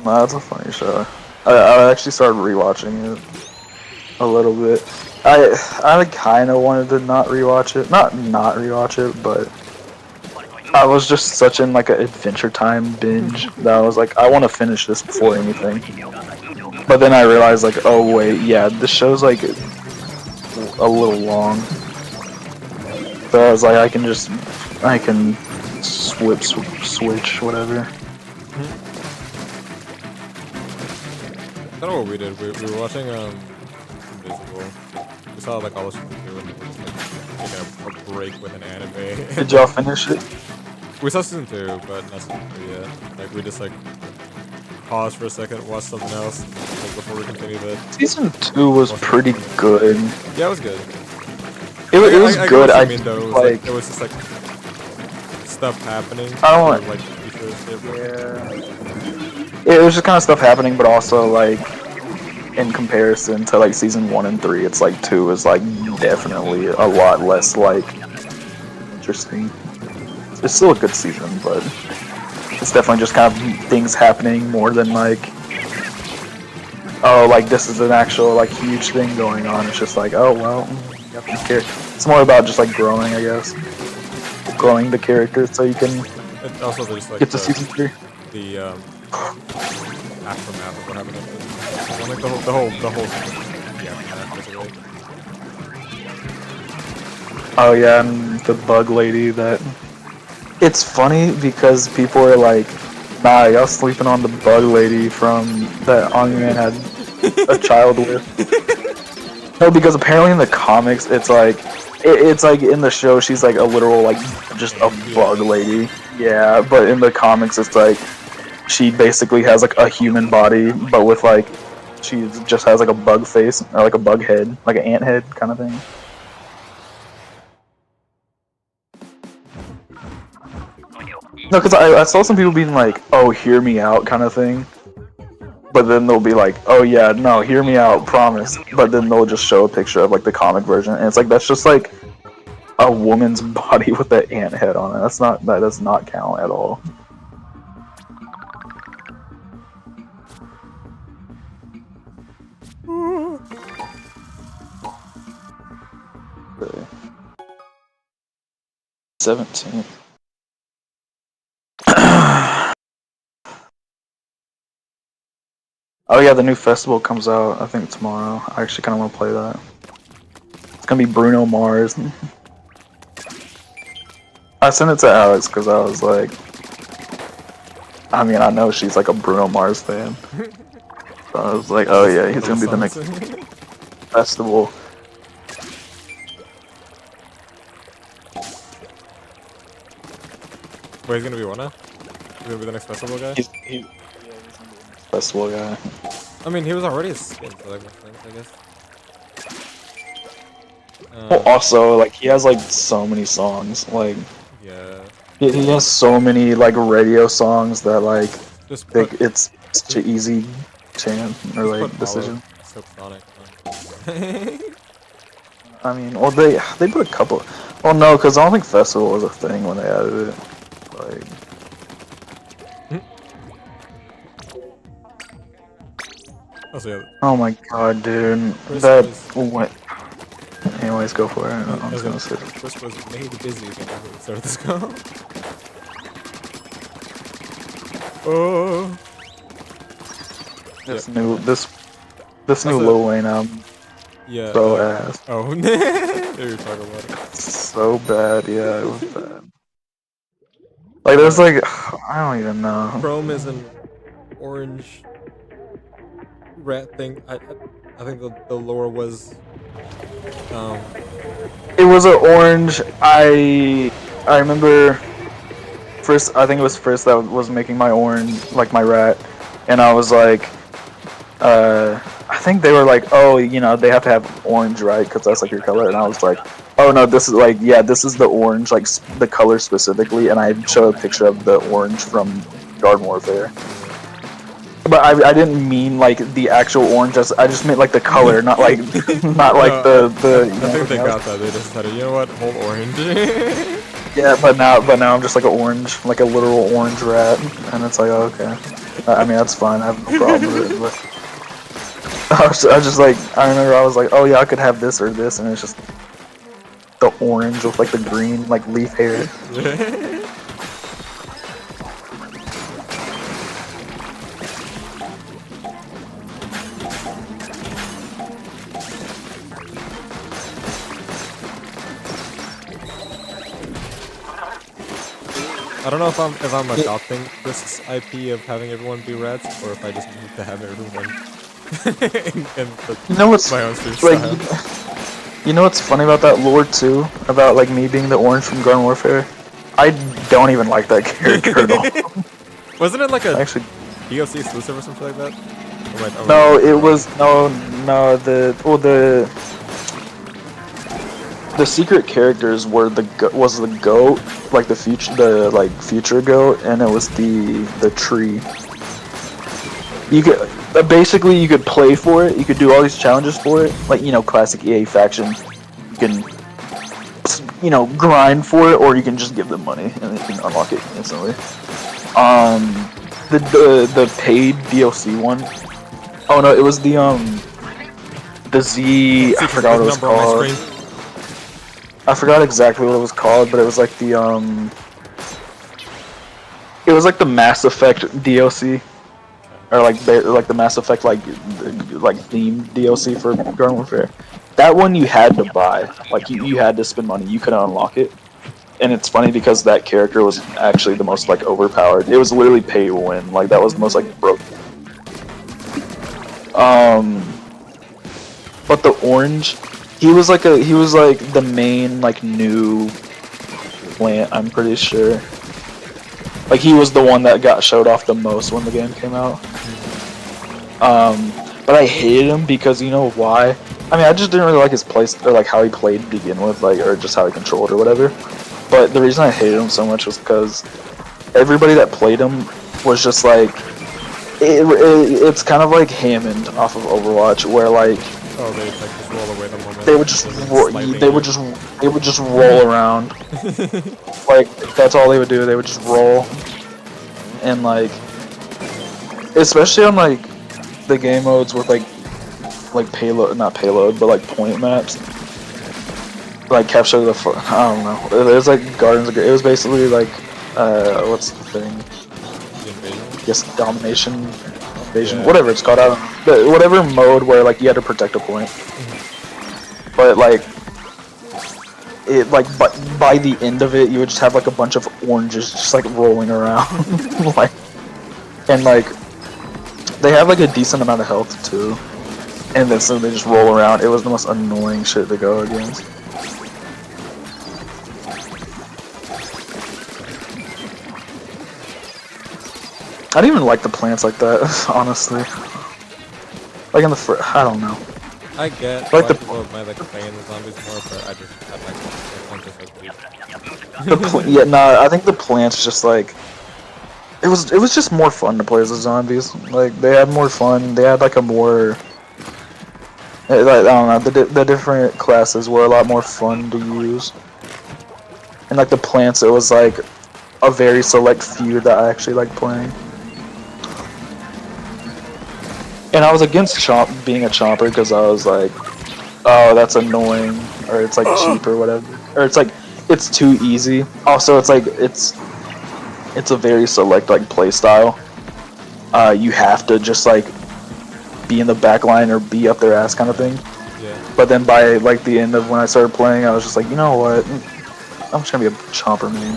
That's a funny show. I actually started rewatching it a little bit. I kind of wanted to not rewatch it, not rewatch it, but I was just such in like an Adventure Time binge that I was like, I want to finish this before anything. But then I realized like, oh wait, yeah, this show's like a little long. So I was like, I can switch, whatever. I don't know what we did. We were watching Invisible. We saw like all this stuff and we were just like taking a break with an anime. Did y'all finish it? We saw season 2, but not season 3 yet. Like we just like paused for a second, watched something else like, before we continued it. Season 2 was pretty good. Yeah, it was good. It was I good. I mean, though, it was like it was just like stuff happening. I don't want. Like future shit. Yeah. It was just kind of stuff happening, but also like in comparison to like season 1 and 3, it's like 2 is like definitely a lot less like interesting. It's still a good season, but it's definitely just kind of things happening more than like, oh, like this is an actual like huge thing going on. It's just like, oh well, you have to care. It's more about just like growing, I guess, growing the character so you can It also there's like get to season 3. the aftermath of what happened. Like the whole yeah, aftermath basically. Oh yeah, and the bug lady that. It's funny because people are like, nah, y'all sleeping on the bug lady from that Onion had a child with. No, because apparently in the comics, it's like in the show she's like a literal like just a bug lady. Yeah, but in the comics it's like she basically has like a human body, but with like she just has like a bug face or like a bug head, like an ant head kind of thing. No, because I saw some people being like, oh, hear me out kind of thing. But then they'll be like, oh yeah, no, hear me out, promise. But then they'll just show a picture of like the comic version. And it's like, that's just like a woman's body with an ant head on it. That does not count at all. Okay. 17. Oh yeah, the new festival comes out, I think tomorrow. I actually kind of want to play that. It's gonna be Bruno Mars. I sent it to Alex because I was like, I mean, I know she's like a Bruno Mars fan. So I was like, oh yeah, he's gonna be the next festival. Wait, he's gonna be what now? He's gonna be the next festival guy? He's gonna be the festival guy. I mean, he was already a skin for like most things, I guess. Well, also, like, he has like so many songs. Like, Yeah. he has so many like radio songs that like Just put, it's such an easy chance or like put decision. Subsonic I mean, well, they put a couple. Well, no, because I don't think festival was a thing when they added it. Like, Oh, so yeah. oh my god, dude, Chris that was- went. Anyways, go for it. I'm just gonna sit. Chris was made busy when we started this call. Oh. This Yep. new That's new a- Lil Wayne album, Yeah. so ass, Oh, there you're talking about it. so bad. Yeah, it was bad. Like, there's like, I don't even know. Chrome is an orange rat thing. I think the lore was It was an orange. I remember first. I think it was first that was making my orange, like my rat, and I was like, I think they were like, oh, you know, they have to have orange, right? Because that's like your color. And I was like, oh no, this is like, yeah, this is the orange, like the color specifically. And I showed a picture of the orange from Garden Warfare. But I didn't mean like the actual orange. I just meant like the color, not like not like No, the. I think they got that. They just decided, you know what, whole orange. Yeah, but now I'm just like an orange, like a literal orange rat, and it's like, oh, okay. I mean, that's fine. I have no problem with it. But I was just like, I remember I was like, oh yeah, I could have this or this, and it's just the orange with like the green like leaf hair. I don't know if I'm adopting this IP of having everyone be rats, or if I just need to have everyone You know what's my own stream like? style. You know what's funny about that lore too? About like me being the orange from Garden Warfare? I don't even like that character at all. Wasn't it like a Actually, DLC exclusive or something like that? no, it was no. The secret characters were was the goat, like the future goat, and it was the tree. You could basically you could play for it. You could do all these challenges for it, like classic EA faction. You can grind for it, or you can just give them money and you can unlock it instantly. The paid DLC one. Oh no, it was the Z. I forgot what it was called. I forgot exactly what it was called, but it was like it was like the Mass Effect DLC, or like the Mass Effect like themed DLC for Garden Warfare. That one you had to buy, like you had to spend money. You couldn't unlock it, and it's funny because that character was actually the most like overpowered. It was literally pay to win. Like that was the most like broke. But the orange. He was like the main like new plant, I'm pretty sure. Like he was the one that got showed off the most when the game came out. But I hated him because you know why? I mean, I just didn't really like his play or like how he played to begin with, like or just how he controlled or whatever. But the reason I hated him so much was because everybody that played him was just like it's kind of like Hammond off of Overwatch, where like. Oh, they like just roll away the moment. They would just roll around. Like that's all they would do. They would just roll, and like, especially on like the game modes with like payload, not payload, but like point maps. Like capture the I don't know. There's like Gardens of. It was basically like what's the thing? Yes, domination. Yeah. Whatever it's called, whatever mode where like you had to protect a point. But like it by the end of it, you would just have like a bunch of oranges just like rolling around, and like they have like a decent amount of health too, and then so they just roll around. It was the most annoying shit to go against. I didn't even like the plants like that, honestly. Like in the I don't know. I get like why people might like playing the zombies more, but I like the plants. Yeah, no, I think the plants just like it was just more fun to play as the zombies. Like they had more fun. They had like a more like, I don't know. The different classes were a lot more fun to use. And like the plants, it was like a very select few that I actually like playing. And I was against being a chomper because I was like, oh, that's annoying, or it's like cheap or whatever, or it's like it's too easy. Also, it's like it's a very select like play style. You have to just like be in the back line or be up their ass kind of thing. Yeah. But then by like the end of when I started playing, I was just like, you know what, I'm just gonna be a chomper main.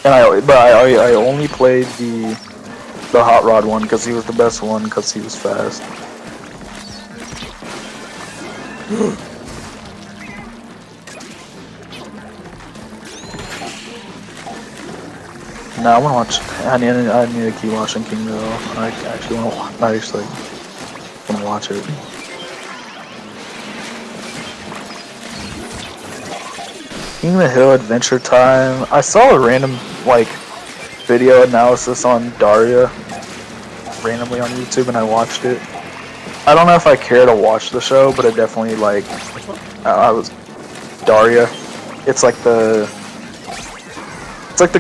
And I only played the Hot Rod one because he was the best one because he was fast. Nah, I want to watch. I need to keep watching King of the Hill. I actually want to watch it. King of the Hill Adventure Time. I saw a random like video analysis on Daria randomly on YouTube, and I watched it. I don't know if I care to watch the show, but it definitely like I was Daria. It's like the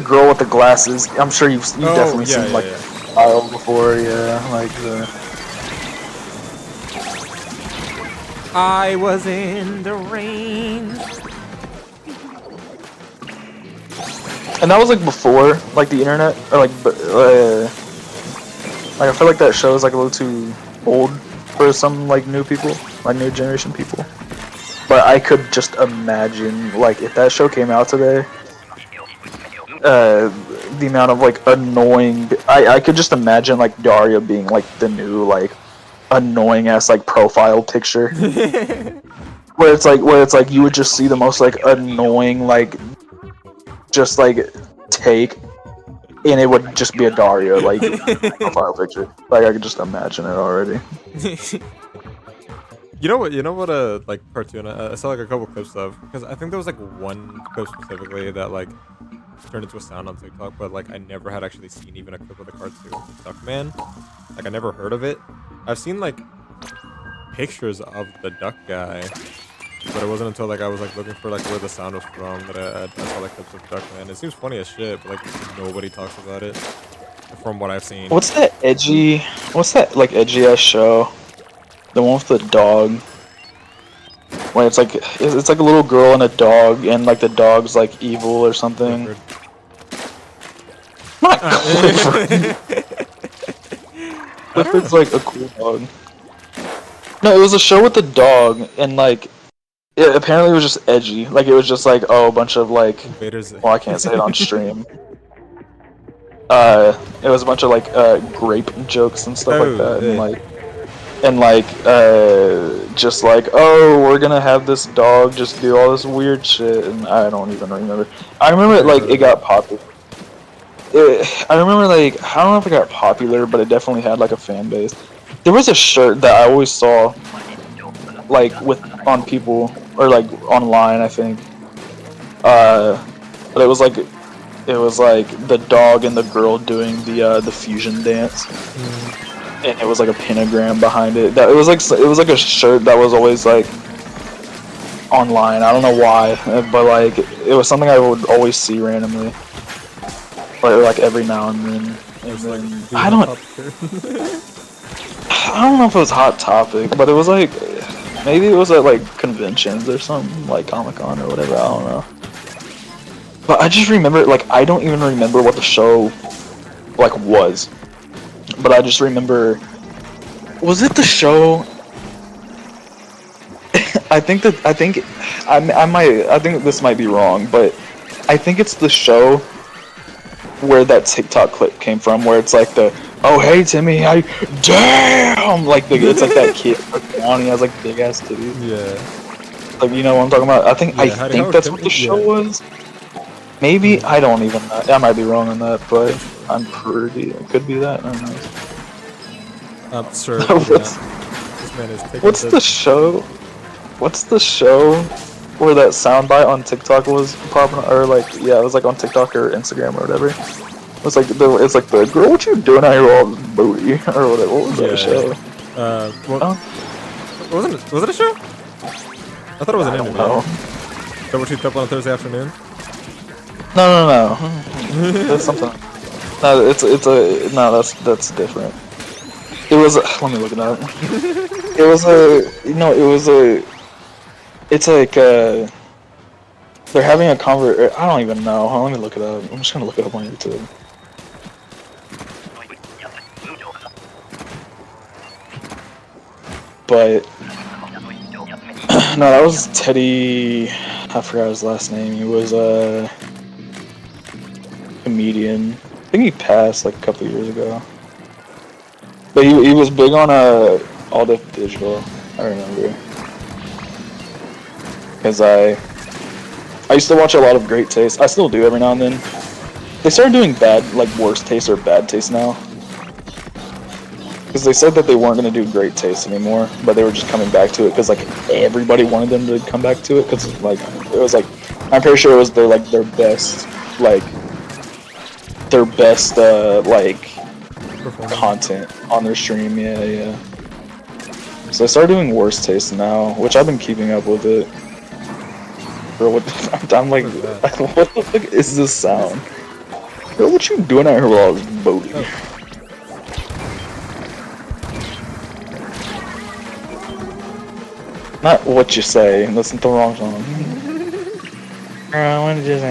girl with the glasses. I'm sure you've definitely seen like style before. Yeah, like the. I was in the rain. And that was like before like the internet, or like I feel like that show is like a little too old for some like new people, like new generation people. But I could just imagine like if that show came out today, the amount of like annoying. I could just imagine like Daria being like the new like annoying ass like profile picture where it's like you would just see the most like annoying like just like take, and it would just be a Daria like profile picture. Like I could just imagine it already. You know what? Like cartoon. I saw like a couple clips of, because I think there was like one clip specifically that like turned into a sound on TikTok, but like I never had actually seen even a clip of the cartoon Duckman. Like I never heard of it. I've seen like pictures of the duck guy, but it wasn't until like I was like looking for like where the sound was from that I saw like clips of Duckman. It seems funny as shit, but like nobody talks about it from what I've seen. What's that like edgy ass show? The one with the dog. When it's like a little girl and a dog, and like the dog's like evil or something. Clifford. Not Clifford. Clifford's like a cool dog. No, it was a show with the dog, and like apparently it was just edgy. Like it was just like, oh, a bunch of like, Invaders. well, I can't say it on stream. It was a bunch of like grape jokes and stuff like that, and just like, oh, we're gonna have this dog just do all this weird shit, and I don't even remember. I remember like it got popular. I remember like, I don't know if it got popular, but it definitely had like a fan base. There was a shirt that I always saw like on people, or like online, I think. But it was like the dog and the girl doing the fusion dance. And it was like a pentagram behind it. It was like a shirt that was always like online. I don't know why, but like it was something I would always see randomly, like every now and then. I don't know if it was Hot Topic, but it was like maybe it was at like conventions or something, like Comic-Con or whatever. I don't know. But I just remember, like, I don't even remember what the show like was. But I just remember, was it the show? I think this might be wrong, but I think it's the show where that TikTok clip came from, where it's like oh hey Timmy, damn, like it's like that kid and he has like big ass titties. Yeah. Like, you know what I'm talking about? I think that's what the show was. Maybe, I don't even know. I might be wrong on that, but I'm pretty. It could be that. I don't know. Sir. This man is taking What's the show where that soundbite on TikTok was popping? Or like, yeah, it was like on TikTok or Instagram or whatever. It's like the girl, what you doing out here all this booty or whatever. What was that show? Was it a show? I thought it was an I don't interview. know. Is that what you up on a Thursday afternoon? No. That's something. No, that's different. It was. Let me look it up. It's like they're having a I don't even know. Let me look it up. I'm just gonna look it up on YouTube. But no, that was Teddy. I forgot his last name. He was a comedian. I think he passed like a couple years ago. But he was big on All Def Digital. I remember. Because I used to watch a lot of Great Taste. I still do every now and then. They started doing Worst Taste or Bad Taste now. Because they said that they weren't going to do Great Taste anymore, but they were just coming back to it because like everybody wanted them to come back to it, because like it was like, I'm pretty sure it was their best content on their stream. Yeah. So I started doing Worst Taste now, which I've been keeping up with it. Bro, I'm like, what the fuck is this sound? Bro, what you doing out here with all this booty? Not What You Say, that's the wrong song. I wanna just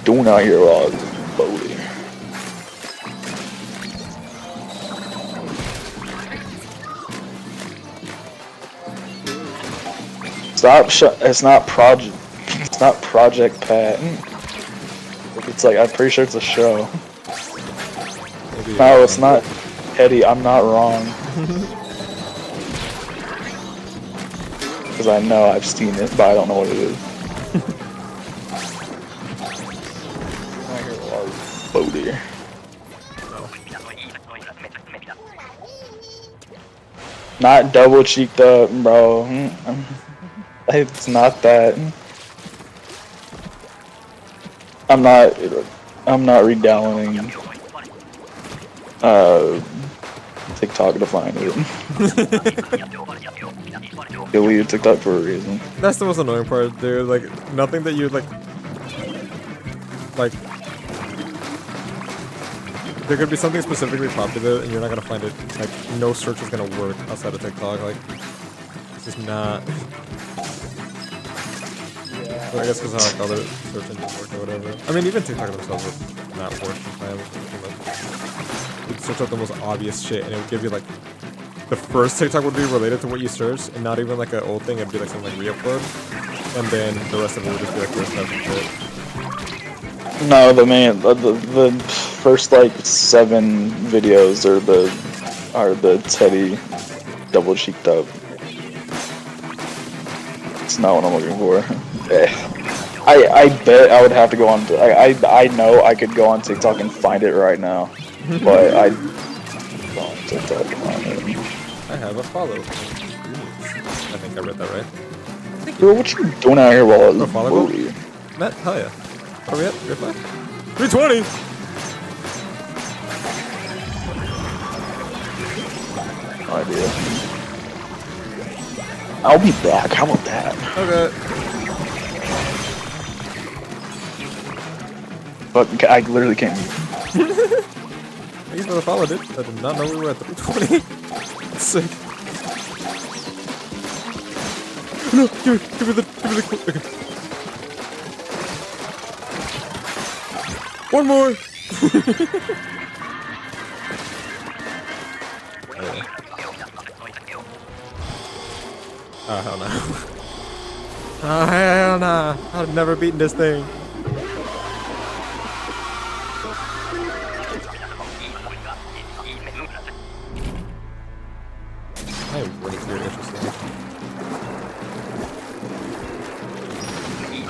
doing out here with all this booty. Stop! It's not project. not Project Pat. It's like, I'm pretty sure it's a show. Maybe No, it's not. Eddie, I'm not wrong. Because I know I've seen it, but I don't know what it is. I hear a lot of boat here. Not double cheeked up, bro. It's not that. I'm not redownloading TikTok to find it. Deleted TikTok for a reason. That's the most annoying part, dude. Like, nothing that you like. There could be something specifically popular, and you're not gonna find it. Like, no search is gonna work outside of TikTok. Like, it's just not. Yeah. Well, I guess because how like other search engines work or whatever. I mean, even TikTok themselves would not work sometimes. You'd search out the most obvious shit, and it would give you like the first TikTok would be related to what you searched, and not even like an old thing. It'd be like something like re-upload, and then the rest of it would just be like first type of shit. No, the first like 7 videos are the Teddy double cheeked up. It's not what I'm looking for. I bet I would have to go on. I know I could go on TikTok and find it right now, but I go on TikTok and find it. I have a follow. I think I read that right. Bro, what you doing out here while I was follow? movie? Matt, hell yeah. What are we at? 320! No idea. I'll be back. How about that? Okay. But I literally can't. Thank you for the follow, dude. I did not know we were at 320. That's sick. No, give me the okay. One more! Oh, hell no. Oh, hell no. I've never beaten this thing. I am way too interesting.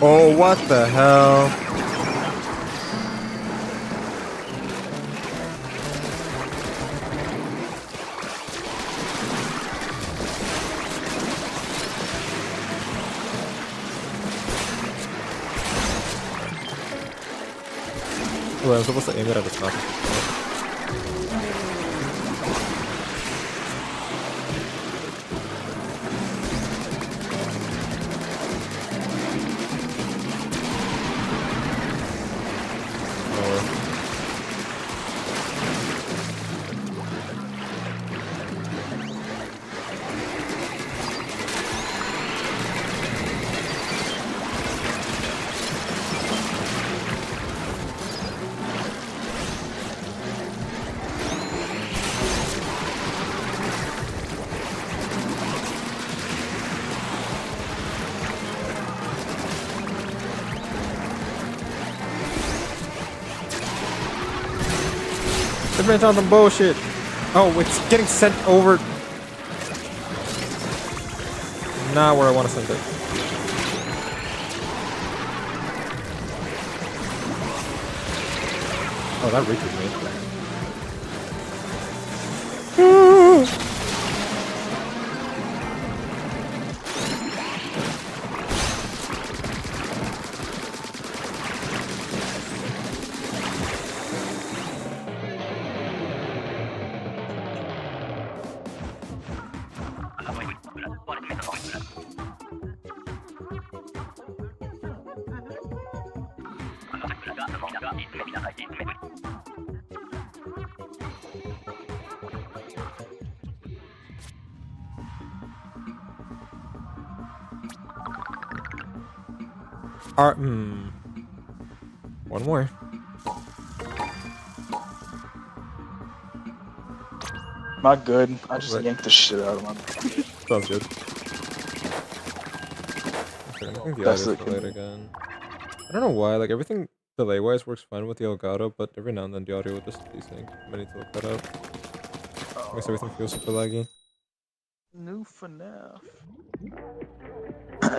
Oh, what the hell? Well, I'm supposed to aim it at the top. This man's on some bullshit. Oh, it's getting sent over. Not where I want to send it. Oh, that reaches me. One more. Not good. I just yanked the shit out of my. Sounds good. I think the That's other's it. delayed again. I don't know why. Like everything delay wise works fine with the Elgato, but every now and then the audio will just desync. I need to look that up. Makes everything feel super laggy. New FNAF.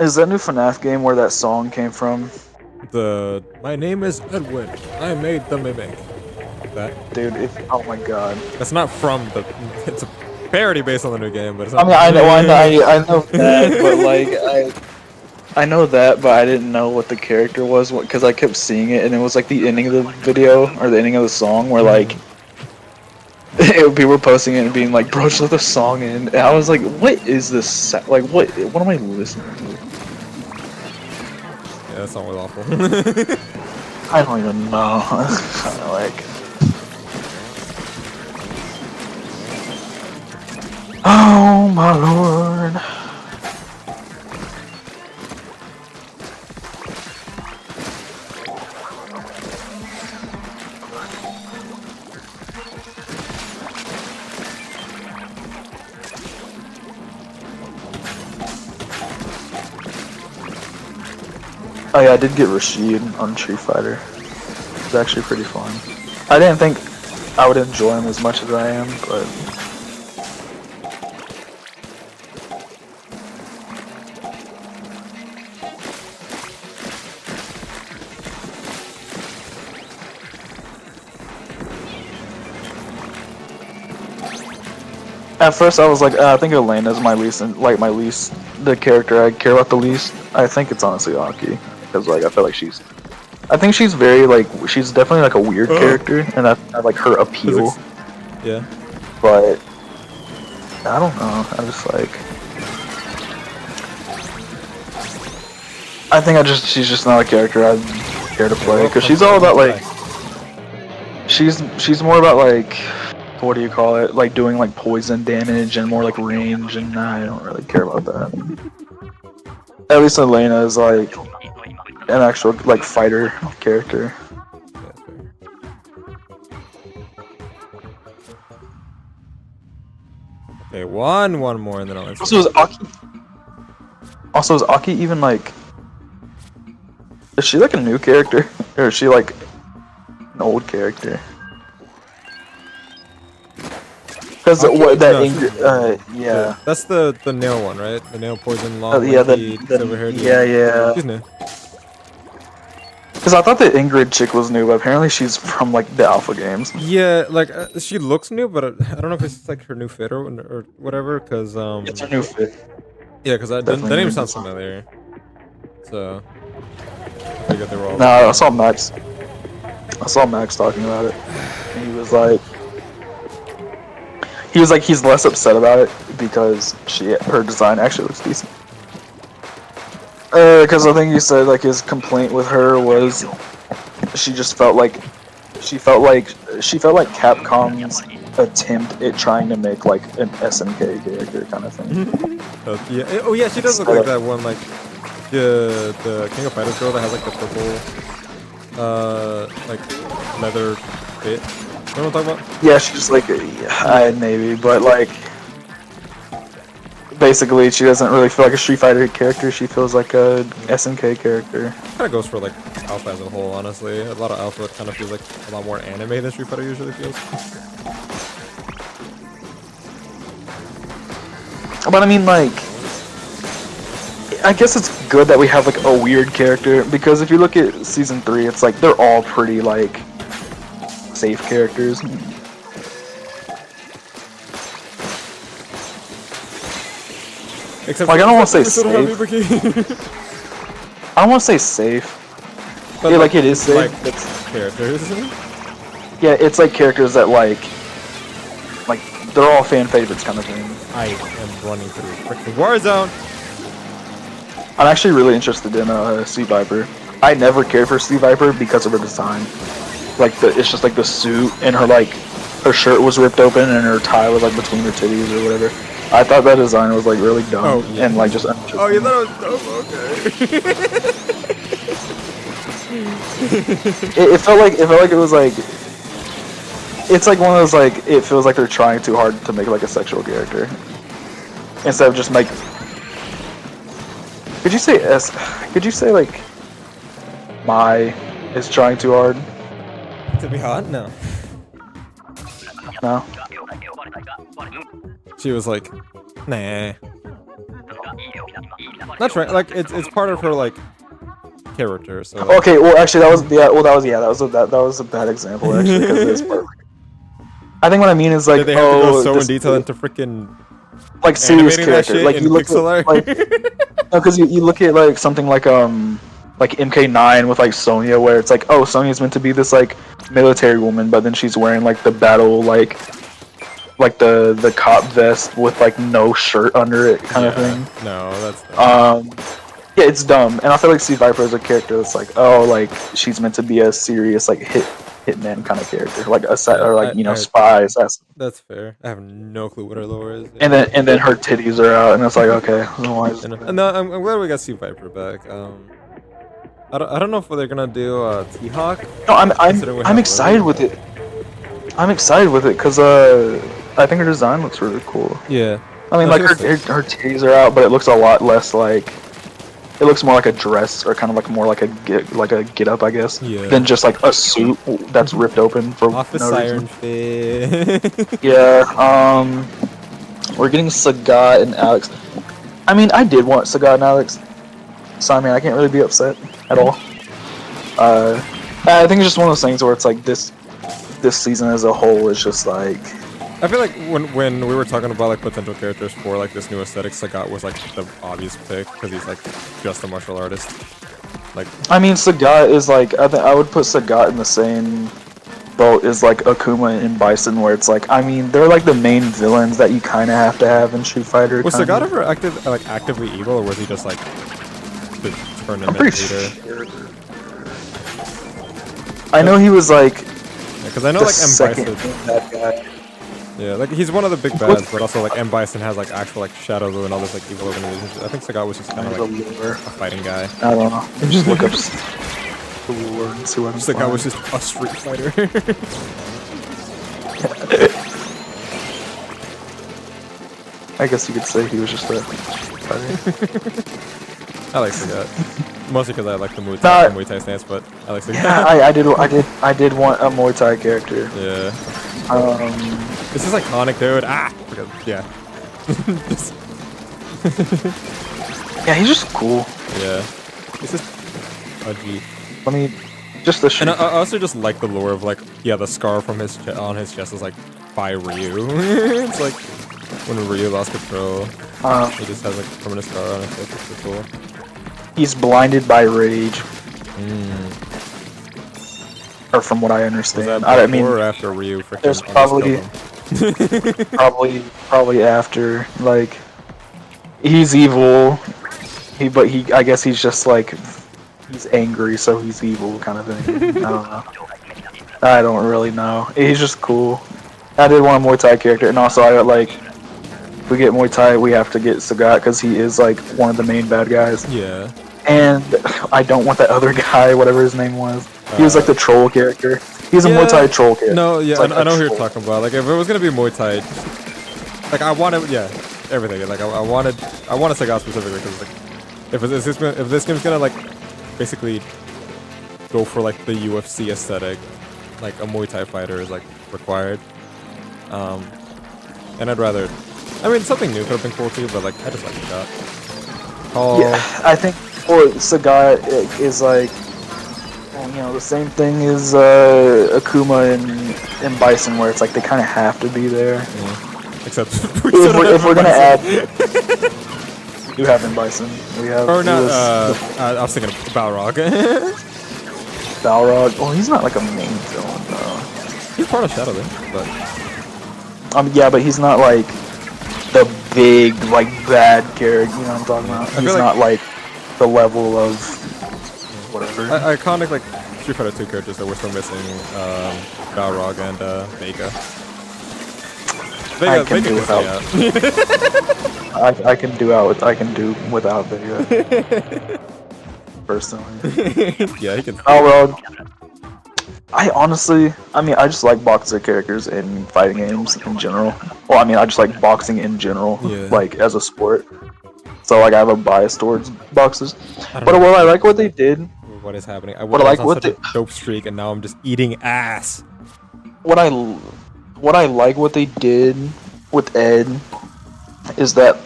Is that new FNAF game where that song came from? My name is Edwin. I made the mimic. That. Dude, oh my god. That's not from the. It's a parody based on the new game, but it's I not. mean, I know that, but like, I know that, but I didn't know what the character was because I kept seeing it, and it was like the ending of the video or the ending of the song where like people were posting it and being like, "Bro, just let the song in." And I was like, "What is this? Like, what am I listening to?" Yeah, that song was awful. I don't even know. Kind of like. Oh my lord. Oh yeah, I did get Rashid on Street Fighter. It was actually pretty fun. I didn't think I would enjoy him as much as I am, but... At first I was like, I think Elena's the character I care about the least. I think it's honestly Aki, because like I feel like I think she's very like, she's definitely like a weird character, and I like her appeal. Yeah. But I don't know. I just like, I think she's just not a character I care to play, because she's all about like, she's more about like, what do you call it? Like doing like poison damage and more like range, and I don't really care about that. At least Elena is like an actual like fighter character. Okay, one more, and then I'll answer. Also, is Aki even like? Is she like a new character, or is she like an old character? Because what that yeah. That's the nail one, right? The nail poison long. Yeah, silver haired. Yeah. She's new. Because I thought the Ingrid chick was new, but apparently she's from like the Alpha games. Yeah, like she looks new, but I don't know if it's like her new fit or whatever. Cause It's her new fit. Yeah, cause the name sounds familiar. So I got the role. No, I saw Max talking about it. And he was like, he's less upset about it because her design actually looks decent. Because I think he said like his complaint with her was she felt like Capcom's attempt at trying to make like an SNK character kind of thing. Oh yeah, she does look like that one, like the King of Fighters girl that has like the purple like leather fit. You know what I'm talking about? Yeah, she's like maybe, but like basically she doesn't really feel like a Street Fighter character. She feels like a SNK character. Kind of goes for like Alpha as a whole, honestly. A lot of Alpha kind of feels like a lot more anime than Street Fighter usually feels. But I mean, like, I guess it's good that we have like a weird character, because if you look at season 3, it's like they're all pretty like safe characters. Except like I don't want to say safe. I don't want to say safe. But yeah, like it is safe. Like it's characters. Yeah, it's like characters that like they're all fan favorites kind of thing. I am running through freaking Warzone. I'm actually really interested in Sea Viper. I never cared for Sea Viper because of her design. Like it's just like the suit, and her shirt was ripped open and her tie was like between her titties or whatever. I thought that design was like really dumb and like just uninteresting. Oh, you thought it was dumb? Okay. it felt like it was like, it's like one of those like, it feels like they're trying too hard to make like a sexual character instead of just could you say like Mai is trying too hard. To be hot? No. No. She was like, nah. That's right. Like it's part of her like character. So. Like, Okay. Well, actually, that was a bad example actually because it is part. I think what I mean is like, did they have to go so in detail into freaking like serious animating that character? shit Like in you look pixel at art? like no, because you look at like something like MK9 with like Sonya, where it's like, oh, Sonya's meant to be this like military woman, but then she's wearing like the battle like the cop vest with like no shirt under it kind of thing. No, that's dumb. Yeah, it's dumb, and I feel like C Viper is a character that's like, oh, like she's meant to be a serious like hitman kind of character, like or like spy assassin. That's fair. I have no clue what her lore is. And then her titties are out, and it's like, okay, why is no, I'm glad we got C Viper back. I don't know if they're gonna do T-Hawk. No, I'm excited with it. I'm excited with it because I think her design looks really cool. Yeah. I mean, like her titties are out, but it looks a lot less like. It looks more like a dress, or kind of like more like a get up, I guess, than just like a suit that's ripped open for Office no Siren reason. Fit. Yeah. We're getting Sagat and Alex. I mean, I did want Sagat and Alex, so I mean, I can't really be upset at all. I think it's just one of those things where it's like this season as a whole is just like. I feel like when we were talking about like potential characters for like this new aesthetic, Sagat was like the obvious pick because he's like just a martial artist. Like, I mean, Sagat is like I would put Sagat in the same boat as like Akuma and Bison, where it's like, I mean, they're like the main villains that you kind of have to have in Street Fighter. Was Sagat ever actively evil, or was he just like the tournament leader? Sure. I know he was like. Because I know like M Bison. That guy. Yeah, like he's one of the big bads, but also like M Bison has like actual like Shadow Blue and all this like evil organizations. I think Sagat was just kind of like a fighting guy. I don't know. Just look up the lore and see what I'm Sagat was just a street fighter. I guess you could say he was just a fighter. I like Sagat. Mostly because I like the Muay Thai stance, but I like Sagat. Yeah, I did want a Muay Thai character. Yeah. This is iconic, dude. Yeah. Yeah, he's just cool. Yeah. He's just a G. I mean, just the shit. And I also just like the lore of like, yeah, the scar from on his chest is like by Ryu. It's like when Ryu lost control. He just has like a permanent scar on his chest. It's so cool. He's blinded by rage. Or from what I understand. Was that before or after Ryu freaking there's probably after. Like, he's evil. I guess he's just like, he's angry, so he's evil kind of thing. I don't know. I don't really know. He's just cool. I did want a Muay Thai character, and also I like, if we get Muay Thai, we have to get Sagat because he is like one of the main bad guys. Yeah. And I don't want that other guy, whatever his name was. He was like the troll character. He's a Muay Thai troll character. No, yeah, like I know who you're talking about. Like, if it was gonna be Muay Thai, like I wanted, yeah, everything. Like I wanted Sagat specifically because like, if this game's gonna like basically go for like the UFC aesthetic, like a Muay Thai fighter is like required. And I'd rather, I mean, something new could have been cool too, but like I just like Sagat. Oh. Yeah, I think for Sagat is like, you know, the same thing as Akuma and Bison, where it's like they kind of have to be there. Yeah. Except if we're gonna add, we do have in Bison. We have. Or not. I was thinking of Balrog. Balrog. Well, he's not like a main villain though. He's part of Shadow, but. Yeah, but he's not like the big like bad character. You know what I'm talking about? He's not like the level of whatever. Iconic like Street Fighter 2 characters that we're still missing, Balrog and Vega. I can do without. I can do without Vega. Personally. Yeah, he can. Balrog. I I just like boxer characters in fighting games in general. Well, I mean, I just like boxing in general, like as a sport. So like I have a bias towards boxers. But I like what they did what is happening? I What was I like on what such a dope streak, and now I'm just eating ass. what I like what they did with Ed is that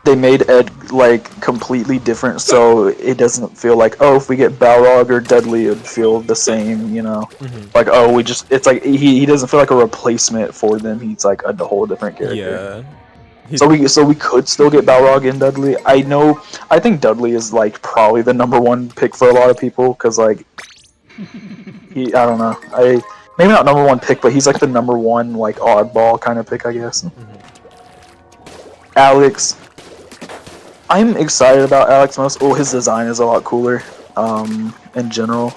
they made Ed like completely different, so it doesn't feel like, oh, if we get Balrog or Dudley, it'd feel the same, you know. Like, oh, it's like he doesn't feel like a replacement for them. He's like a whole different character. Yeah. So we could still get Balrog and Dudley. I think Dudley is like probably the #1 pick for a lot of people because like I don't know, maybe not #1 pick, but he's like the #1 like oddball kind of pick, I guess. Alex, I'm excited about Alex most. Oh, his design is a lot cooler. In general,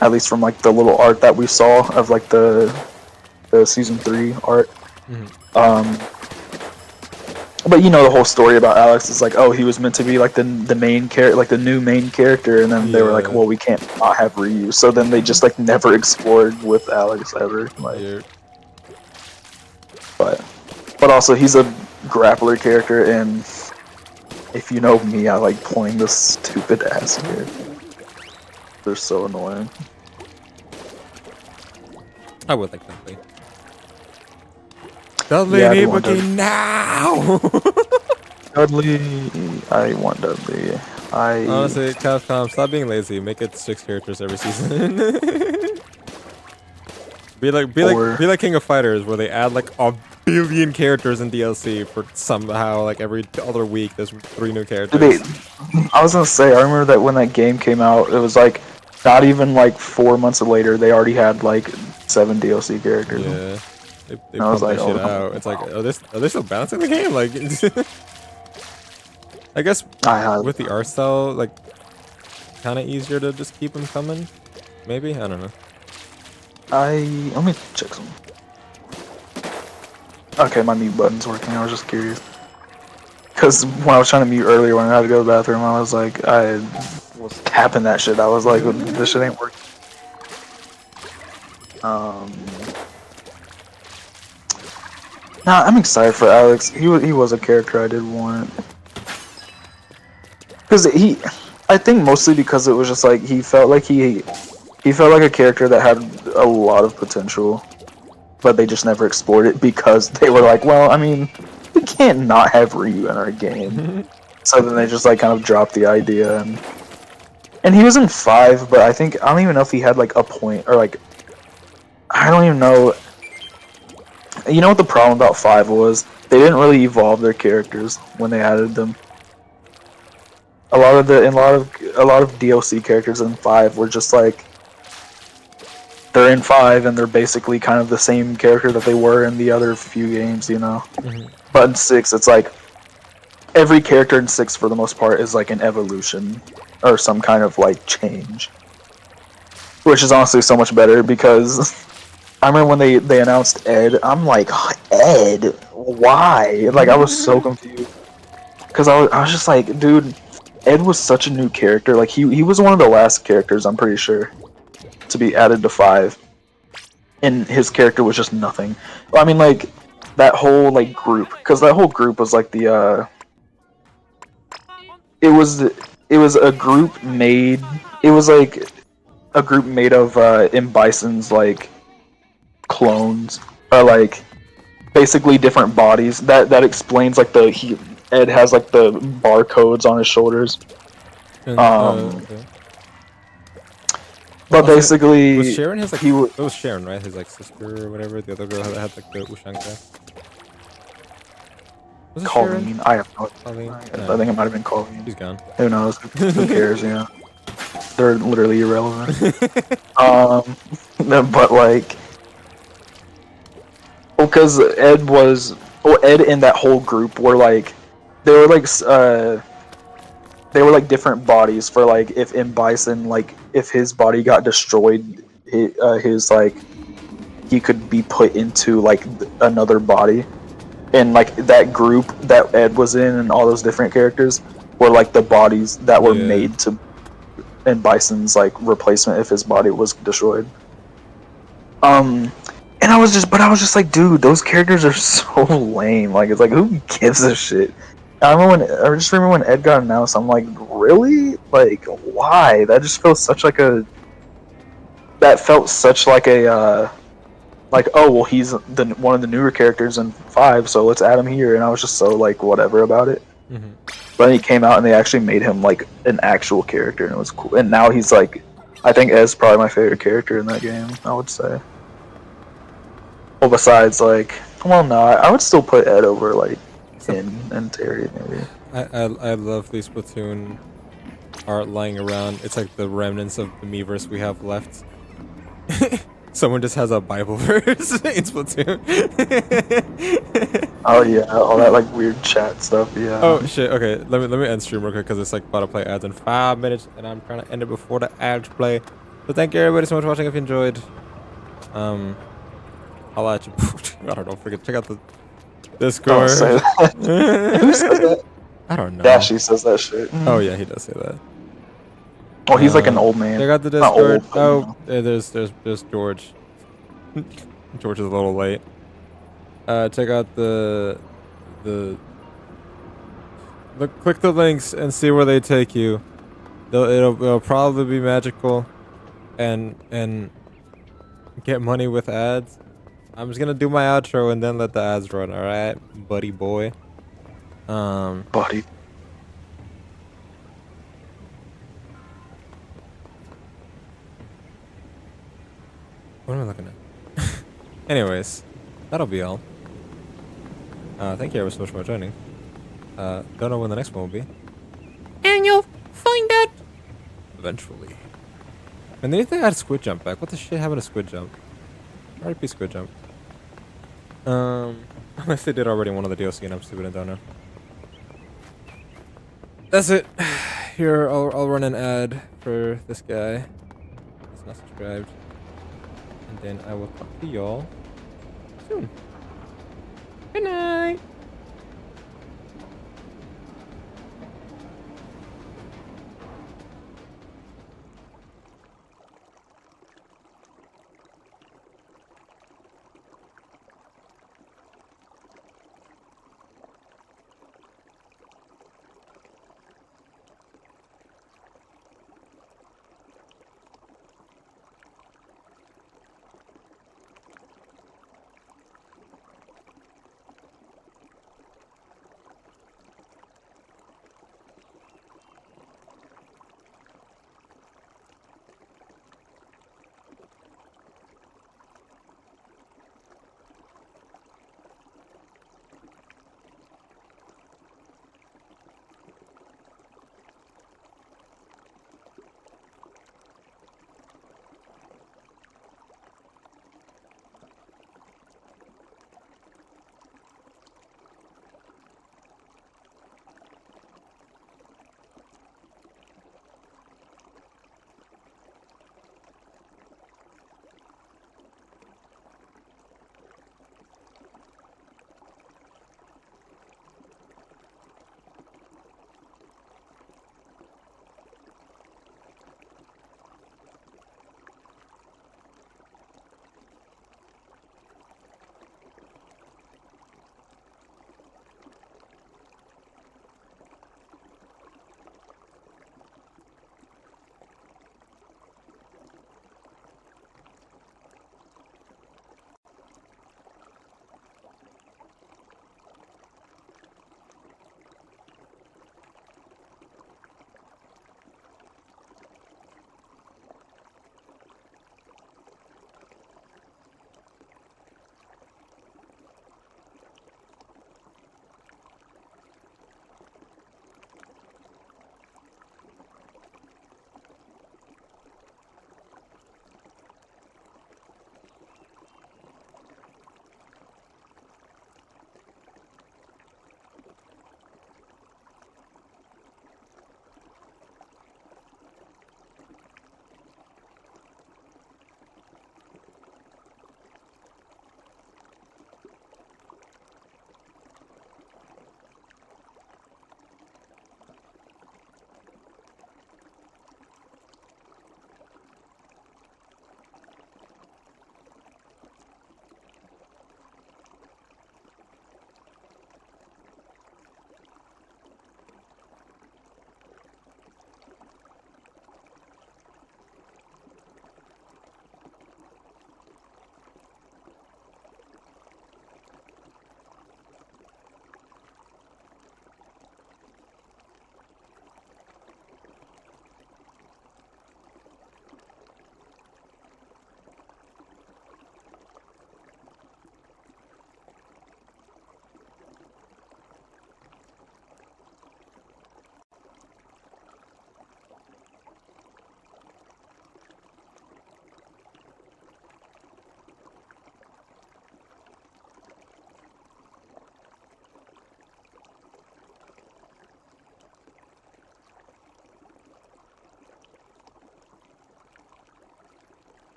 at least from like the little art that we saw of like the season 3 art. But you know the whole story about Alex is like, oh, he was meant to be like the main character, like the new main character, and then they were like, well, we can't not have Ryu. So then they just like never explored with Alex ever. Like, but also he's a grappler character, and if you know me, I like playing this stupid ass character. They're so annoying. I would like Dudley. Dudley Yeah, I'd need want Wookiee now! Dudley, I want Dudley. Honestly, Capcom, stop being lazy. Make it 6 characters every season. be like King of Fighters, where they add like a billion characters in DLC for somehow like every other week. There's 3 new characters. I was gonna say, I remember that when that game came out, it was like not even like 4 months later, they already had like 7 DLC characters. Yeah. They I was pump that like, shit out. It's like, are they still balancing the game? Like, I guess with the art style, like, kind of easier to just keep them coming. Maybe, I don't know. Let me check some. Okay, my mute button's working. I was just curious. Because when I was trying to mute earlier, when I had to go to the bathroom, I was like, I was tapping that shit. I was like, this shit ain't working. Nah, I'm excited for Alex. He was a character I did want. Because I think mostly because it was just like, he felt like a character that had a lot of potential, but they just never explored it because they were like, well, I mean, we can't not have Ryu in our game. So then they just like kind of dropped the idea, and he was in 5, but I don't even know if he had like a point, or like, I don't even know. You know what the problem about 5 was? They didn't really evolve their characters when they added them. A lot of DLC characters in 5 were just like, they're in 5 and they're basically kind of the same character that they were in the other few games, you know. But in 6, it's like every character in 6 for the most part is like an evolution or some kind of like change, which is honestly so much better because I remember when they announced Ed, I'm like, Ed? Why? Like, I was so confused. Because I was just like, dude, Ed was such a new character. Like, he was one of the last characters, I'm pretty sure, to be added to 5. And his character was just nothing. I mean, like, that whole, like, group. Because that whole group was, like, the, It was a group made... It was, like, a group made of, M. Bison's, like, clones, or like basically different bodies. That explains like Ed has like the barcodes on his shoulders. Okay. But basically, was Sharon his like? It was Sharon, right? His like sister or whatever. The other girl that had like the Ushanka. Was it Colleen. Sharon? I have no idea. Colleen? I think it might have been Colleen. She's gone. Who knows? Who cares? Yeah, they're literally irrelevant. But like. Because Ed and that whole group were like, they were like different bodies for like if M. Bison, like if his body got destroyed, his like he could be put into like another body, and like that group that Ed was in and all those different characters were like the bodies that were made to M. Bison's like replacement if his body was destroyed. And I was just like, dude, those characters are so lame. Like, it's like, who gives a shit? I just remember when Ed got announced, I'm like, really? Like, why? That just feels such like a. That felt such like a. Like, oh well, he's one of the newer characters in 5, so let's add him here. And I was just so like whatever about it. Mm-hmm. But then he came out and they actually made him like an actual character, and it was cool. And now he's like, I think Ed's probably my favorite character in that game. I would say. Well, besides like, well, no, I would still put Ed over like Finn and Terry maybe. I love the Splatoon art lying around. It's like the remnants of the Miiverse we have left. Someone just has a Bible verse in Splatoon. Oh yeah, all that like weird chat stuff. Yeah. Oh shit. Okay, let me end stream real quick because it's like about to play ads in 5 minutes, and I'm trying to end it before the ads play. So thank you everybody so much for watching. If you enjoyed, I'll let you. I don't know. Forget. Check out the Discord. Don't say that. Who says that? I don't know. Dashy says that shit. Oh yeah, he does say that. Oh, he's like an old man. Check out the Not Discord. old, Oh, there's George. George is a little late. Check out the click the links and see where they take you. It'll probably be magical, and get money with ads. I'm just gonna do my outro and then let the ads run. All right, buddy boy. Buddy. What am I looking at? Anyways, that'll be all. Thank you ever so much for joining. Don't know when the next one will be. And you'll find out. Eventually. And they add squid jump back. What the shit happened to squid jump? RIP squid jump. Unless they did already in one of the DLC and I'm stupid and don't know. That's it. Here, I'll run an ad for this guy. He's not subscribed. And then I will talk to y'all soon. Good night.